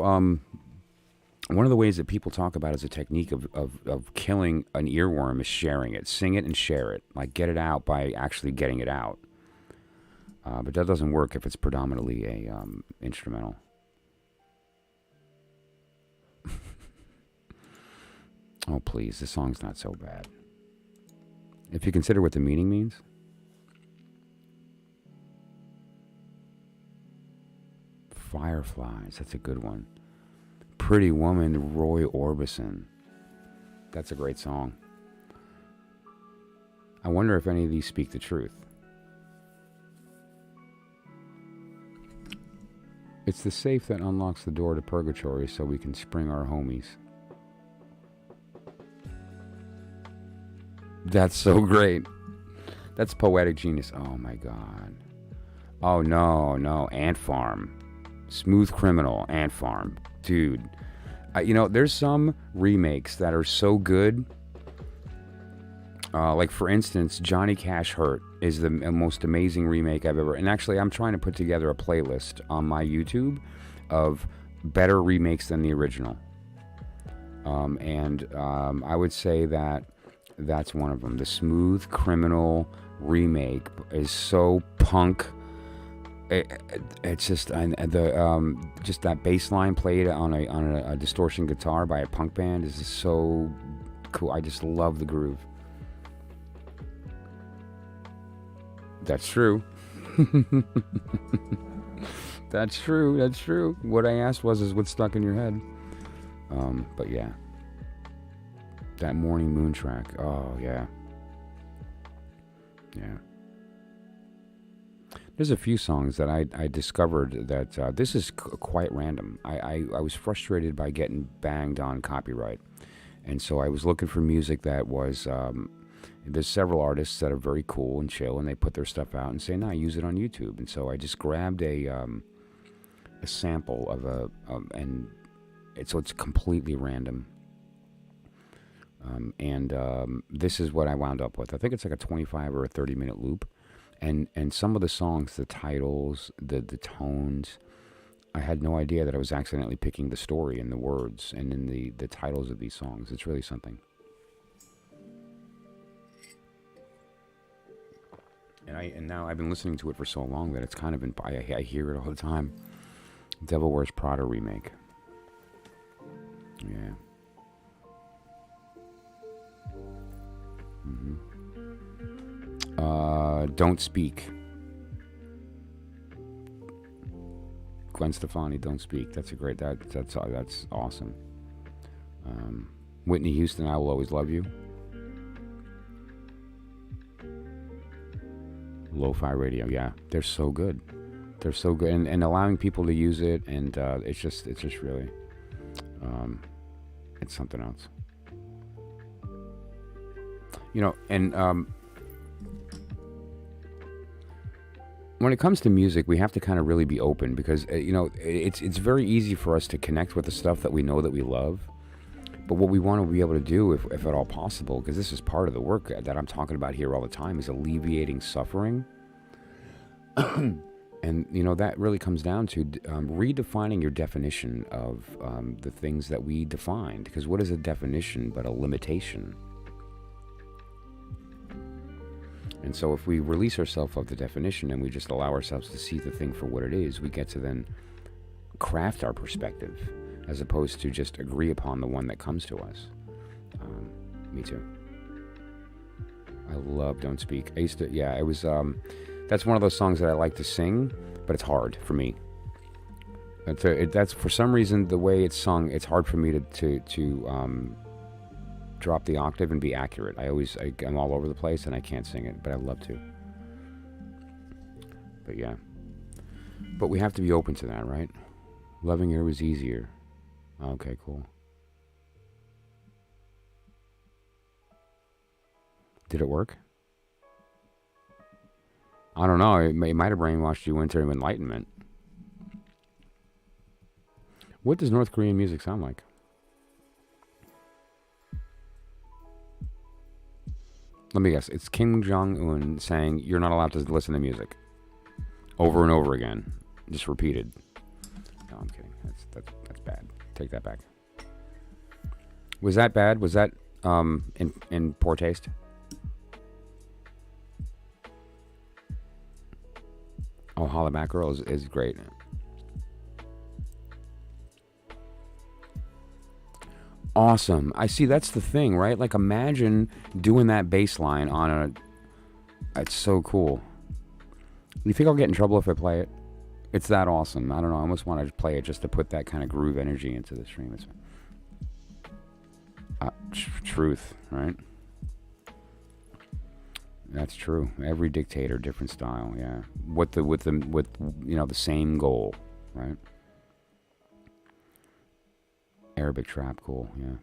one of the ways that people talk about as a technique of killing an earworm is sharing it. Sing it and share it. Like, get it out by actually getting it out. But that doesn't work if it's predominantly a instrumental. Oh, please, this song's not so bad. If you consider what the meaning means. Fireflies, that's a good one. Pretty Woman, Roy Orbison. That's a great song. I wonder if any of these speak the truth. It's the safe that unlocks the door to purgatory so we can spring our homies. That's so great. That's poetic genius. Oh my God. Oh no, Ant Farm. Smooth Criminal, Ant Farm. Dude, there's some remakes that are so good. Like, for instance, Johnny Cash Hurt is the most amazing remake I've ever... And actually, I'm trying to put together a playlist on my YouTube of better remakes than the original. I would say that that's one of them. The Smooth Criminal remake is so punk... It's just just that bass line played on a distortion guitar by a punk band is just so cool. I just love the groove. That's true. That's true. What I asked is what's stuck in your head. But yeah, that Morning Moon track. Oh yeah. There's a few songs that I discovered that this is quite random. I was frustrated by getting banged on copyright. And so I was looking for music that was, there's several artists that are very cool and chill, and they put their stuff out and say, no, use it on YouTube. And so I just grabbed a sample of so it's completely random. This is what I wound up with. I think it's like a 25 or a 30-minute loop. And some of the songs, the titles, the tones, I had no idea that I was accidentally picking the story and the words and in the titles of these songs. It's really something. And now I've been listening to it for so long that it's kind of I hear it all the time. Devil Wears Prada remake. Yeah. Don't Speak. Gwen Stefani, Don't Speak. That's a great. That's awesome. Whitney Houston, I Will Always Love You. Lo-fi radio, yeah, they're so good. They're so good, and allowing people to use it, and it's just really, it's something else. You know, and when it comes to music, we have to kind of really be open, because you know, it's very easy for us to connect with the stuff that we know that we love. But what we want to be able to do, if at all possible, because this is part of the work that I'm talking about here all the time, is alleviating suffering. And, you know, that really comes down to redefining your definition of the things that we defined. Because what is a definition but a limitation? And so if we release ourselves of the definition and we just allow ourselves to see the thing for what it is, we get to then craft our perspective, as opposed to just agree upon the one that comes to us. Me too. I love Don't Speak. I used to, yeah, it was, that's one of those songs that I like to sing, but it's hard for me. That's for some reason, the way it's sung, it's hard for me to drop the octave and be accurate. I'm all over the place and I can't sing it, but I love to. But yeah. But we have to be open to that, right? Loving her was easier. Okay, cool. Did it work? I don't know. It might have brainwashed you into enlightenment. What does North Korean music sound like? Let me guess. It's Kim Jong-un saying you're not allowed to listen to music. Over and over again. Just repeated. No, I'm kidding. That's bad. Take that back. Was that bad? Was that in poor taste? Oh, Holla Back Girl is great. Awesome. I see, that's the thing, right? Like, imagine doing that bass line on a... It's so cool. You think I'll get in trouble if I play it? It's that awesome. I don't know. I almost want to play it just to put that kind of groove energy into the stream. It's truth, right? That's true. Every dictator, different style. Yeah, with you know, the same goal, right? Arabic trap, cool. Yeah.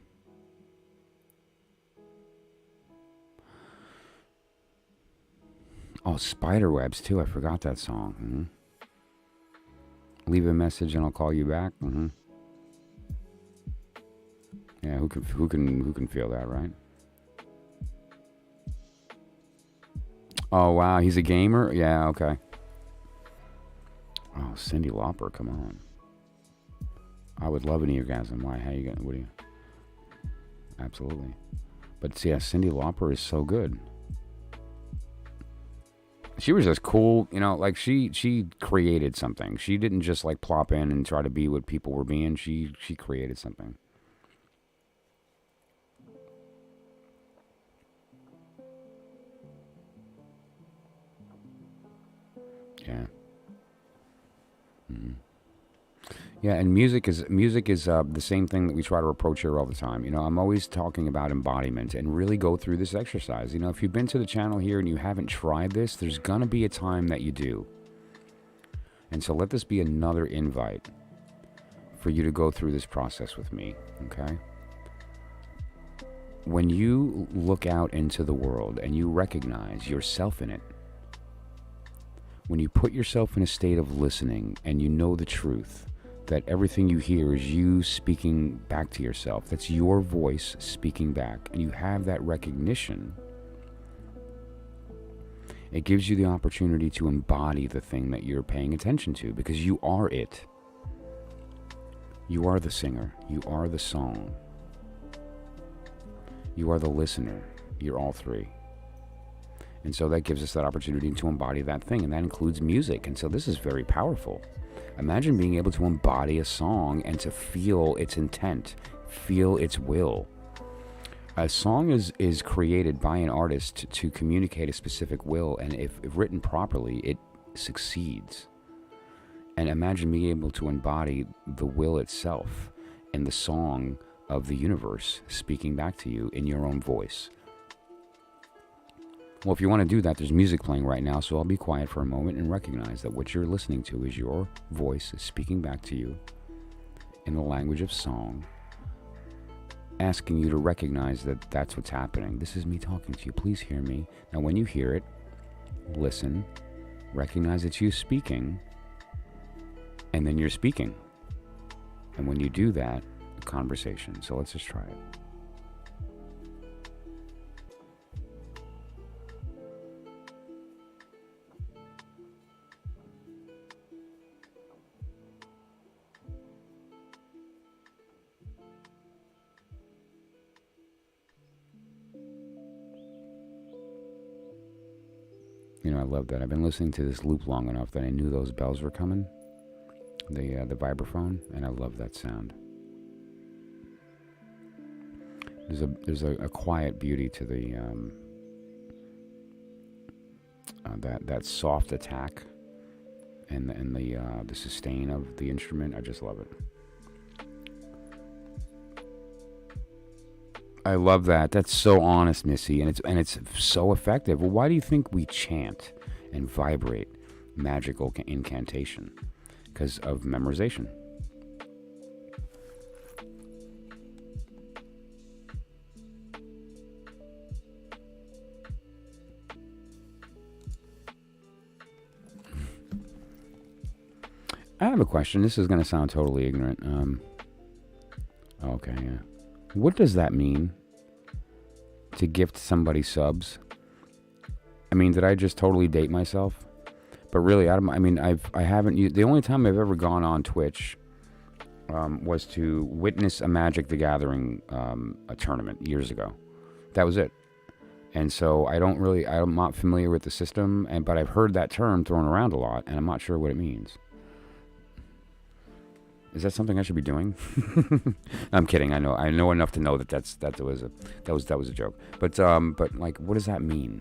Oh, Spiderwebs too. I forgot that song. Mm-hmm. Leave a message and I'll call you back. Mm-hmm. Yeah, who can feel that, right? Oh wow, he's a gamer. Yeah, okay. Oh, Cyndi Lauper, come on. I would love an orgasm. Why? How you gonna? What do you? Absolutely. But see, yeah, Cyndi Lauper is so good. She was just cool, you know, like she created something. She didn't just like plop in and try to be what people were being. She created something. Yeah. Mm-hmm. Yeah, and music is the same thing that we try to approach here all the time. You know, I'm always talking about embodiment and really go through this exercise. You know, if you've been to the channel here and you haven't tried this, there's gonna be a time that you do. And so let this be another invite for you to go through this process with me, okay? When you look out into the world and you recognize yourself in it, when you put yourself in a state of listening and you know the truth, that everything you hear is you speaking back to yourself. That's your voice speaking back. And you have that recognition. It gives you the opportunity to embody the thing that you're paying attention to, because you are it. You are the singer. You are the song. You are the listener. You're all three. And so that gives us that opportunity to embody that thing, and that includes music. And so this is very powerful. Imagine being able to embody a song and to feel its intent, feel its will. A song is created by an artist to communicate a specific will, and if written properly, it succeeds. And imagine being able to embody the will itself in the song of the universe speaking back to you in your own voice. Well, if you want to do that, there's music playing right now, so I'll be quiet for a moment and recognize that what you're listening to is your voice speaking back to you in the language of song, asking you to recognize that that's what's happening. This is me talking to you. Please hear me. Now, when you hear it, listen, recognize it's you speaking, and then you're speaking. And when you do that, a conversation. So let's just try it. You know, I love that. I've been listening to this loop long enough that I knew those bells were coming. The vibraphone, and I love that sound. There's a quiet beauty to the that soft attack and the sustain of the instrument. I just love it. I love that. That's so honest, Missy, and it's so effective. Well, why do you think we chant and vibrate magical incantation? Because of memorization. I have a question. This is going to sound totally ignorant. Okay, yeah. What does that mean? To gift somebody subs? I mean, did I just totally date myself? But really, I haven't used, the only time I've ever gone on Twitch was to witness a Magic the Gathering a tournament years ago. That was it. And so I'm not familiar with the system, but I've heard that term thrown around a lot, and I'm not sure what it means. Is that something I should be doing? I'm kidding. I know enough to know that was a joke. But like, what does that mean?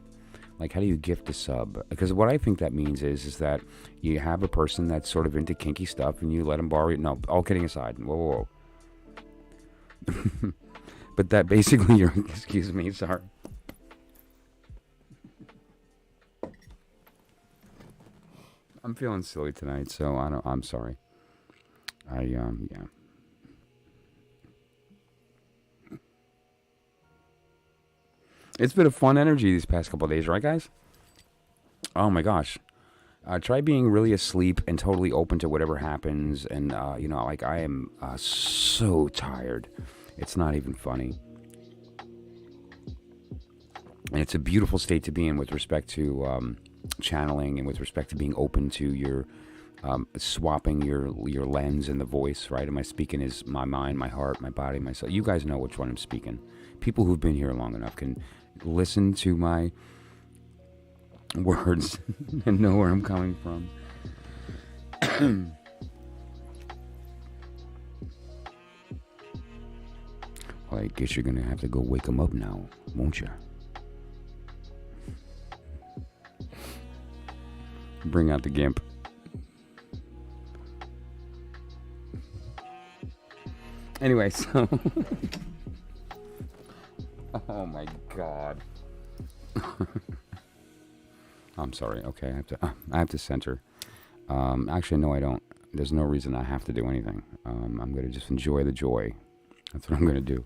Like, how do you gift a sub? Because what I think that means is that you have a person that's sort of into kinky stuff, and you let them borrow it. No, all kidding aside. Whoa. But that basically, you're. Excuse me. Sorry. I'm feeling silly tonight, so I'm sorry. Yeah. It's been a fun energy these past couple of days, right, guys? Oh my gosh. Try being really asleep and totally open to whatever happens. And, like, I am so tired. It's not even funny. And it's a beautiful state to be in with respect to channeling and with respect to being open to your swapping your lens and the voice, right? Am I speaking as my mind, my heart, my body, my soul? You guys know which one I'm speaking. People who've been here long enough can listen to my words and know where I'm coming from. Well, I guess you're gonna have to go wake them up now, won't you? Bring out the gimp. Anyway, so oh my god. I'm sorry. Okay, I have to center. Actually, no, I don't. There's no reason I have to do anything. I'm gonna just enjoy the joy. That's what I'm gonna do.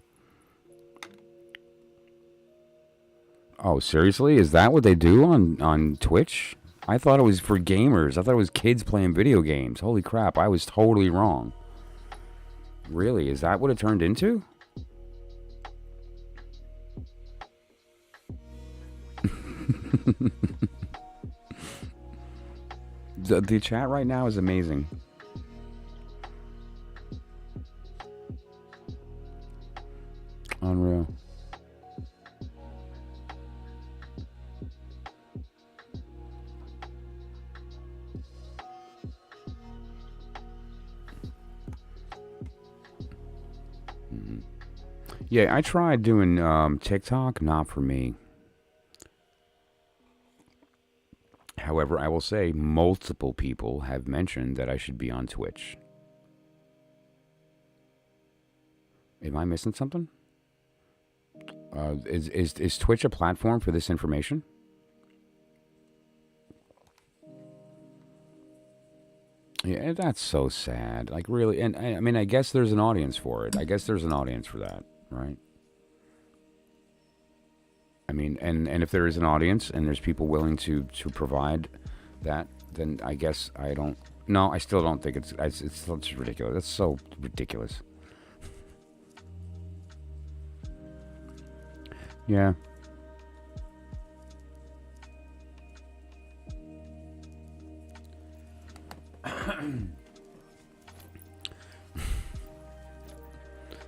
Oh, seriously? Is that what they do on Twitch? I thought it was for gamers. I thought it was kids playing video games. Holy crap! I was totally wrong. Really? Is that what it turned into? The chat right now is amazing. Unreal. Yeah, I tried doing TikTok, not for me. However, I will say multiple people have mentioned that I should be on Twitch. Am I missing something? Is Twitch a platform for this information? Yeah, that's so sad. Like, really, and I mean, I guess there's an audience for it. I guess there's an audience for that, right? I mean, and if there is an audience and there's people willing to provide that, then I guess I don't. No, I still don't think it's ridiculous. That's so ridiculous. Yeah.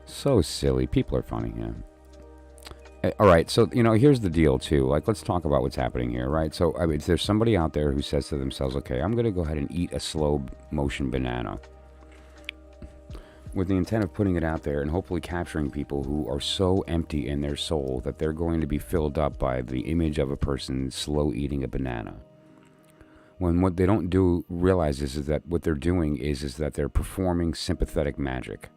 So silly. People are funny, yeah. All right, so, here's the deal, too. Like, let's talk about what's happening here, right? So, I mean, if there's somebody out there who says to themselves, okay, I'm going to go ahead and eat a slow motion banana with the intent of putting it out there and hopefully capturing people who are so empty in their soul that they're going to be filled up by the image of a person slow eating a banana. When what they don't realize is that what they're doing is that they're performing sympathetic magic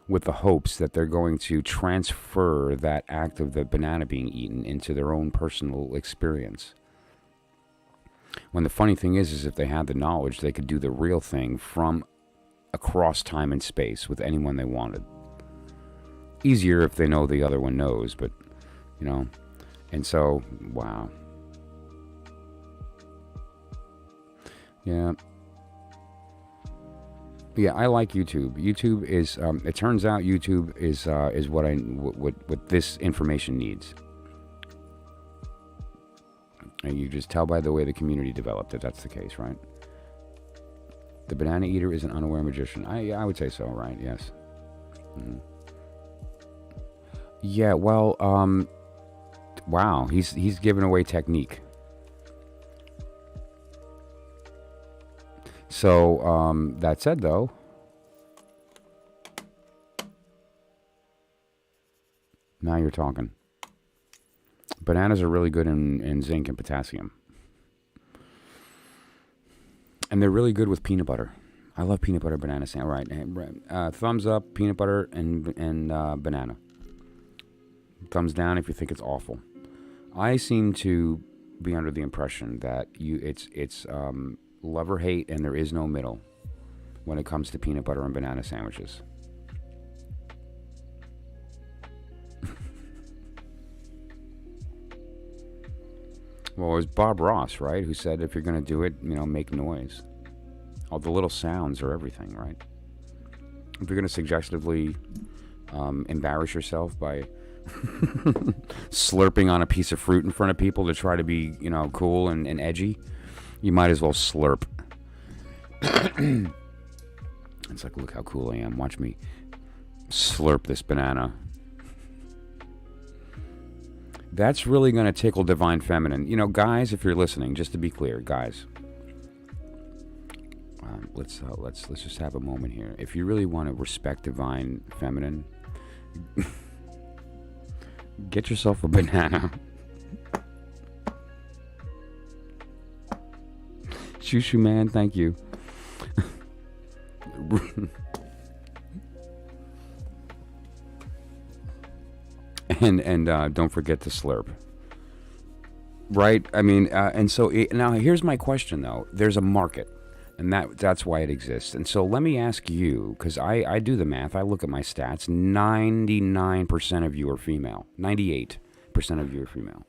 with the hopes that they're going to transfer that act of the banana being eaten into their own personal experience. When the funny thing is if they had the knowledge, they could do the real thing from across time and space with anyone they wanted. Easier if they know the other one knows, but, and so, wow. Yeah. Yeah, I like YouTube. YouTube is. It turns out YouTube is what this information needs. And you just tell by the way the community developed that that's the case, right? The banana eater is an unaware magician. I would say so, right? Yes. Mm-hmm. Yeah. Well. Wow. He's giving away technique. So, that said, though, now you're talking. Bananas are really good in zinc and potassium. And they're really good with peanut butter. I love peanut butter banana sandwich. Right. Thumbs up, peanut butter, and banana. Thumbs down if you think it's awful. I seem to be under the impression that it's love or hate, and there is no middle when it comes to peanut butter and banana sandwiches. Well, it was Bob Ross, right, who said if you're going to do it, make noise. All the little sounds are everything, right? If you're going to suggestively embarrass yourself by slurping on a piece of fruit in front of people to try to be, cool and edgy, you might as well slurp. It's like, look how cool I am. Watch me slurp this banana. That's really going to tickle Divine Feminine. Guys, if you're listening, just to be clear, guys, let's just have a moment here. If you really want to respect Divine Feminine, get yourself a banana. Shushu man, thank you. and don't forget to slurp. Right? I mean, and so now here's my question though. There's a market, and that's why it exists. And so let me ask you, because I do the math. I look at my stats. 99% of you are female. 98% of you are female.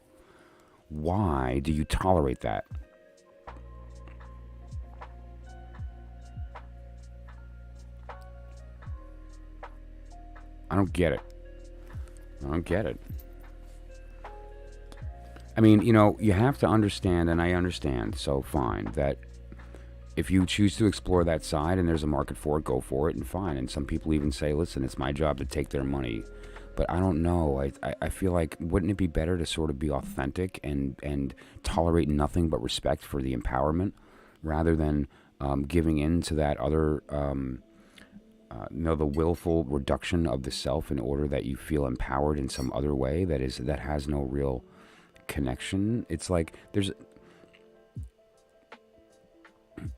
Why do you tolerate that? I don't get it. I mean, you have to understand, and I understand, so fine, that if you choose to explore that side and there's a market for it, go for it, and fine. And some people even say, listen, it's my job to take their money. But I don't know. I feel like, wouldn't it be better to sort of be authentic and tolerate nothing but respect for the empowerment rather than giving in to that other the willful reduction of the self in order that you feel empowered in some other way that has no real connection. It's like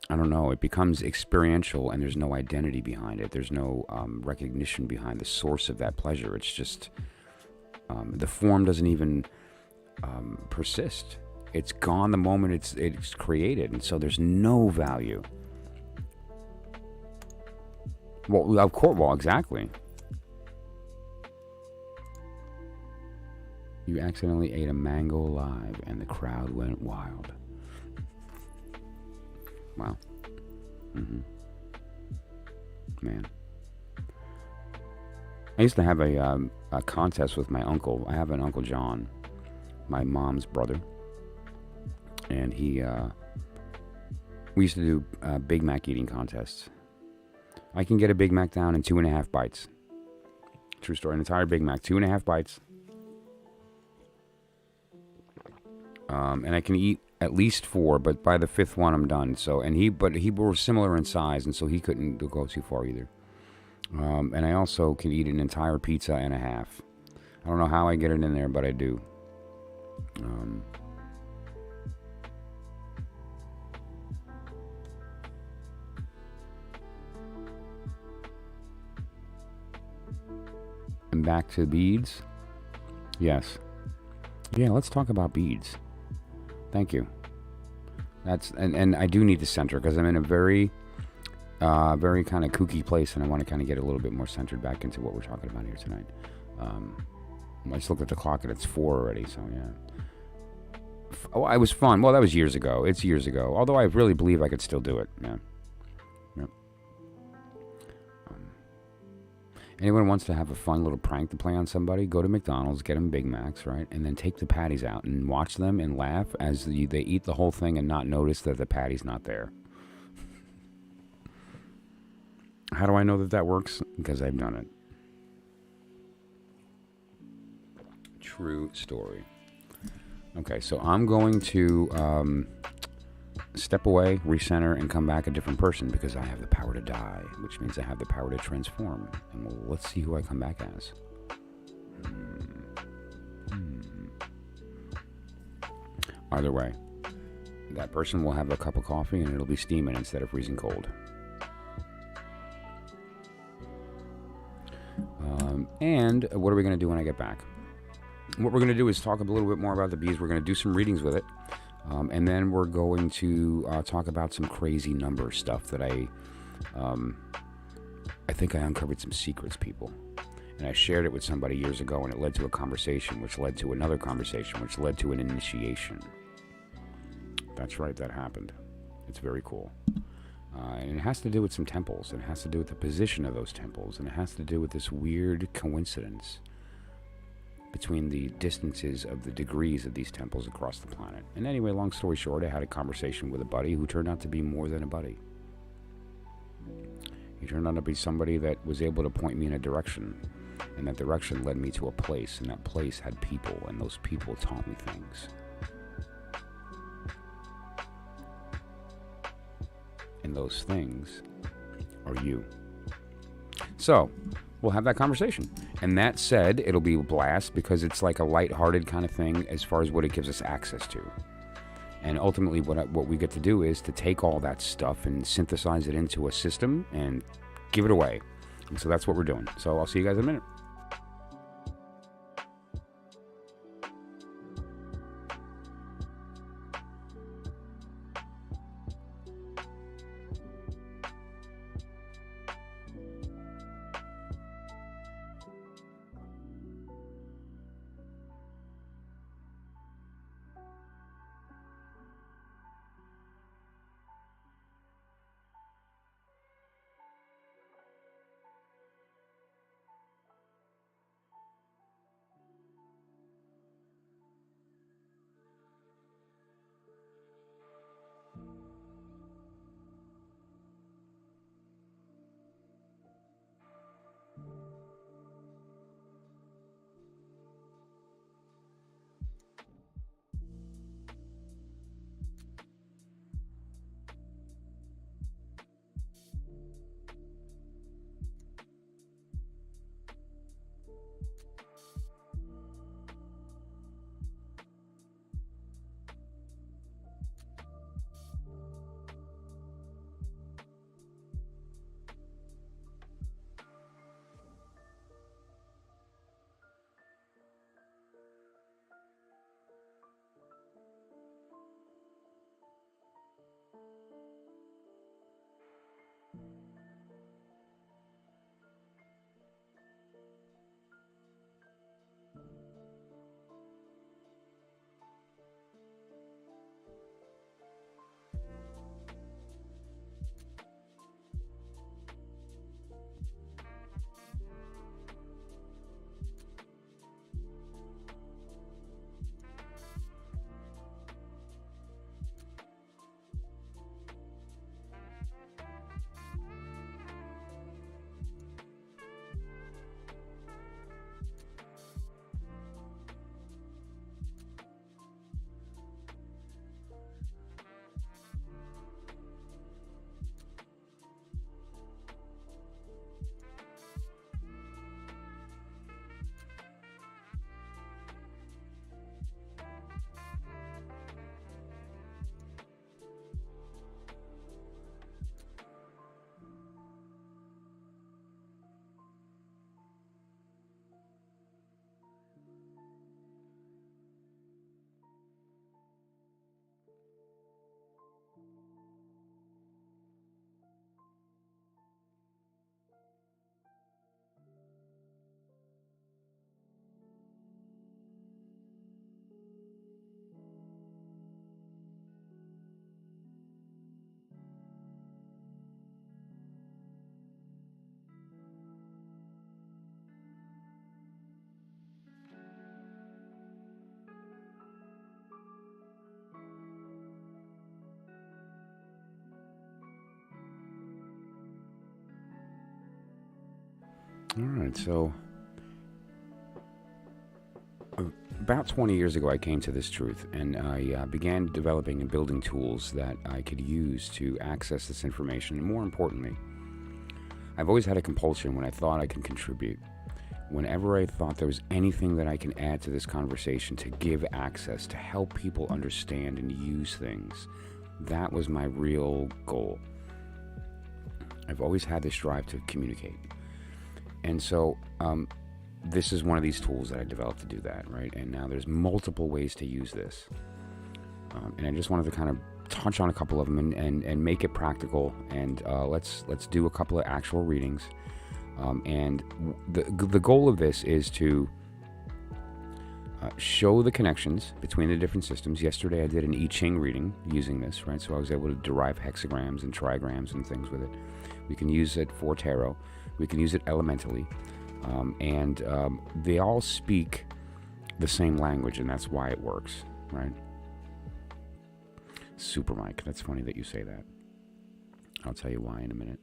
I don't know, it becomes experiential and there's no identity behind it. There's no recognition behind the source of that pleasure. It's just, the form doesn't even persist. It's gone the moment it's created, and so there's no value. Well, of course, exactly. You accidentally ate a mango live and the crowd went wild. Wow. Man. I used to have a contest with my uncle. I have an Uncle John, my mom's brother. And we used to do Big Mac eating contests. I can get a Big Mac down in 2.5 bites. True story. An entire Big Mac, 2.5 bites. And I can eat at least 4, but by the 5th one I'm done. So, but he were similar in size, and so he couldn't go too far either. And I also can eat an entire pizza and a half. I don't know how I get it in there, but I do. And back to beads. Yes. Yeah, let's talk about beads. Thank you. And I do need to center because I'm in a very kind of kooky place, and I want to kind of get a little bit more centered back into what we're talking about here tonight. I just looked at the clock and it's 4 already, so yeah. Oh, it was fun. Well, that was years ago. It's years ago. Although I really believe I could still do it. Yeah. Yep. Anyone wants to have a fun little prank to play on somebody, go to McDonald's, get them Big Macs, right? And then take the patties out and watch them and laugh as they eat the whole thing and not notice that the patty's not there. How do I know that works? Because I've done it. True story. Okay, so I'm going to step away, recenter, and come back a different person because I have the power to die, which means I have the power to transform. And let's see who I come back as. Either way, that person will have a cup of coffee and it'll be steaming instead of freezing cold. And what are we going to do when I get back? What we're going to do is talk a little bit more about the bees. We're going to do some readings with it. And then we're going to talk about some crazy number stuff that I think I uncovered some secrets, people. And I shared it with somebody years ago, and it led to a conversation, which led to another conversation, which led to an initiation. That's right, that happened. It's very cool. And it has to do with some temples, and it has to do with the position of those temples, and it has to do with this weird coincidence between the distances of the degrees of these temples across the planet. And anyway, long story short, I had a conversation with a buddy who turned out to be more than a buddy. He turned out to be somebody that was able to point me in a direction, and that direction led me to a place, and that place had people, and those people taught me things. And those things are you. So, we'll have that conversation. And that said, it'll be a blast because it's like a lighthearted kind of thing as far as what it gives us access to. And ultimately, what we get to do is to take all that stuff and synthesize it into a system and give it away. And so that's what we're doing. So I'll see you guys in a minute. All right, so about 20 years ago, I came to this truth, and I began developing and building tools that I could use to access this information. And more importantly, I've always had a compulsion when I thought I can contribute. Whenever I thought there was anything that I can add to this conversation to give access, to help people understand and use things, that was my real goal. I've always had this drive to communicate. And so, this is one of these tools that I developed to do that, right? And now there's multiple ways to use this. And I just wanted to kind of touch on a couple of them and make it practical. And let's do a couple of actual readings. And the goal of this is to show the connections between the different systems. Yesterday I did an Ching reading using this, right? So I was able to derive hexagrams and trigrams and things with it. We can use it for tarot. We can use it elementally. And they all speak the same language, and that's why it works, right? Super Mike, that's funny that you say that. I'll tell you why in a minute.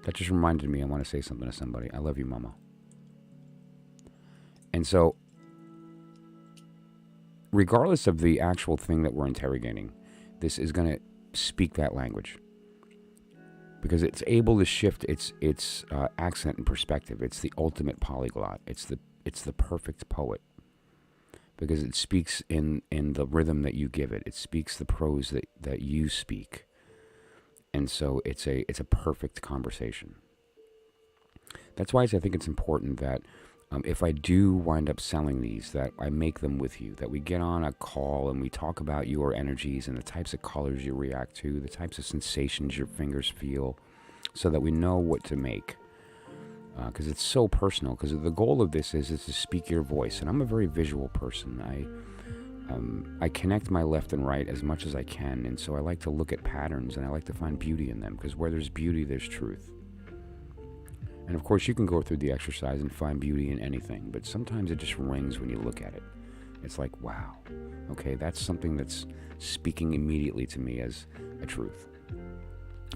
That just reminded me I want to say something to somebody. I love you, Mama. And so, regardless of the actual thing that we're interrogating, this is going to speak that language. Because it's able to shift its accent and perspective. It's the ultimate polyglot. It's the perfect poet. Because it speaks in the rhythm that you give it. It speaks the prose that you speak. And so it's a perfect conversation. That's why I think it's important that if I do wind up selling these, that I make them with you, that we get on a call and we talk about your energies and the types of colors you react to, the types of sensations your fingers feel, so that we know what to make. Because it's so personal, because the goal of this is to speak your voice. And I'm a very visual person. I connect my left and right as much as I can, and so I like to look at patterns and I like to find beauty in them, because where there's beauty, there's truth. And of course, you can go through the exercise and find beauty in anything, but sometimes it just rings when you look at it. It's like, wow, okay, that's something that's speaking immediately to me as a truth.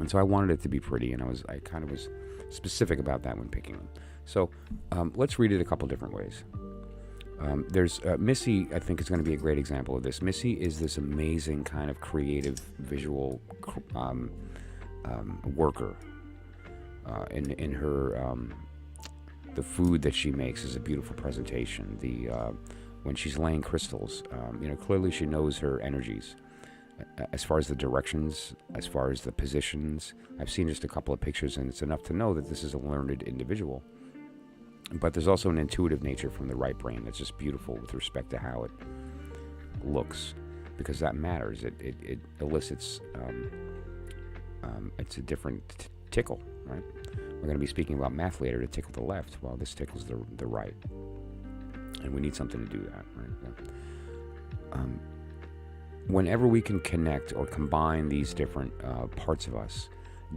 And so I wanted it to be pretty, and I kind of was specific about that when picking them. So let's read it a couple different ways. There's Missy, I think, is going to be a great example of this. Missy is this amazing kind of creative visual worker. In her, the food that she makes is a beautiful presentation. When she's laying crystals, clearly she knows her energies. As far as the directions, as far as the positions, I've seen just a couple of pictures, and it's enough to know that this is a learned individual. But there's also an intuitive nature from the right brain that's just beautiful with respect to how it looks, because that matters. It elicits, it's a different tickle, right? We're going to be speaking about math later to tickle the left, while this tickles the right. And we need something to do that, right? Whenever we can connect or combine these different parts of us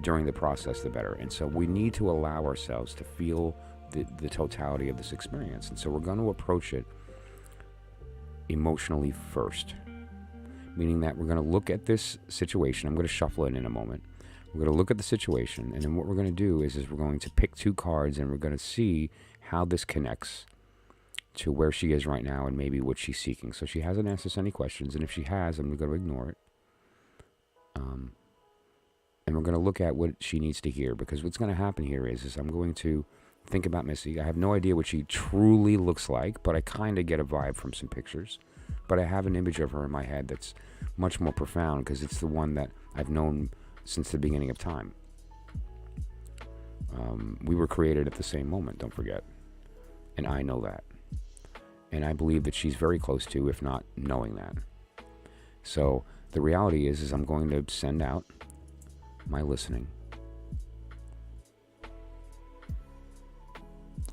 during the process, the better. And so we need to allow ourselves to feel the totality of this experience. And so we're going to approach it emotionally first, meaning that we're going to look at this situation. I'm going to shuffle it in a moment. We're going to look at the situation, and then what we're going to do is we're going to pick two cards, and we're going to see how this connects to where she is right now and maybe what she's seeking. So she hasn't asked us any questions, and if she has, I'm going to ignore it. And we're going to look at what she needs to hear, because what's going to happen here is I'm going to think about Missy. I have no idea what she truly looks like, but I kind of get a vibe from some pictures. But I have an image of her in my head that's much more profound, because it's the one that I've known since the beginning of time. We were created at the same moment, don't forget. And I know that. And I believe that she's very close to, if not knowing that. So the reality is I'm going to send out my listening.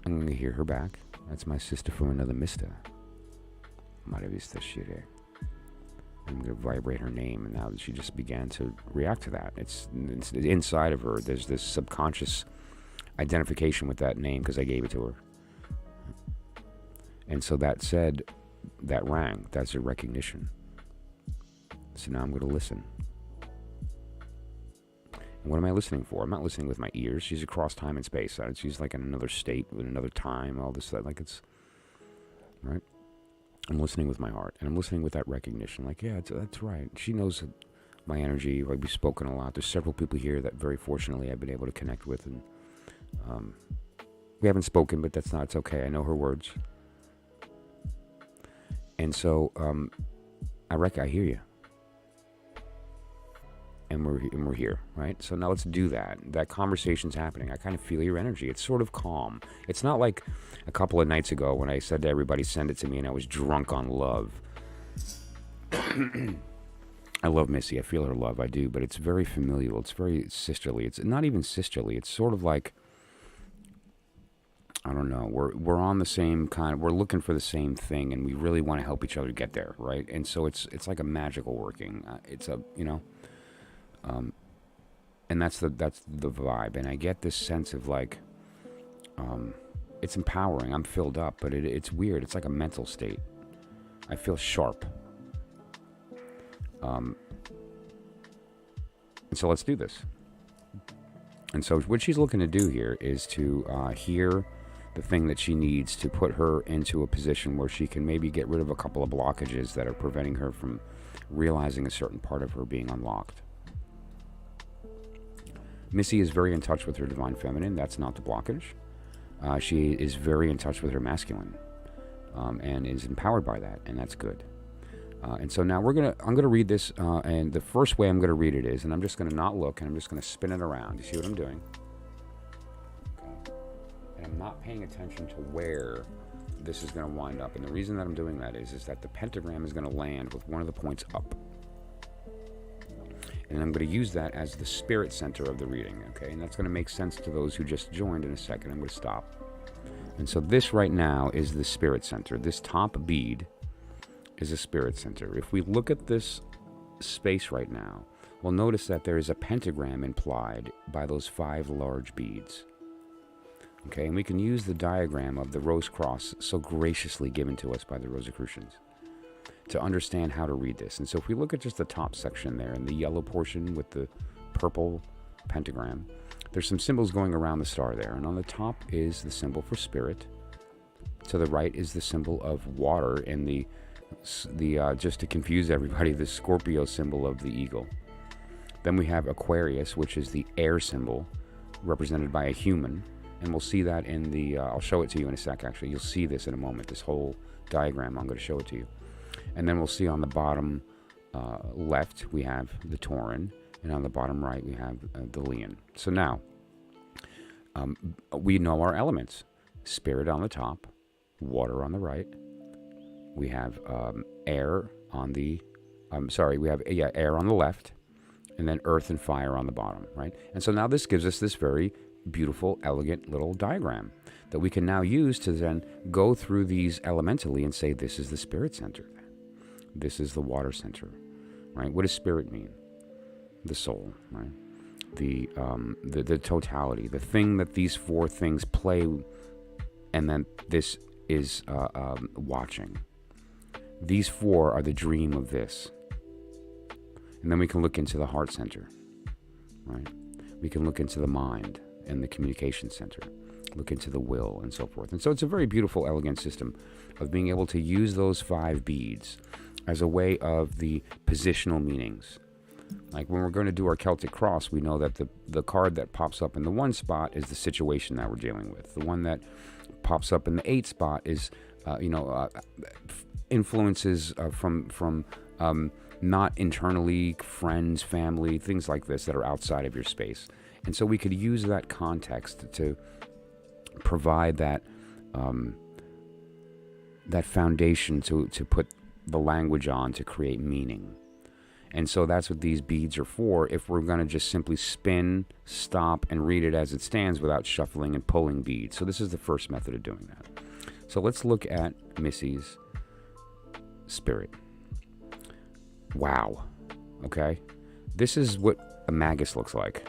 I'm going to hear her back. That's my sister from another mister. Maravista Shire. I'm going to vibrate her name, and now she just began to react to that. It's inside of her. There's this subconscious identification with that name because I gave it to her. And so that said, that rang. That's a recognition. So now I'm going to listen. What am I listening for? I'm not listening with my ears. She's across time and space. She's like in another state, in another time, all this, like it's, right? I'm listening with my heart, and I'm listening with that recognition. Like, yeah, that's right. She knows my energy. Like, we've spoken a lot. There's several people here that very fortunately I've been able to connect with, and we haven't spoken, but it's okay. I know her words. And so, I hear you. And we're here, right? So now let's do that. That conversation's happening. I kind of feel your energy. It's sort of calm. It's not like a couple of nights ago when I said to everybody, send it to me, and I was drunk on love. I love Missy. I feel her love. I do. But it's very familial. It's very sisterly. It's not even sisterly. It's sort of like, I don't know. We're on the same kind. We're looking for the same thing, and we really want to help each other get there, right? And so it's like a magical working. It's a, and that's the vibe. And I get this sense of like, it's empowering. I'm filled up, but it's weird. It's like a mental state. I feel sharp. And so let's do this. And so what she's looking to do here is to hear the thing that she needs to put her into a position where she can maybe get rid of a couple of blockages that are preventing her from realizing a certain part of her being unlocked. Missy is very in touch with her divine feminine. That's not the blockage. She is very in touch with her masculine, and is empowered by that, and that's good. And so now I'm gonna read this, and the first way I'm gonna read it is, and I'm just gonna not look, and I'm just gonna spin it around. You see what I'm doing? Okay. And I'm not paying attention to where this is gonna wind up. And the reason that I'm doing that is that the pentagram is gonna land with one of the points up. And I'm going to use that as the spirit center of the reading, okay? And that's going to make sense to those who just joined in a second. I'm going to stop. And so this right now is the spirit center. This top bead is a spirit center. If we look at this space right now, we'll notice that there is a pentagram implied by those 5 large beads. Okay, and we can use the diagram of the rose cross so graciously given to us by the Rosicrucians to understand how to read this. And so if we look at just the top section there and the yellow portion with the purple pentagram, there's some symbols going around the star there. And on the top is the symbol for spirit. To the right is the symbol of water, and the just to confuse everybody, the Scorpio symbol of the eagle. Then we have Aquarius, which is the air symbol represented by a human. And we'll see that in the, I'll show it to you in a sec actually. You'll see this in a moment, this whole diagram. I'm going to show it to you. And then we'll see on the bottom left, we have the Tauran, and on the bottom right, we have the Leon. So now, we know our elements. Spirit on the top, water on the right. We have air on the, air on the left, and then earth and fire on the bottom, right? And so now this gives us this very beautiful, elegant little diagram that we can now use to then go through these elementally and say, this is the spirit center. This is the water center, right? What does spirit mean? The soul, right? The totality, the thing that these 4 things play, and then this is watching. These 4 are the dream of this. And then we can look into the heart center, right? We can look into the mind and the communication center, look into the will and so forth. And so it's a very beautiful, elegant system of being able to use those 5 beads as a way of the positional meanings. Like when we're going to do our Celtic cross, we know that the card that pops up in the 1 spot is the situation that we're dealing with. The one that pops up in the 8 spot is, influences from not internally, friends, family, things like this that are outside of your space. And so we could use that context to provide that that foundation to put the language on to create meaning. And so that's what these beads are for, if we're going to just simply spin, stop, and read it as it stands without shuffling and pulling beads. So this is the first method of doing that. So let's look at Missy's spirit. Wow. Okay? This is what a magus looks like.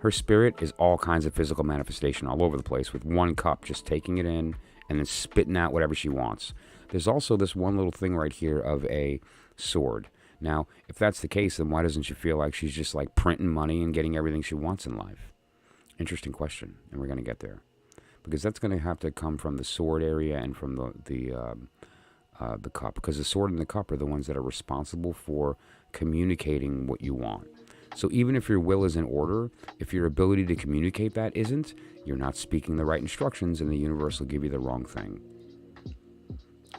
Her spirit is all kinds of physical manifestation all over the place, with 1 cup just taking it in and then spitting out whatever she wants. There's also this one little thing right here of a sword. Now, if that's the case, then why doesn't she feel like she's just like printing money and getting everything she wants in life? Interesting question, and we're going to get there. Because that's going to have to come from the sword area and from the cup. Because the sword and the cup are the ones that are responsible for communicating what you want. So even if your will is in order, if your ability to communicate that isn't, you're not speaking the right instructions, and the universe will give you the wrong thing.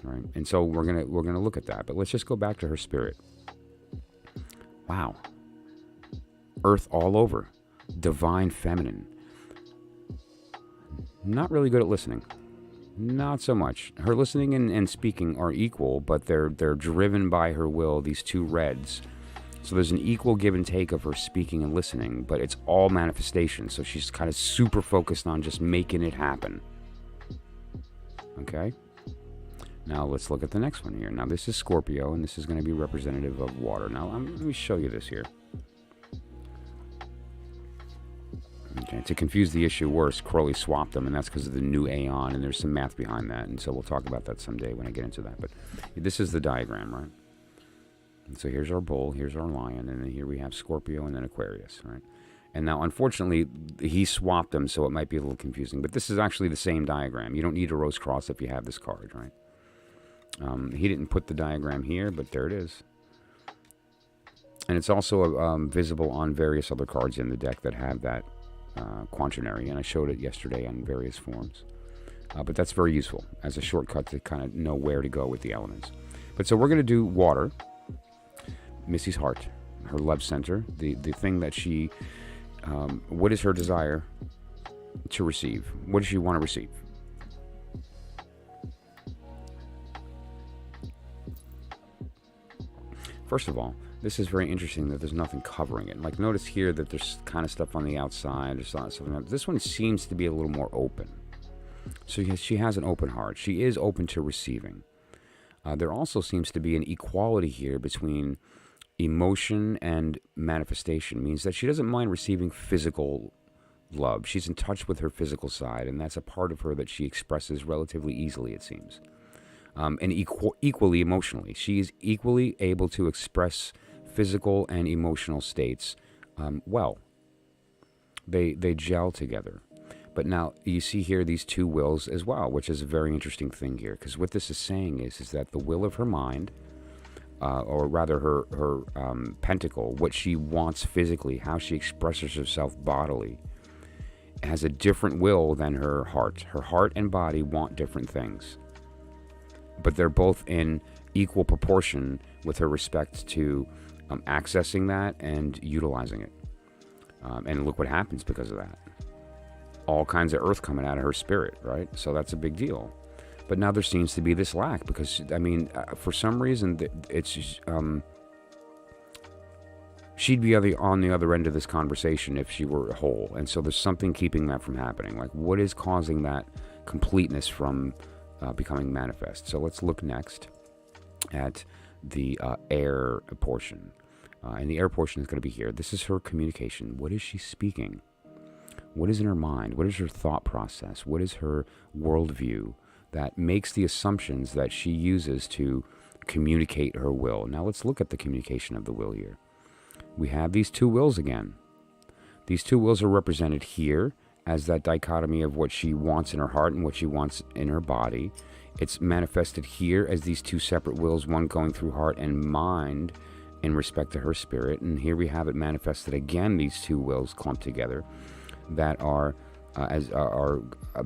Right? And so we're gonna look at that. But let's just go back to her spirit. Wow. Earth all over. Divine feminine. Not really good at listening. Not so much. Her listening and speaking are equal, but they're driven by her will, these two reds. So there's an equal give and take of her speaking and listening, but it's all manifestation. So she's kind of super focused on just making it happen. Okay? Now let's look at the next one here. Now this is Scorpio, and this is going to be representative of water. Now let me show you this here. Okay, to confuse the issue worse, Crowley swapped them, and that's because of the new Aeon, and there's some math behind that, and so we'll talk about that someday when I get into that. But this is the diagram, right? And so here's our bull, here's our lion, and then here we have Scorpio and then Aquarius, right? And now, unfortunately, he swapped them, so it might be a little confusing. But this is actually the same diagram. You don't need a rose cross if you have this card, right? He didn't put the diagram here, but there it is. And it's also visible on various other cards in the deck that have that quaternary, and I showed it yesterday on various forms. But that's very useful as a shortcut to kind of know where to go with the elements. But so we're going to do water. Missy's heart, her love center, the thing that she, what is her desire to receive? What does she want to receive? First of all, this is very interesting that there's nothing covering it. Like, notice here that there's kind of stuff on the outside. There's something else. This one seems to be a little more open. So she has an open heart. She is open to receiving. There also seems to be an equality here between emotion and manifestation. Means that she doesn't mind receiving physical love. She's in touch with her physical side, and that's a part of her that she expresses relatively easily, it seems. And equally emotionally. She is equally able to express physical and emotional states well. They gel together. But now you see here these two wills as well, which is a very interesting thing here, because what this is saying is that the will of her mind, or rather her pentacle, what she wants physically, how she expresses herself bodily, has a different will than her heart. Her heart and body want different things. But they're both in equal proportion with her respect to accessing that and utilizing it. And look what happens because of that. All kinds of earth coming out of her spirit, right? So that's a big deal. But now there seems to be this lack because, I mean, for some reason, it's she'd be on the other end of this conversation if she were whole. And so there's something keeping that from happening. Like, what is causing that completeness from becoming manifest? So let's look next at the air portion. And the air portion is going to be here. This is her communication. What is she speaking? What is in her mind? What is her thought process? What is her worldview that makes the assumptions that she uses to communicate her will? Now let's look at the communication of the will here. We have these two wills again. These two wills are represented here as that dichotomy of what she wants in her heart and what she wants in her body. It's manifested here as these two separate wills, one going through heart and mind in respect to her spirit. And here we have it manifested again, these two wills clumped together that are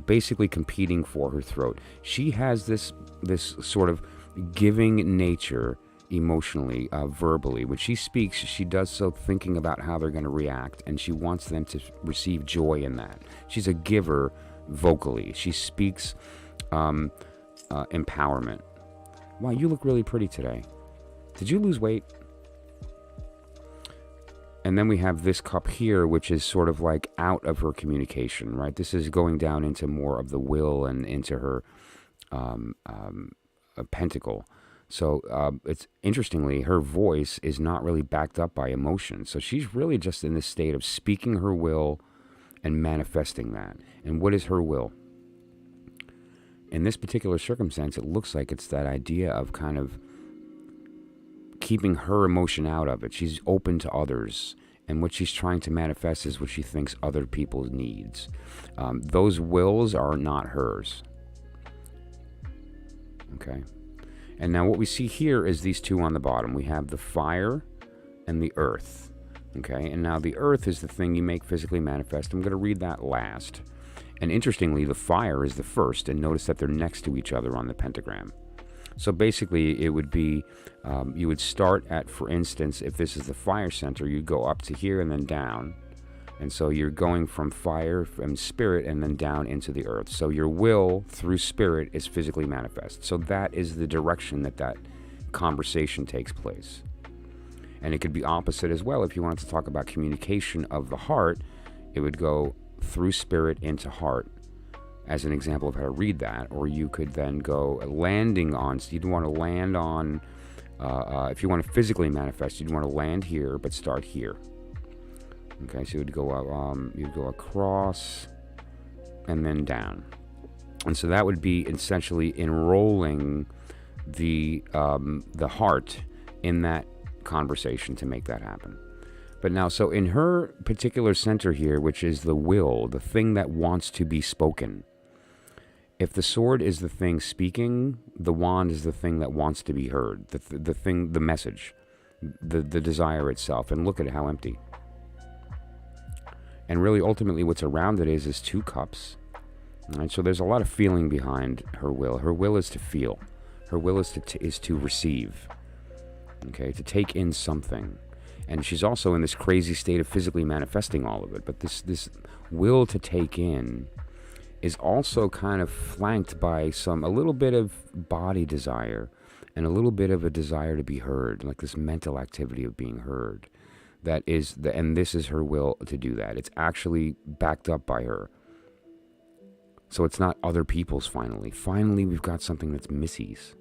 basically competing for her throat. She has this sort of giving nature emotionally, verbally. When she speaks, she does so thinking about how they're going to react, and she wants them to receive joy in that. She's a giver vocally. She speaks empowerment. Wow, you look really pretty today. Did you lose weight? And then we have this cup here, which is sort of like out of her communication, right? This is going down into more of the will and into her pentacle. So it's interestingly, her voice is not really backed up by emotion. So she's really just in this state of speaking her will and manifesting that. And what is her will? In this particular circumstance, it looks like it's that idea of kind of keeping her emotion out of it. She's open to others. And what she's trying to manifest is what she thinks other people needs. Those wills are not hers. Okay. And now what we see here is these two on the bottom. We have the fire and the earth. Okay. And now the earth is the thing you make physically manifest. I'm going to read that last. And interestingly, the fire is the first. And notice that they're next to each other on the pentagram. So basically, it would be, you would start at, for instance, if this is the fire center, you'd go up to here and then down. And so you're going from fire, from spirit, and then down into the earth. So your will through spirit is physically manifest. So that is the direction that that conversation takes place. And it could be opposite as well. If you wanted to talk about communication of the heart, it would go through spirit into heart, as an example of how to read that. Or you could then go landing on, so you'd want to land on, if you want to physically manifest, you'd want to land here, but start here. Okay, so you'd go across and then down. And so that would be essentially enrolling the heart in that conversation to make that happen. But now, so in her particular center here, which is the will, the thing that wants to be spoken, if the sword is the thing speaking, the wand is the thing that wants to be heard, the thing, the message, the desire itself. And look at how empty. And really, ultimately, what's around it is two cups. Right? So there's a lot of feeling behind her will. Her will is to feel. Her will is to receive. Okay, to take in something. And she's also in this crazy state of physically manifesting all of it. But this will to take in is also kind of flanked by a little bit of body desire and a little bit of a desire to be heard, like this mental activity of being heard. That is and this is her will to do that. It's actually backed up by her. So it's not other people's finally. Finally, we've got something that's Missy's.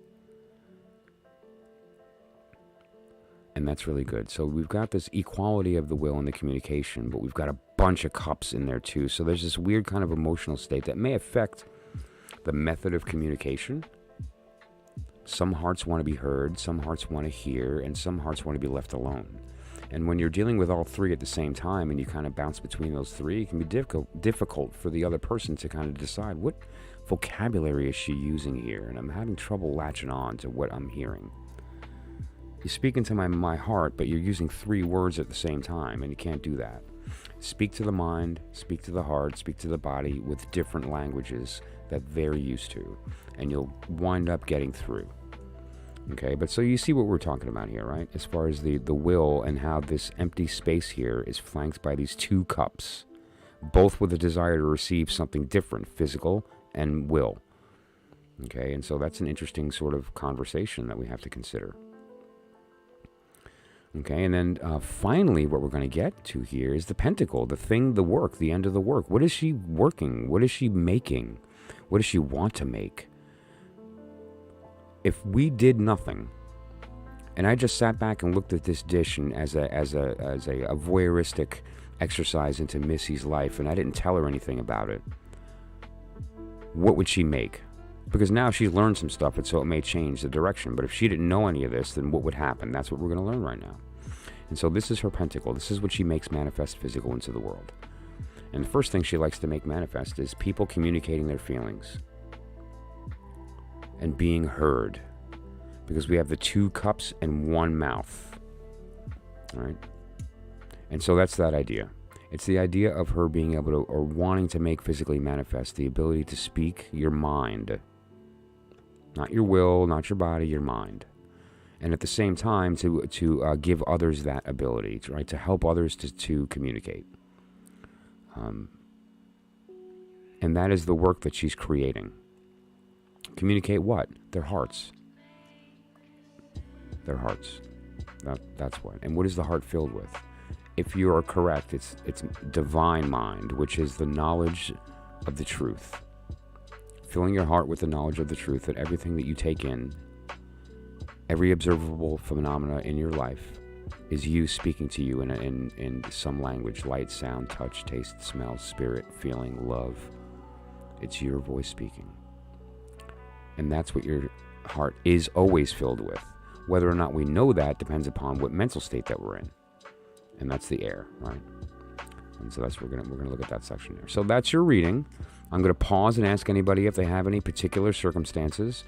And that's really good. So we've got this equality of the will and the communication, but we've got a bunch of cups in there too. So there's this weird kind of emotional state that may affect the method of communication. Some hearts want to be heard, some hearts want to hear, and some hearts want to be left alone. And when you're dealing with all three at the same time and you kind of bounce between those three, it can be difficult for the other person to kind of decide what vocabulary is she using here. And I'm having trouble latching on to what I'm hearing. You speak into my heart, but you're using three words at the same time, and you can't do that. Speak to the mind, speak to the heart, speak to the body with different languages that they're used to, and you'll wind up getting through. Okay, but so you see what we're talking about here, right? As far as the will and how this empty space here is flanked by these two cups, both with a desire to receive something different, physical and will. Okay, and so that's an interesting sort of conversation that we have to consider. Okay, and then finally what we're going to get to here is the pentacle, the thing, the work, the end of the work. What is she working? What is she making? What does she want to make? If we did nothing, and I just sat back and looked at this dish and as a voyeuristic exercise into Missy's life, and I didn't tell her anything about it, what would she make? Because now she's learned some stuff, and so it may change the direction. But if she didn't know any of this, then what would happen? That's what we're going to learn right now. And so this is her pentacle. This is what she makes manifest physical into the world. And the first thing she likes to make manifest is people communicating their feelings and being heard, because we have the two cups and one mouth. All right. And so that's that idea. It's the idea of her being able to, or wanting to make physically manifest, the ability to speak your mind. Not your will, not your body, your mind. And at the same time, to give others that ability, right? To help others to communicate. And that is the work that she's creating. Communicate what? Their hearts. Their hearts. That's what. And what is the heart filled with? If you are correct, it's divine mind, which is the knowledge of the truth. Filling your heart with the knowledge of the truth, that everything that you take in, every observable phenomena in your life, is you speaking to you in some language: light, sound, touch, taste, smell, spirit, feeling, love. It's your voice speaking. And that's what your heart is always filled with. Whether or not we know that depends upon what mental state that we're in. And that's the air, right? And so that's we're gonna look at that section there. So that's your reading. I'm gonna pause and ask anybody if they have any particular circumstances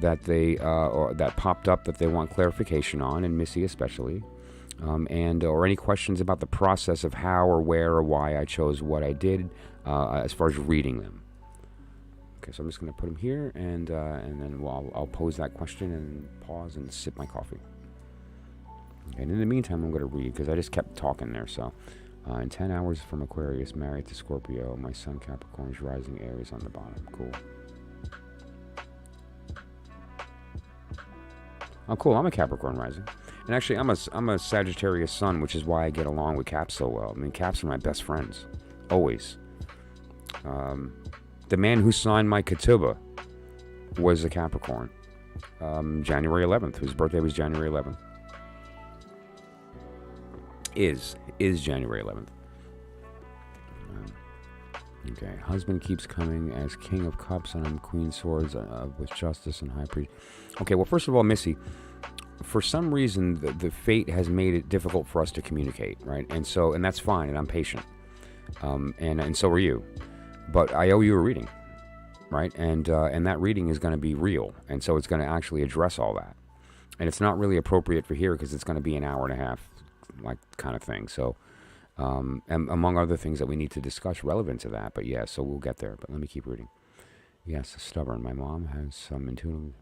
that they or that popped up that they want clarification on, and Missy especially, and or any questions about the process of how or where or why I chose what I did as far as reading them. Okay, so I'm just gonna put them here, and then I'll pose that question and pause and sip my coffee. Okay, and in the meantime, I'm gonna read because I just kept talking there. So. In 10 hours from Aquarius, married to Scorpio. My sun Capricorn's rising Aries on the bottom. Cool. Oh, cool. I'm a Capricorn rising. And actually, I'm a Sagittarius sun, which is why I get along with Caps so well. I mean, Caps are my best friends. Always. The man who signed my ketubah was a Capricorn. January 11th. Whose birthday was January 11th. Is January 11th. Okay, husband keeps coming as King of Cups and I'm Queen Swords with Justice and High Priest. Okay, well, first of all, Missy, for some reason, the fate has made it difficult for us to communicate, right? And that's fine, and I'm patient. And so are you. But I owe you a reading, right? And that reading is going to be real, and so it's going to actually address all that. And it's not really appropriate for here because it's going to be an hour and a half, like, kind of thing. So, and among other things that we need to discuss relevant to that. But yeah, so we'll get there. But let me keep reading. Yes, stubborn. My mom has some intuitive.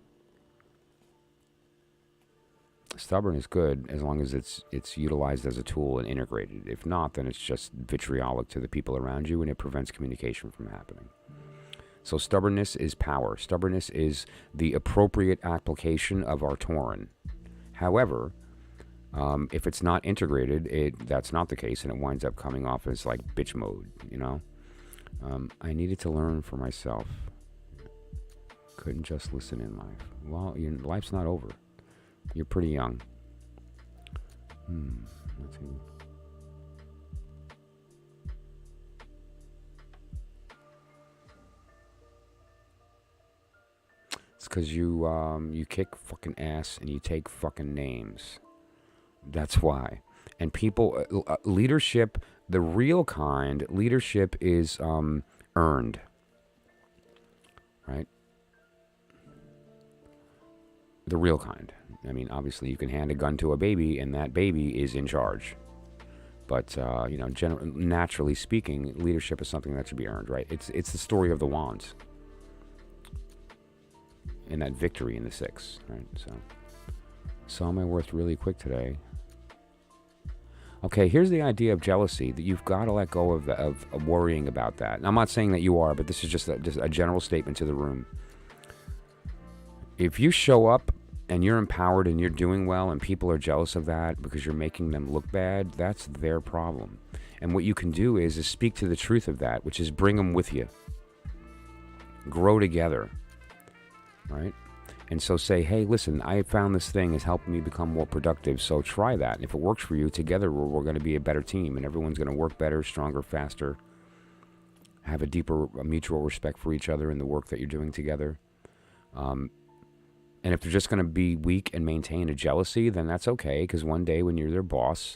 Stubborn is good as long as it's utilized as a tool and integrated. If not, then it's just vitriolic to the people around you and it prevents communication from happening. So stubbornness is power. Stubbornness is the appropriate application of our Tauran. However, if it's not integrated, that's not the case, and it winds up coming off as like bitch mode, you know? I needed to learn for myself. Couldn't just listen in life. Well, life's not over. You're pretty young. Let's see. It's because you kick fucking ass and you take fucking names. That's why. And people, leadership, the real kind, leadership is earned. Right? The real kind. I mean, obviously, you can hand a gun to a baby, and that baby is in charge. But, naturally speaking, leadership is something that should be earned, right? It's the story of the wands. And that victory in the 6, right? So, saw my worth really quick today. Okay, here's the idea of jealousy, that you've got to let go of worrying about that. And I'm not saying that you are, but this is just a general statement to the room. If you show up and you're empowered and you're doing well and people are jealous of that because you're making them look bad, that's their problem. And what you can do is speak to the truth of that, which is bring them with you. Grow together, right? And so say, hey, listen, I found this thing has helped me become more productive, so try that. And if it works for you, together we're going to be a better team, and everyone's going to work better, stronger, faster, have a deeper mutual respect for each other in the work that you're doing together. And if they're just going to be weak and maintain a jealousy, then that's okay, because one day when you're their boss,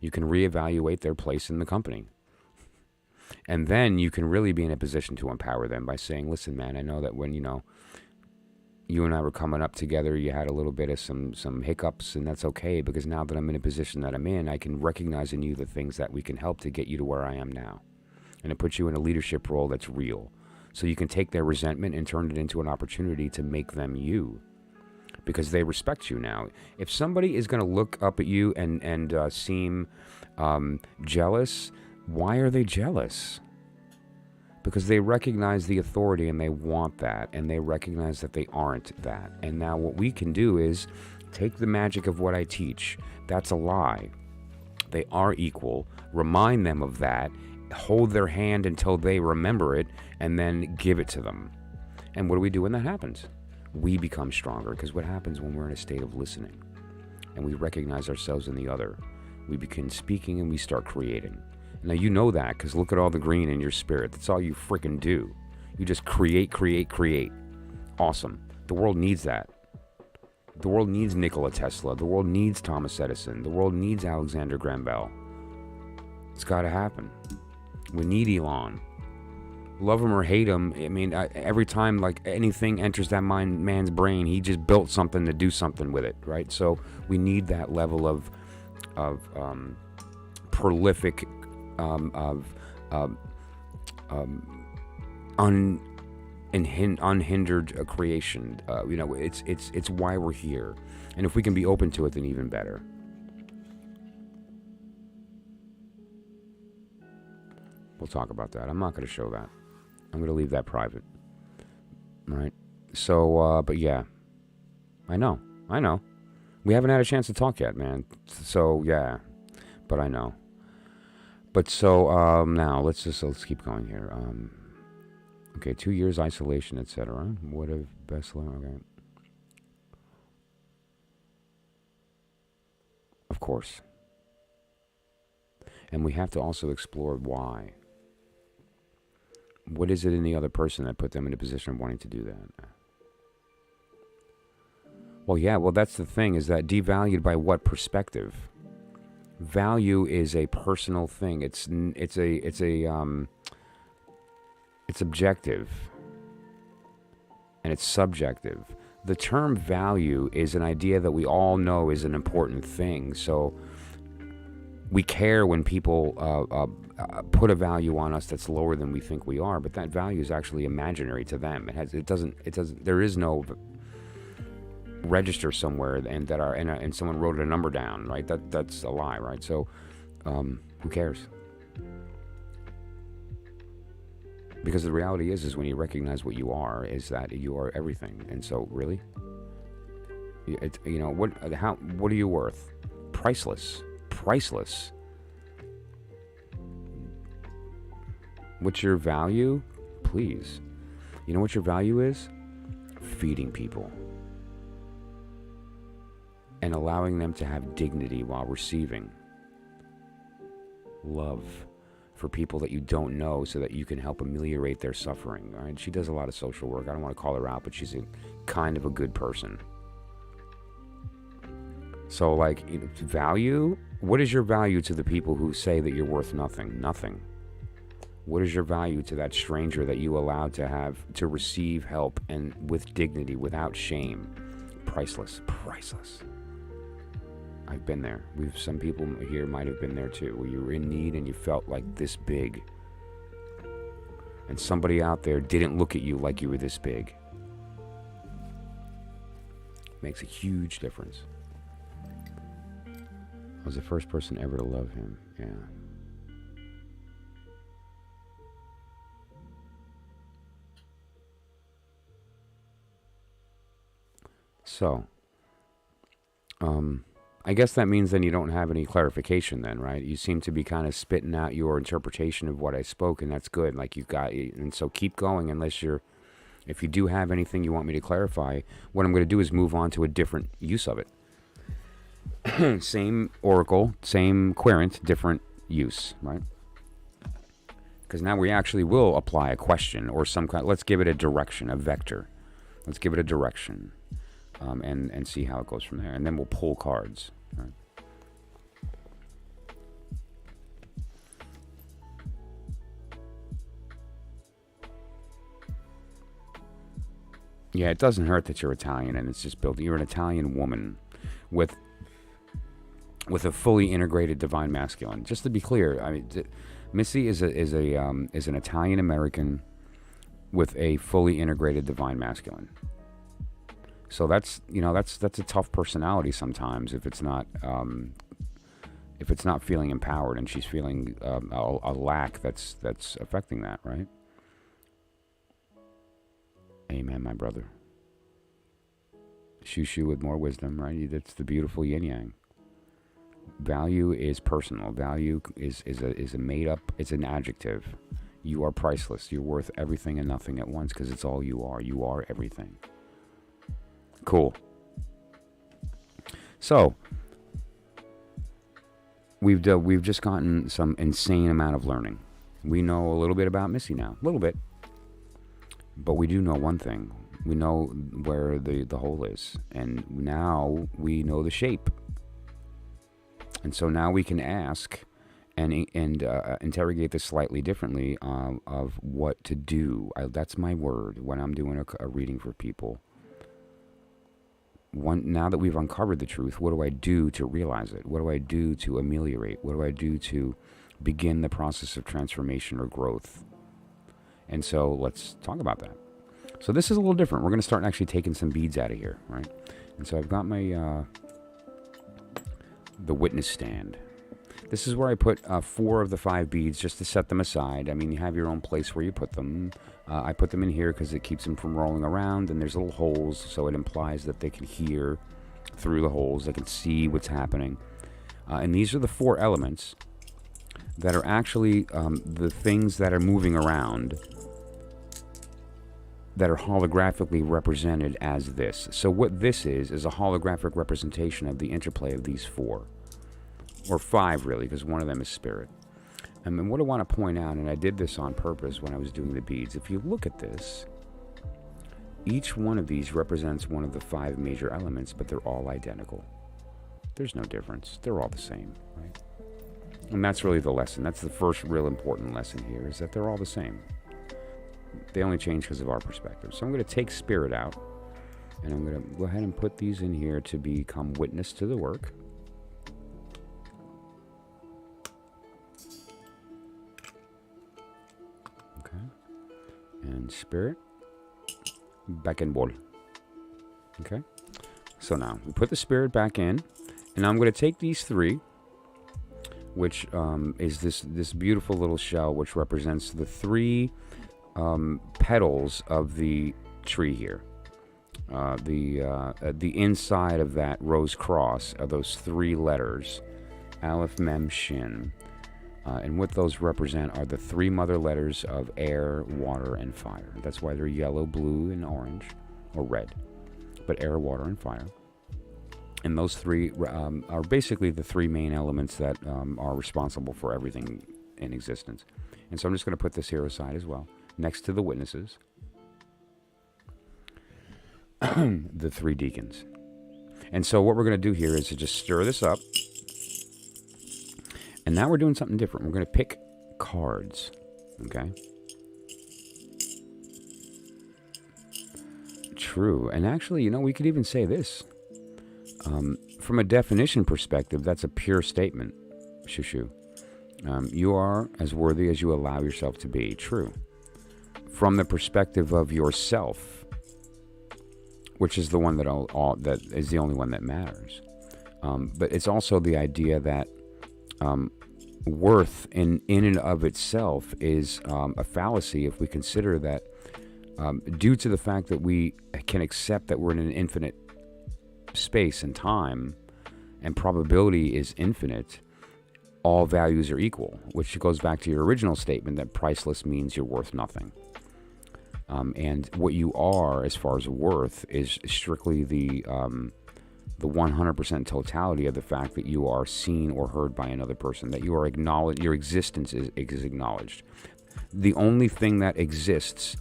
you can reevaluate their place in the company. And then you can really be in a position to empower them by saying, listen, man, I know that when, you and I were coming up together, you had a little bit of some hiccups, and that's okay, because now that I'm in a position that I'm in, I can recognize in you the things that we can help to get you to where I am now. And it puts you in a leadership role that's real. So you can take their resentment and turn it into an opportunity to make them you, because they respect you now. If somebody is going to look up at you and seem jealous, why are they jealous? Because they recognize the authority and they want that, and they recognize that they aren't that. And now what we can do is take the magic of what I teach. That's a lie. They are equal. Remind them of that. Hold their hand until they remember it, and then give it to them. And what do we do when that happens? We become stronger, because what happens when we're in a state of listening and we recognize ourselves in the other? We begin speaking and we start creating. Now, you know that because look at all the green in your spirit. That's all you freaking do. You just create, create, create. Awesome. The world needs that. The world needs Nikola Tesla. The world needs Thomas Edison. The world needs Alexander Graham Bell. It's got to happen. We need Elon. Love him or hate him, I mean, every time like anything enters that man's brain, he just built something to do something with it, right? So we need that level of prolific, unhindered creation. It's why we're here, and if we can be open to it, then even better. We'll talk about that. I'm not going to show that. I'm going to leave that private. Right? So, but yeah. I know. We haven't had a chance to talk yet, man. So, yeah. But I know. But so, now, let's keep going here. Okay, 2 years isolation, etc. What if best learn? Okay. Of course. And we have to also explore why. What is it in the other person that put them in a position of wanting to do that? Well, yeah, that's the thing, is that devalued by what perspective? Value is a personal thing. It's objective. And it's subjective. The term value is an idea that we all know is an important thing. So we care when people put a value on us that's lower than we think we are, but that value is actually imaginary to them. It doesn't. There is no register somewhere, and someone wrote a number down, right? That's a lie, right? So, who cares? Because the reality is when you recognize what you are, is that you are everything, and so really, what are you worth? Priceless. What's your value? Please. You know what your value is? Feeding people. And allowing them to have dignity while receiving. Love for people that you don't know so that you can help ameliorate their suffering. All right? She does a lot of social work. I don't want to call her out, but she's a kind of a good person. So, value? What is your value to the people who say that you're worth nothing? Nothing. What is your value to that stranger that you allowed to receive help and with dignity, without shame? Priceless. I've been there. Some people here might have been there too, where you were in need and you felt like this big. And somebody out there didn't look at you like you were this big. Makes a huge difference. I was the first person ever to love him. Yeah. So, I guess that means then you don't have any clarification then, right? You seem to be kind of spitting out your interpretation of what I spoke, and that's good. And so keep going if you do have anything you want me to clarify, what I'm going to do is move on to a different use of it. Same oracle, same querent, different use, right? Because now we actually will apply a question or some kind. Let's give it a direction, a vector. Let's give it a direction. And see how it goes from there. And then we'll pull cards. Right? Yeah, it doesn't hurt that you're Italian and it's just built. You're an Italian woman with a fully integrated divine masculine. Just to be clear, I mean, Missy is an Italian American with a fully integrated divine masculine. So that's a tough personality sometimes if it's not feeling empowered and she's feeling a lack that's affecting that, right? Amen, my brother. Shushu with more wisdom, right? That's the beautiful yin yang. Value is personal. Value is a made up. It's an adjective. You are priceless. You're worth everything and nothing at once because it's all you are. You are everything. Cool. So we've just gotten some insane amount of learning. We know a little bit about Missy now, a little bit, But we do know one thing. We know where the hole is. And now we know the shape. And so now we can ask and interrogate this slightly differently of what to do. That's my word when I'm doing a reading for people. Now that we've uncovered the truth, what do I do to realize it? What do I do to ameliorate? What do I do to begin the process of transformation or growth? And so let's talk about that. So this is a little different. We're going to start actually taking some beads out of here, right? And so I've got my the witness stand. This is where I put 4 of the 5 beads just to set them aside. I mean, you have your own place where you put them. I put them in here because it keeps them from rolling around, and there's little holes, so it implies that they can hear through the holes. They can see what's happening. And these are the 4 elements that are actually the things that are moving around that are holographically represented as this. So what this is a holographic representation of the interplay of these 4. Or 5, really, because one of them is spirit. And what I want to point out, and I did this on purpose when I was doing the beads, if you look at this, each one of these represents one of the 5 major elements, but they're all identical. There's no difference. They're all the same, right? And that's really the lesson. That's the first real important lesson here, is that they're all the same. They only change because of our perspective. So I'm going to take spirit out, and I'm going to go ahead and put these in here to become witness to the work. And spirit, back in ball. Okay, so now we put the spirit back in, and I'm going to take these 3, which is this beautiful little shell, which represents the 3 petals of the tree here. The inside of that rose cross are those 3 letters, Aleph, Mem, Shin. And what those represent are the 3 mother letters of air, water, and fire. That's why they're yellow, blue, and orange, or red. But air, water, and fire. And those 3 are basically the 3 main elements that are responsible for everything in existence. And so I'm just going to put this here aside as well, next to the witnesses. The 3 deacons. And so what we're going to do here is to just stir this up. And now we're doing something different. We're going to pick cards, okay? True. And actually, we could even say this. From a definition perspective, that's a pure statement, Shushu. You are as worthy as you allow yourself to be. True. From the perspective of yourself, which is the one that is the only one that matters. But it's also the idea that worth in and of itself is a fallacy if we consider that due to the fact that we can accept that we're in an infinite space and time and probability is infinite, all values are equal, which goes back to your original statement that priceless means you're worth nothing. And what you are as far as worth is strictly the 100% totality of the fact that you are seen or heard by another person, that you are acknowledged, your existence is acknowledged. The only thing that exists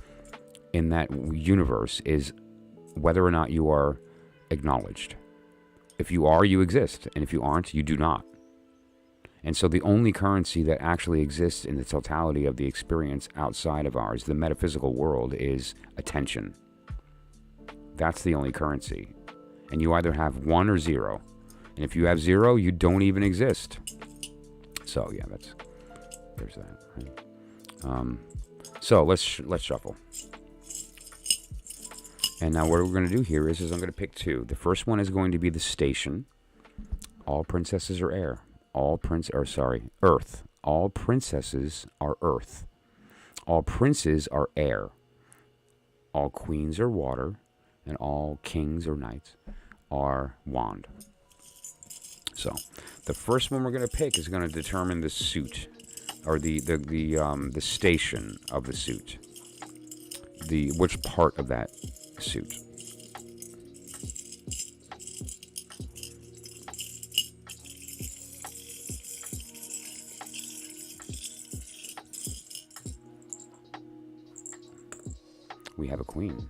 in that universe is whether or not you are acknowledged. If you are, you exist, and if you aren't, you do not. And so the only currency that actually exists in the totality of the experience outside of ours, the metaphysical world, is attention. That's the only currency. And you either have 1 or 0. And if you have 0, you don't even exist. So yeah, there's that. Right? So let's shuffle. And now what we're going to do here is I'm going to pick 2. The first one is going to be the station. All princesses are air. Earth. All princesses are earth. All princes are air. All queens are water. And all kings or knights are wand. So the first one we're going to pick is going to determine the suit, or the station of the suit, which part of that suit. We have a queen.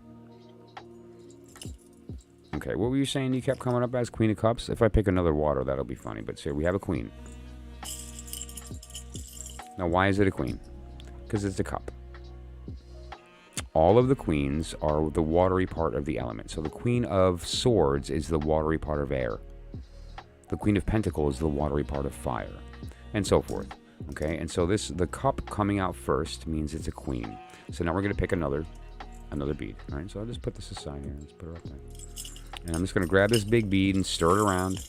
Okay, what were you saying you kept coming up as? Queen of Cups? If I pick another water, that'll be funny. But here we have a queen. Now, why is it a queen? Because it's a cup. All of the queens are the watery part of the element. So the Queen of Swords is the watery part of air. The Queen of Pentacles is the watery part of fire. And so forth. Okay, and so the cup coming out first means it's a queen. So now we're going to pick another bead. All right, so I'll just put this aside here. Let's put it up there. And I'm just going to grab this big bead and stir it around.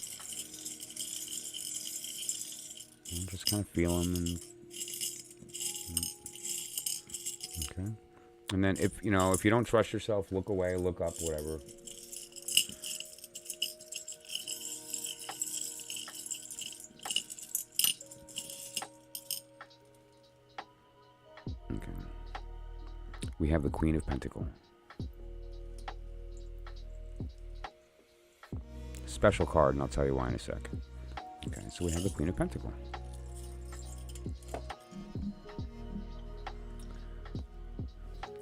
And just kind of feel them. Okay. And then if you don't trust yourself, look away, look up, whatever. Okay. We have the Queen of Pentacles. Special card, and I'll tell you why in a sec. Okay, so we have the Queen of Pentacles.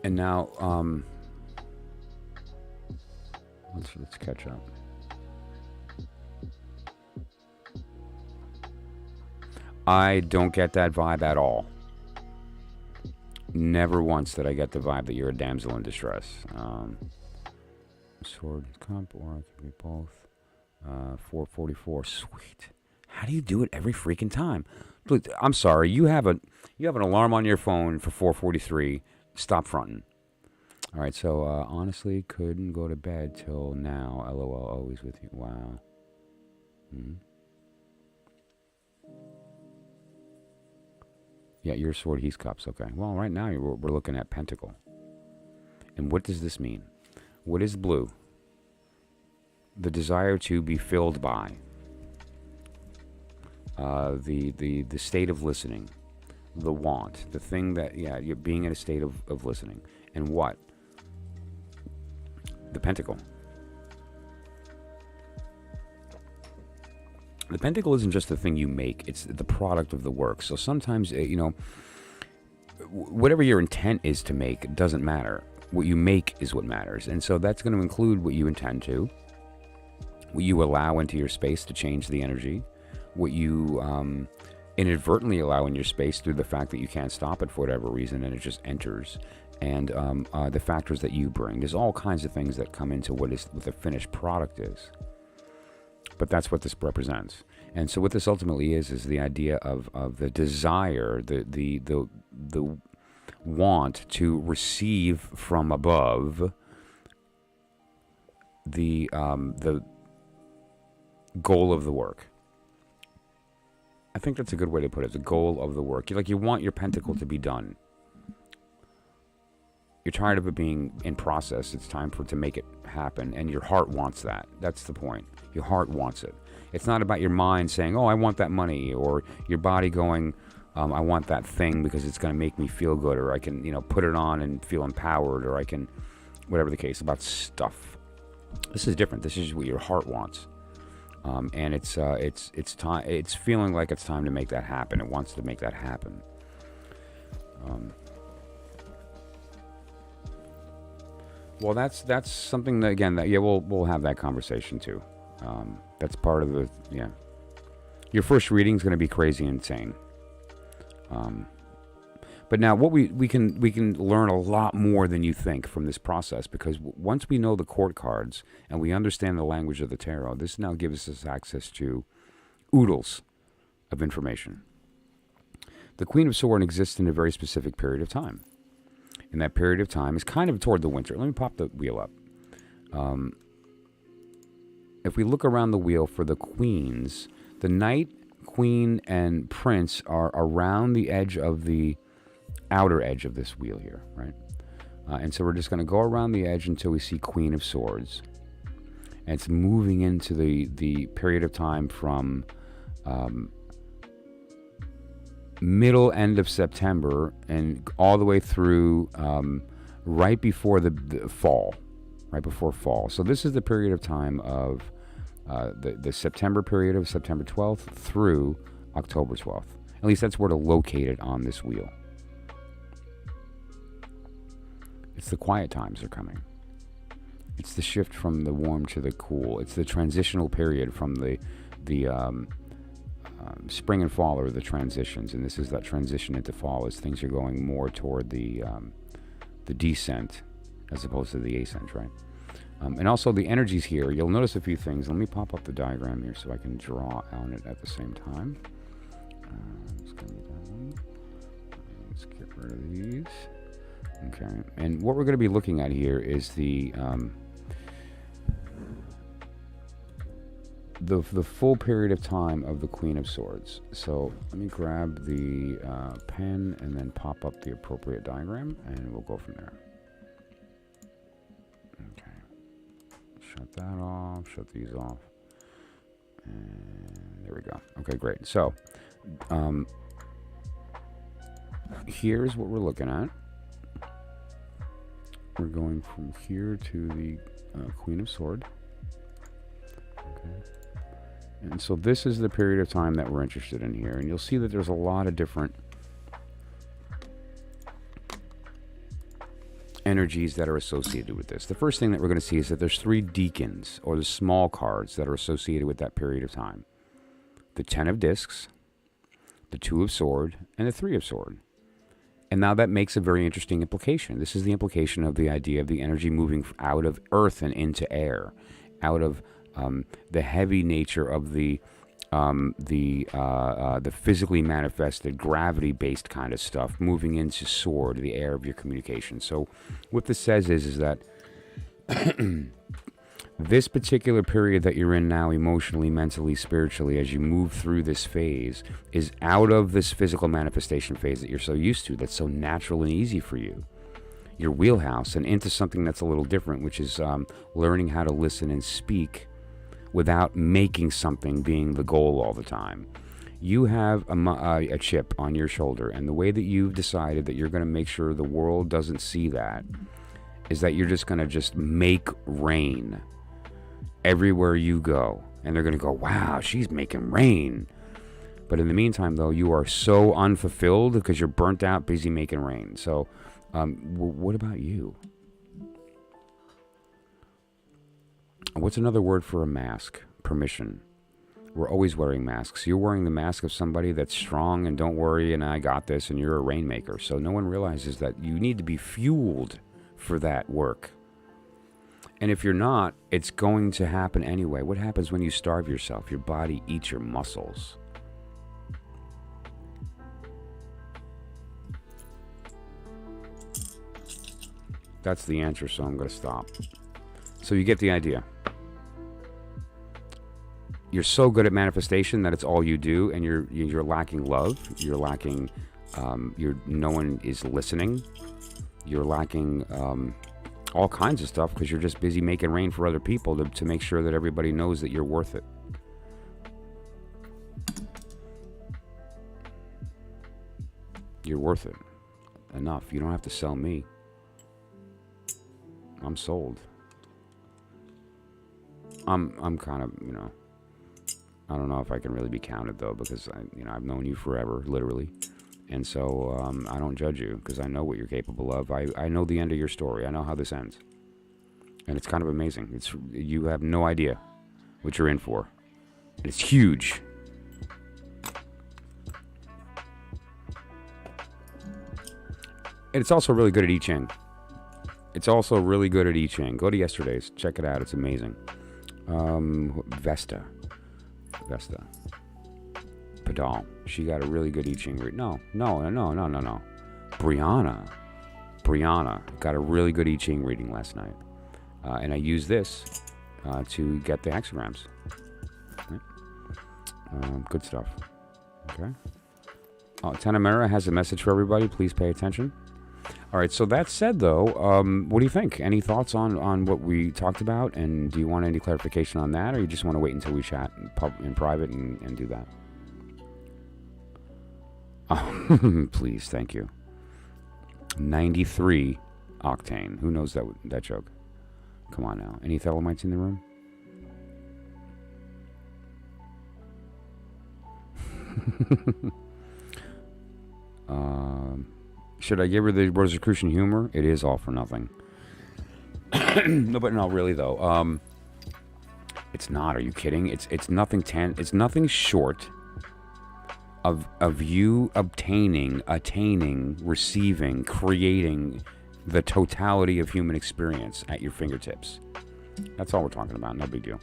And now, let's catch up. I don't get that vibe at all. Never once did I get the vibe that you're a damsel in distress. Sword, Cup, or it could be both. 444, sweet. How do you do it every freaking time? Look, I'm sorry, you have an alarm on your phone for 4:43. Stop fronting. All right, so honestly, couldn't go to bed till now. LOL, always with you. Wow. Yeah, your sword, he's cups. Okay. Well, right now we're looking at Pentacle. And what does this mean? What is blue? The desire to be filled by. The state of listening. The want. The thing that, you're being in a state of listening. And what? The Pentacle. The Pentacle isn't just the thing you make. It's the product of the work. So sometimes, whatever your intent is to make doesn't matter. What you make is what matters. And so that's going to include what you intend to. What you allow into your space to change the energy. What you inadvertently allow in your space through the fact that you can't stop it for whatever reason and it just enters. And the factors that you bring. There's all kinds of things that come into what the finished product is. But that's what this represents. And so what this ultimately is the idea of the desire, the want to receive from above the goal of the work. I think that's a good way to put it. The goal of the work. You want your pentacle to be done. You're tired of it being in process. It's time to make it happen. And your heart wants that. That's the point. Your heart wants it. It's not about your mind saying, oh, I want that money. Or your body going, I want that thing because it's going to make me feel good. Or I can, put it on and feel empowered. Or I can, whatever the case, about stuff. This is different. This is what your heart wants. And it's time. It's feeling like it's time to make that happen. It wants to make that happen. Well, that's something that, again, we'll have that conversation too. That's part of your first reading is going to be crazy insane. But now what we can learn a lot more than you think from this process, because once we know the court cards and we understand the language of the tarot, this now gives us access to oodles of information. The Queen of Swords exists in a very specific period of time. And that period of time is kind of toward the winter. Let me pop the wheel up. If we look around the wheel for the queens, the knight, queen, and prince are around the edge of the outer edge of this wheel here, right? And so we're just going to go around the edge until we see Queen of Swords. And it's moving into the period of time from middle end of September and all the way through right before the fall, right before fall. So this is the period of time of the September period of September 12th through October 12th. At least that's where to locate it on this wheel. It's the quiet times are coming. It's the shift from the warm to the cool. It's the transitional period from the spring and fall are the transitions, and this is that transition into fall as things are going more toward the descent as opposed to the ascent, right? And also the energies here, you'll notice a few things. Let me pop up the diagram here so I can draw on it at the same time. Let's get rid of these. Okay, and what we're going to be looking at here is the full period of time of the Queen of Swords. So let me grab the pen and then pop up the appropriate diagram, and we'll go from there. Okay, shut that off, shut these off, and there we go. Okay, great. So here's what we're looking at. We're going from here to the Queen of Swords. Okay. And so this is the period of time that we're interested in here. And you'll see that there's a lot of different energies that are associated with this. The first thing that we're going to see is that there's 3 deacons, or the small cards, that are associated with that period of time. The 10 of Discs, the 2 of Sword, and the 3 of Sword. And now that makes a very interesting implication. This is the implication of the idea of the energy moving out of earth and into air, out of the heavy nature of the physically manifested, gravity-based kind of stuff, moving into sword, the air of your communication. So what this says is that this particular period that you're in now, emotionally, mentally, spiritually, as you move through this phase, is out of this physical manifestation phase that you're so used to, that's so natural and easy for you, your wheelhouse, and into something that's a little different, which is learning how to listen and speak without making something being the goal all the time. You have a chip on your shoulder, and the way that you've decided that you're going to make sure the world doesn't see that is that you're just going to just make rain everywhere you go. And they're going to go, wow, she's making rain. But in the meantime, though, you are so unfulfilled because you're burnt out, busy making rain. So what about you? What's another word for a mask? Permission. We're always wearing masks. You're wearing the mask of somebody that's strong and don't worry and I got this, and you're a rainmaker. So no one realizes that you need to be fueled for that work. And if you're not, it's going to happen anyway. What happens when you starve yourself? Your body eats your muscles. That's the answer, so I'm going to stop. So you get the idea. You're so good at manifestation that it's all you do, and you're lacking love. You're lacking, no one is listening. You're lacking all kinds of stuff because you're just busy making rain for other people to make sure that everybody knows that you're worth it. You're worth it. Enough. You don't have to sell me. I'm sold. I'm kind of, I don't know if I can really be counted though, because I've known you forever, literally. And so I don't judge you because I know what you're capable of. I know the end of your story. I know how this ends. And it's kind of amazing. You have no idea what you're in for. And it's huge. And it's also really good at I Ching. Go to yesterday's. Check it out. It's amazing. Vesta. Padal. She got a really good I Ching read. No. Brianna got a really good I Ching reading last night. And I used this to get the hexagrams. Right. Good stuff. Okay. Tanamera has a message for everybody. Please pay attention. All right, so that said, though, what do you think? Any thoughts on what we talked about? And do you want any clarification on that, or you just want to wait until we chat in private and do that? Oh, please, thank you. 93 octane. Who knows that joke? Come on now. Any Thelemites in the room? Should I give her the Rosicrucian humor? It is all for nothing. No, but no, really though. It's not. Are you kidding? It's nothing. It's nothing short of you attaining, receiving, creating the totality of human experience at your fingertips. That's all we're talking about. No big deal.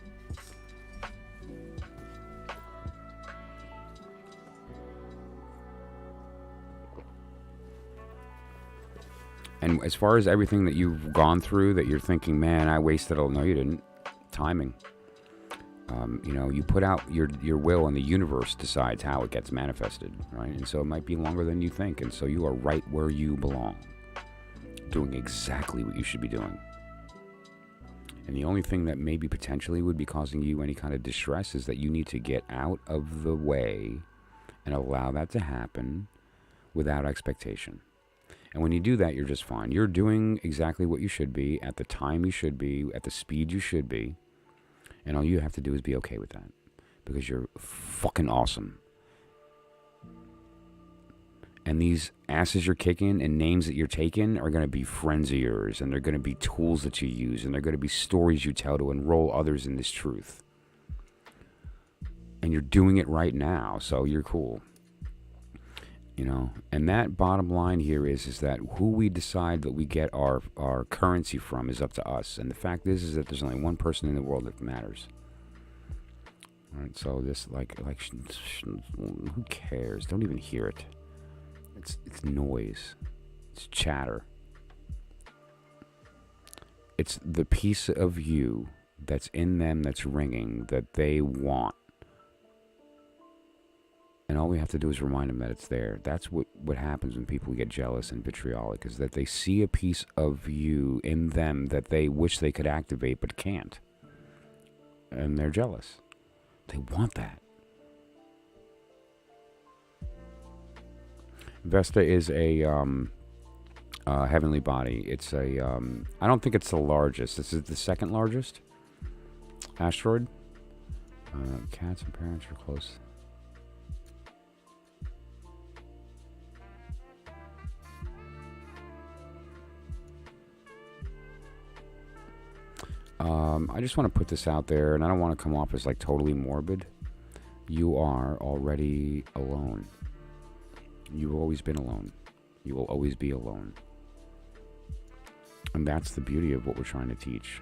And as far as everything that you've gone through that you're thinking, man, I wasted all. No, you didn't. Timing. You put out your will and the universe decides how it gets manifested, right? And so it might be longer than you think. And so you are right where you belong, doing exactly what you should be doing. And the only thing that maybe potentially would be causing you any kind of distress is that you need to get out of the way and allow that to happen without expectation. And when you do that, you're just fine. You're doing exactly what you should be, at the time you should be, at the speed you should be. And all you have to do is be okay with that. Because you're fucking awesome. And these asses you're kicking and names that you're taking are going to be friends of yours. And they're going to be tools that you use. And they're going to be stories you tell to enroll others in this truth. And you're doing it right now, so you're cool. And that bottom line here is that who we decide that we get our currency from is up to us. And the fact is that there's only one person in the world that matters. All right, so this who cares? Don't even hear it. It's noise. It's chatter. It's the piece of you that's in them that's ringing that they want. And all we have to do is remind them that it's there. That's what happens when people get jealous and vitriolic, is that they see a piece of you in them that they wish they could activate but can't. And they're jealous. They want that. Vesta is a heavenly body. It's a, I don't think it's the largest. This is the second largest asteroid. Cats and parents are close. I just want to put this out there, and I don't want to come off as like totally morbid. You are already alone. You've always been alone. You will always be alone. And that's the beauty of what we're trying to teach.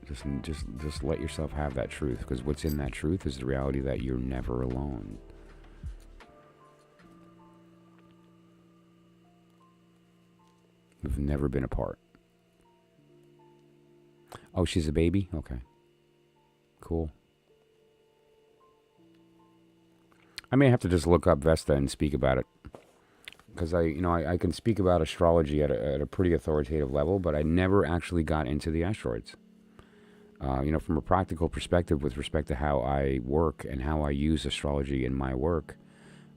Just let yourself have that truth, because what's in that truth is the reality that you're never alone. We've never been apart. Oh, she's a baby? Okay. Cool. I may have to just look up Vesta and speak about it. Because I can speak about astrology at a pretty authoritative level, but I never actually got into the asteroids. From a practical perspective with respect to how I work and how I use astrology in my work,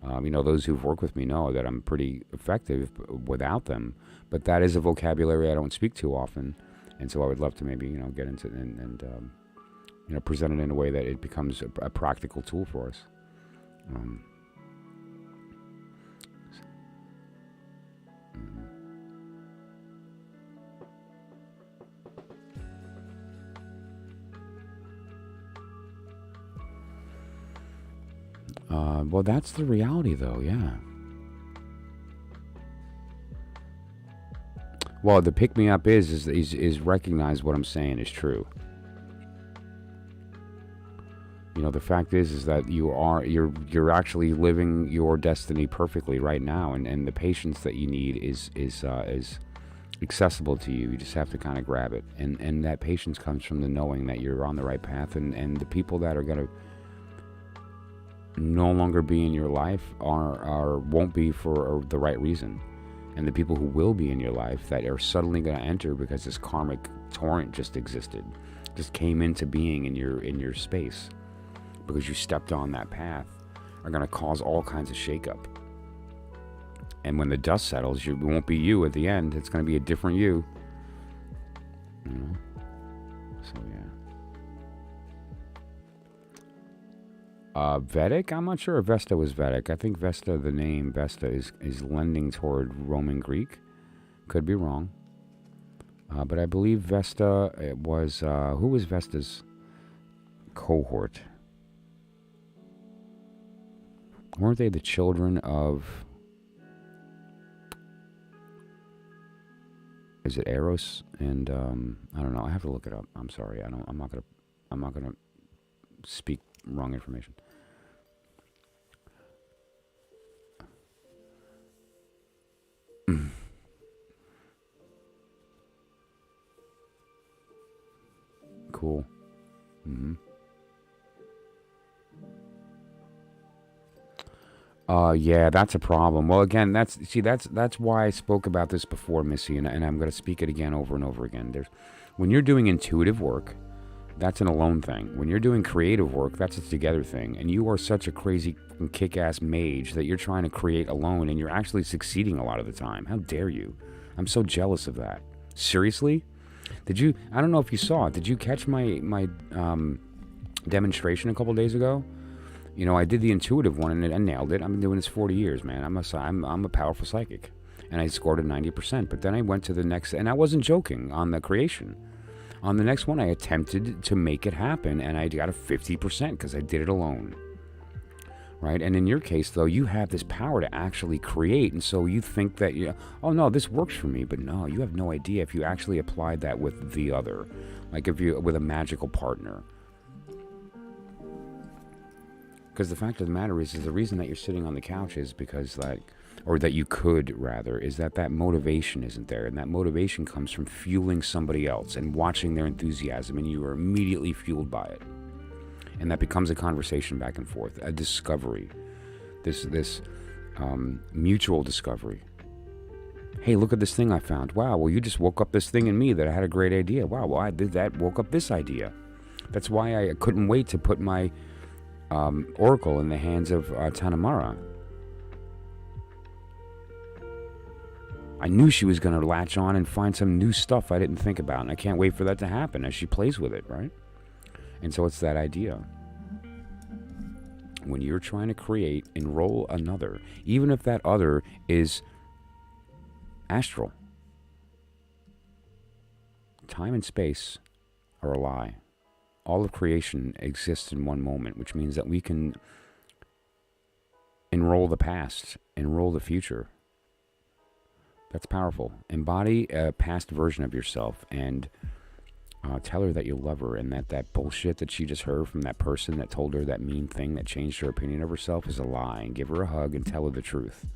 those who've worked with me know that I'm pretty effective without them. But that is a vocabulary I don't speak too often. And so I would love to maybe, get into it and present it in a way that it becomes a practical tool for us. Well, that's the reality, though, yeah. Well, the pick-me-up is recognize what I'm saying is true. The fact is that you're actually living your destiny perfectly right now, and the patience that you need is accessible to you. You just have to kind of grab it, and that patience comes from the knowing that you're on the right path, and the people that are going to no longer be in your life won't be for the right reason. And the people who will be in your life that are suddenly going to enter because this karmic torrent just came into being in your space because you stepped on that path, are going to cause all kinds of shakeup. And when the dust settles, it won't be you at the end. It's going to be a different you. So yeah. Vedic? I'm not sure if Vesta was Vedic. I think Vesta, the name Vesta, is lending toward Roman Greek. Could be wrong. But I believe Vesta, it was, who was Vesta's cohort? Weren't they the children of, is it Eros? And, I don't know. I have to look it up. I'm sorry. I'm not gonna speak wrong information. Cool. Yeah, that's a problem. Well, again, that's why I spoke about this before, Missy, and I'm going to speak it again over and over again. When you're doing intuitive work, that's an alone thing. When you're doing creative work, that's a together thing. And you are such a crazy kick-ass mage that you're trying to create alone, and you're actually succeeding a lot of the time. How dare you? I'm so jealous of that. Seriously? I don't know if you saw it. Did you catch my demonstration a couple days ago? You know, I did the intuitive one and I nailed it. I've been doing this 40 years, man. I'm a powerful psychic. And I scored a 90%. But then I went to the next, and I wasn't joking on the creation. On the next one, I attempted to make it happen, and I got a 50% because I did it alone. Right? And in your case, though, you have this power to actually create, and so you think that, oh, no, this works for me. But no, you have no idea if you actually applied that with the other. Like with a magical partner. Because the fact of the matter is the reason that you're sitting on the couch is because, or that you could rather, is that motivation isn't there. And that motivation comes from fueling somebody else and watching their enthusiasm, and you are immediately fueled by it. And that becomes a conversation back and forth, a discovery, this mutual discovery. Hey, look at this thing I found. Wow, well, you just woke up this thing in me that I had a great idea. Wow, well, I did that, woke up this idea. That's why I couldn't wait to put my oracle in the hands of Tanamara. I knew she was going to latch on and find some new stuff I didn't think about, and I can't wait for that to happen as she plays with it, right? And so it's that idea. When you're trying to create, enroll another, even if that other is astral. Time and space are a lie. All of creation exists in one moment, which means that we can enroll the past, enroll the future. That's powerful. Embody a past version of yourself and tell her that you love her, and that bullshit that she just heard from that person that told her that mean thing that changed her opinion of herself is a lie, and give her a hug and tell her the truth.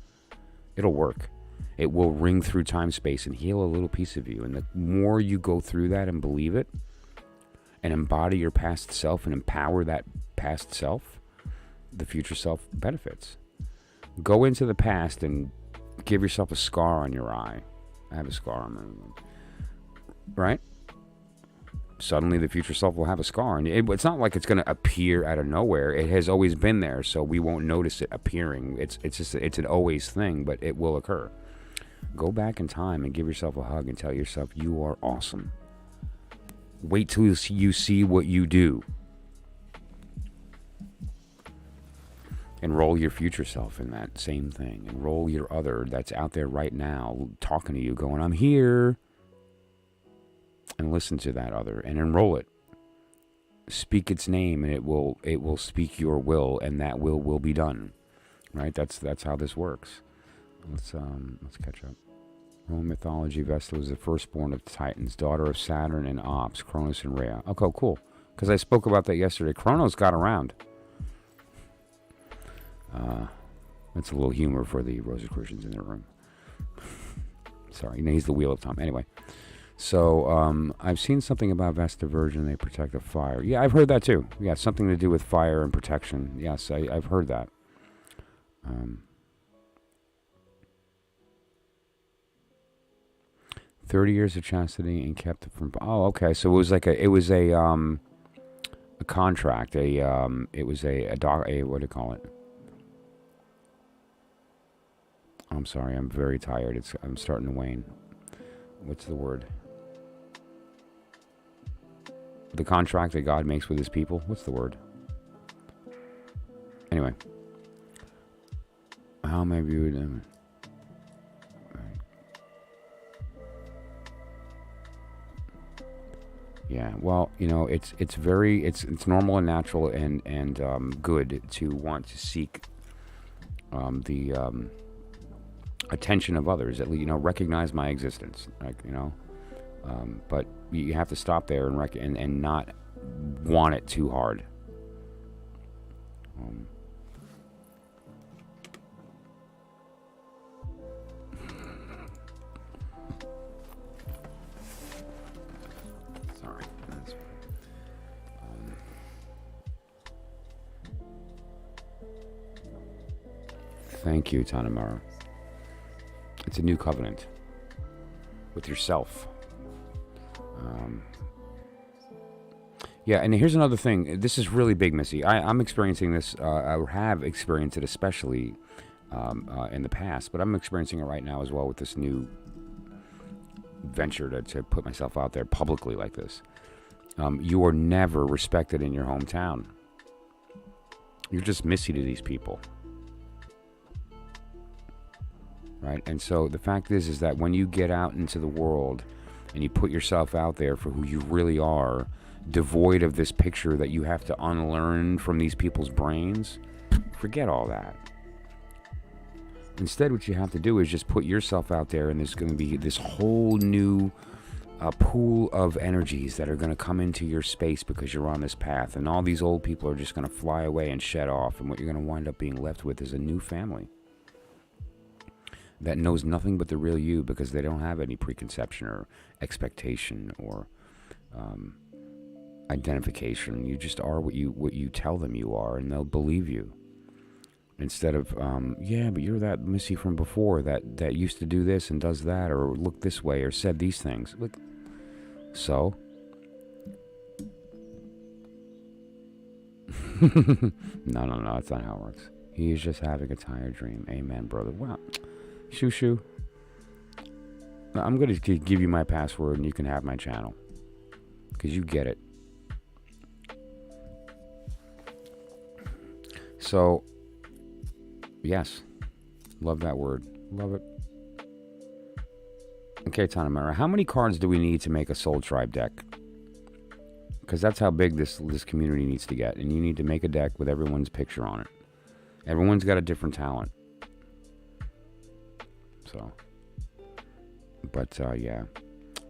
It'll work. It will ring through time, space, and heal a little piece of you. And the more you go through that and believe it, and embody your past self and empower that past self, the future self benefits. Go into the past and give yourself a scar on your eye. I have a scar on my, right? Suddenly the future self will have a scar. And it's not like it's going to appear out of nowhere. It has always been there, so we won't notice it appearing. It's an always thing, but it will occur. Go back in time and give yourself a hug and tell yourself you are awesome. Wait till you see what you do. Enroll your future self in that same thing. Enroll your other that's out there right now talking to you, going, I'm here. And listen to that other and enroll it. Speak its name, and it will speak your will, and that will be done. Right? That's how this works. Let's catch up. Roman mythology, Vesta was the firstborn of the Titans, daughter of Saturn and Ops, Cronus and Rhea. Okay, cool. Because I spoke about that yesterday. Kronos got around. That's a little humor for the Rosicrucians in the room. Sorry, he's the wheel of time. Anyway, so I've seen something about Vesta Virgin. They protect the fire. Yeah, I've heard that too. Yeah, something to do with fire and protection. Yes, I've heard that. 30 years of chastity and kept it from. Oh, okay. So it was like a contract. It was a what do you call it? I'm sorry. I'm very tired. I'm starting to wane. What's the word? The contract that God makes with His people. What's the word? Anyway, how may I view them? Yeah, well, you know, it's very it's normal and natural and good to want to seek the attention of others. At least, you know, recognize my existence, like, you know. But you have to stop there and not want it too hard. Sorry. Thank you, Tanamara. It's a new covenant with yourself. Yeah, and here's another thing. This is really big, Missy. I'm experiencing this. I have experienced it, especially in the past, but I'm experiencing it right now as well with this new venture to put myself out there publicly like this. You are never respected in your hometown. You're just Missy to these people. Right? And so the fact is that when you get out into the world and you put yourself out there for who you really are, devoid of this picture that you have to unlearn from these people's brains, forget all that. Instead, what you have to do is just put yourself out there, and there's going to be this whole new pool of energies that are going to come into your space because you're on this path, and all these old people are just going to fly away and shed off, and what you're going to wind up being left with is a new family that knows nothing but the real you, because they don't have any preconception or expectation or identification. You just are what you tell them you are, and they'll believe you. Instead of, yeah, but you're that Missy from before that used to do this and does that, or look this way, or said these things. Look, so? No, that's not how it works. He is just having a tired dream. Amen, brother. Wow. Shoo. I'm going to give you my password, and you can have my channel, because you get it. So, yes. Love that word. Love it. Okay, Tanamara, how many cards do we need to make a Soul Tribe deck? Because that's how big this community needs to get. And you need to make a deck with everyone's picture on it. Everyone's got a different talent. So, but yeah.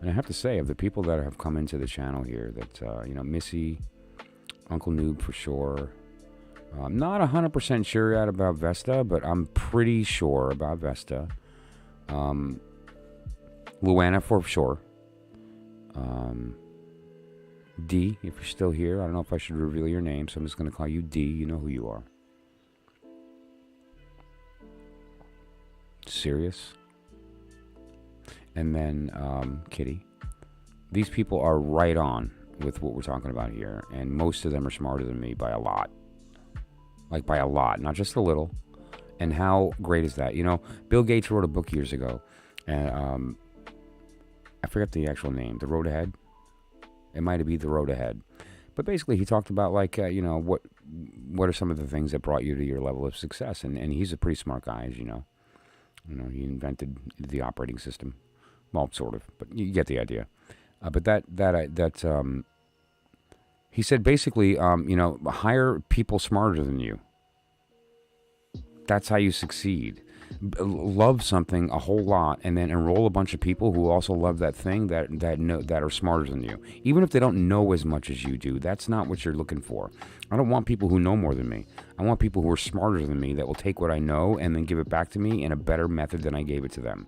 And I have to say, of the people that have come into the channel here, that, you know, Missy, Uncle Noob for sure. I'm not 100% sure yet about Vesta, but I'm pretty sure about Vesta. Luana for sure. D, if you're still here. I don't know if I should reveal your name, so I'm just going to call you D. You know who you are. Sirius. And then Kitty. These people are right on with what we're talking about here, and most of them are smarter than me by a lot. Like by a lot, not just a little. And how great is that? You know, Bill Gates wrote a book years ago, and I forget the actual name. The Road Ahead. It might be The Road Ahead, but basically he talked about, like, you know, what are some of the things that brought you to your level of success? And he's a pretty smart guy, as you know. You know, he invented the operating system. Well, sort of, but you get the idea. But that he said basically, you know, hire people smarter than you. That's how you succeed. Love something a whole lot, and then enroll a bunch of people who also love that thing that are smarter than you. Even if they don't know as much as you do, that's not what you're looking for. I don't want people who know more than me. I want people who are smarter than me that will take what I know and then give it back to me in a better method than I gave it to them.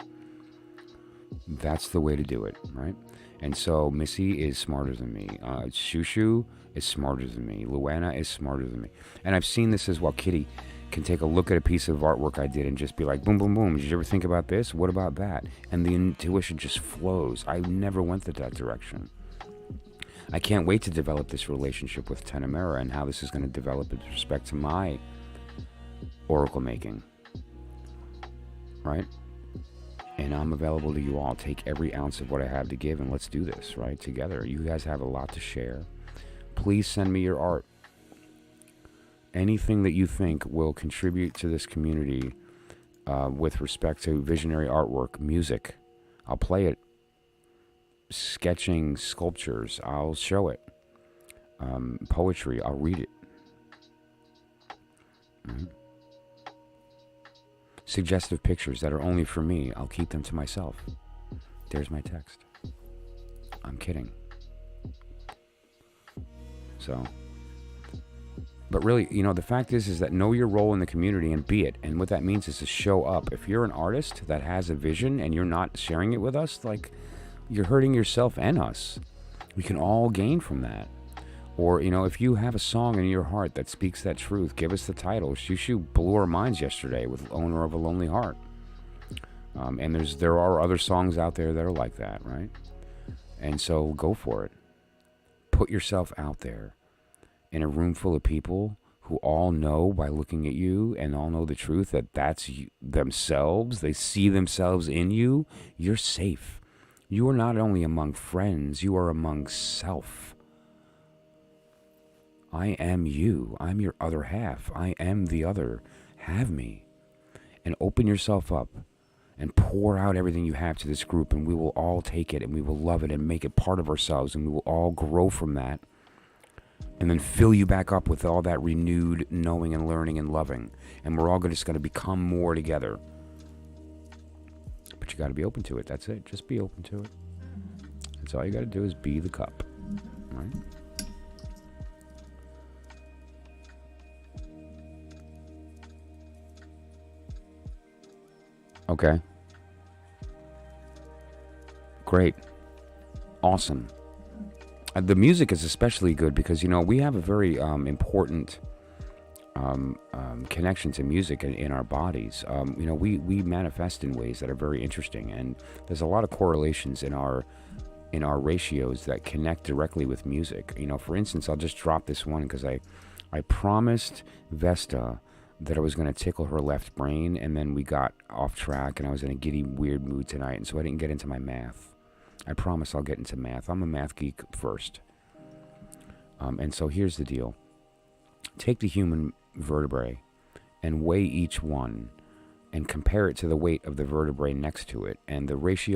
That's the way to do it, right? And so Missy is smarter than me. Shushu is smarter than me. Luana is smarter than me. And I've seen this as well. Kitty can take a look at a piece of artwork I did and just be like, boom, boom, boom. Did you ever think about this? What about that? And the intuition just flows. I never went that direction. I can't wait to develop this relationship with Tanamera and how this is going to develop with respect to my oracle making. Right? And I'm available to you all. Take every ounce of what I have to give, and let's do this, right? Together. You guys have a lot to share. Please send me your art. anything that you think will contribute to this community with respect to visionary artwork, music, I'll play it. Sketching, sculptures, I'll show it. Poetry, I'll read it. Mm-hmm. Suggestive pictures that are only for me, I'll keep them to myself. There's my text. I'm kidding. So, but really, the fact is that know your role in the community and be it. And what that means is to show up. If you're an artist that has a vision and you're not sharing it with us, like, you're hurting yourself and us. We can all gain from that. Or, if you have a song in your heart that speaks that truth, give us the title. Shushu blew our minds yesterday with Owner of a Lonely Heart. And there are other songs out there that are like that, right? And so go for it. Put yourself out there in a room full of people who all know by looking at you and all know the truth that that's you, themselves. They see themselves in you. You're safe. You are not only among friends, you are among self. I am you. I'm your other half. I am the other. Have me. And open yourself up and pour out everything you have to this group, and we will all take it and we will love it and make it part of ourselves, and we will all grow from that and then fill you back up with all that renewed knowing and learning and loving. And we're all just going to become more together. But you got to be open to it. That's it. Just be open to it. That's all you got to do is be the cup. Right? Okay. Great. Awesome. The music is especially good because, we have a very important connection to music in our bodies. We manifest in ways that are very interesting, and there's a lot of correlations in our ratios that connect directly with music. For instance, I'll just drop this one because I promised Vesta that I was going to tickle her left brain, and then we got off track, and I was in a giddy, weird mood tonight, and so I didn't get into my math. I promise I'll get into math. I'm a math geek first. And so here's the deal. Take the human vertebrae and weigh each one and compare it to the weight of the vertebrae next to it, and the ratio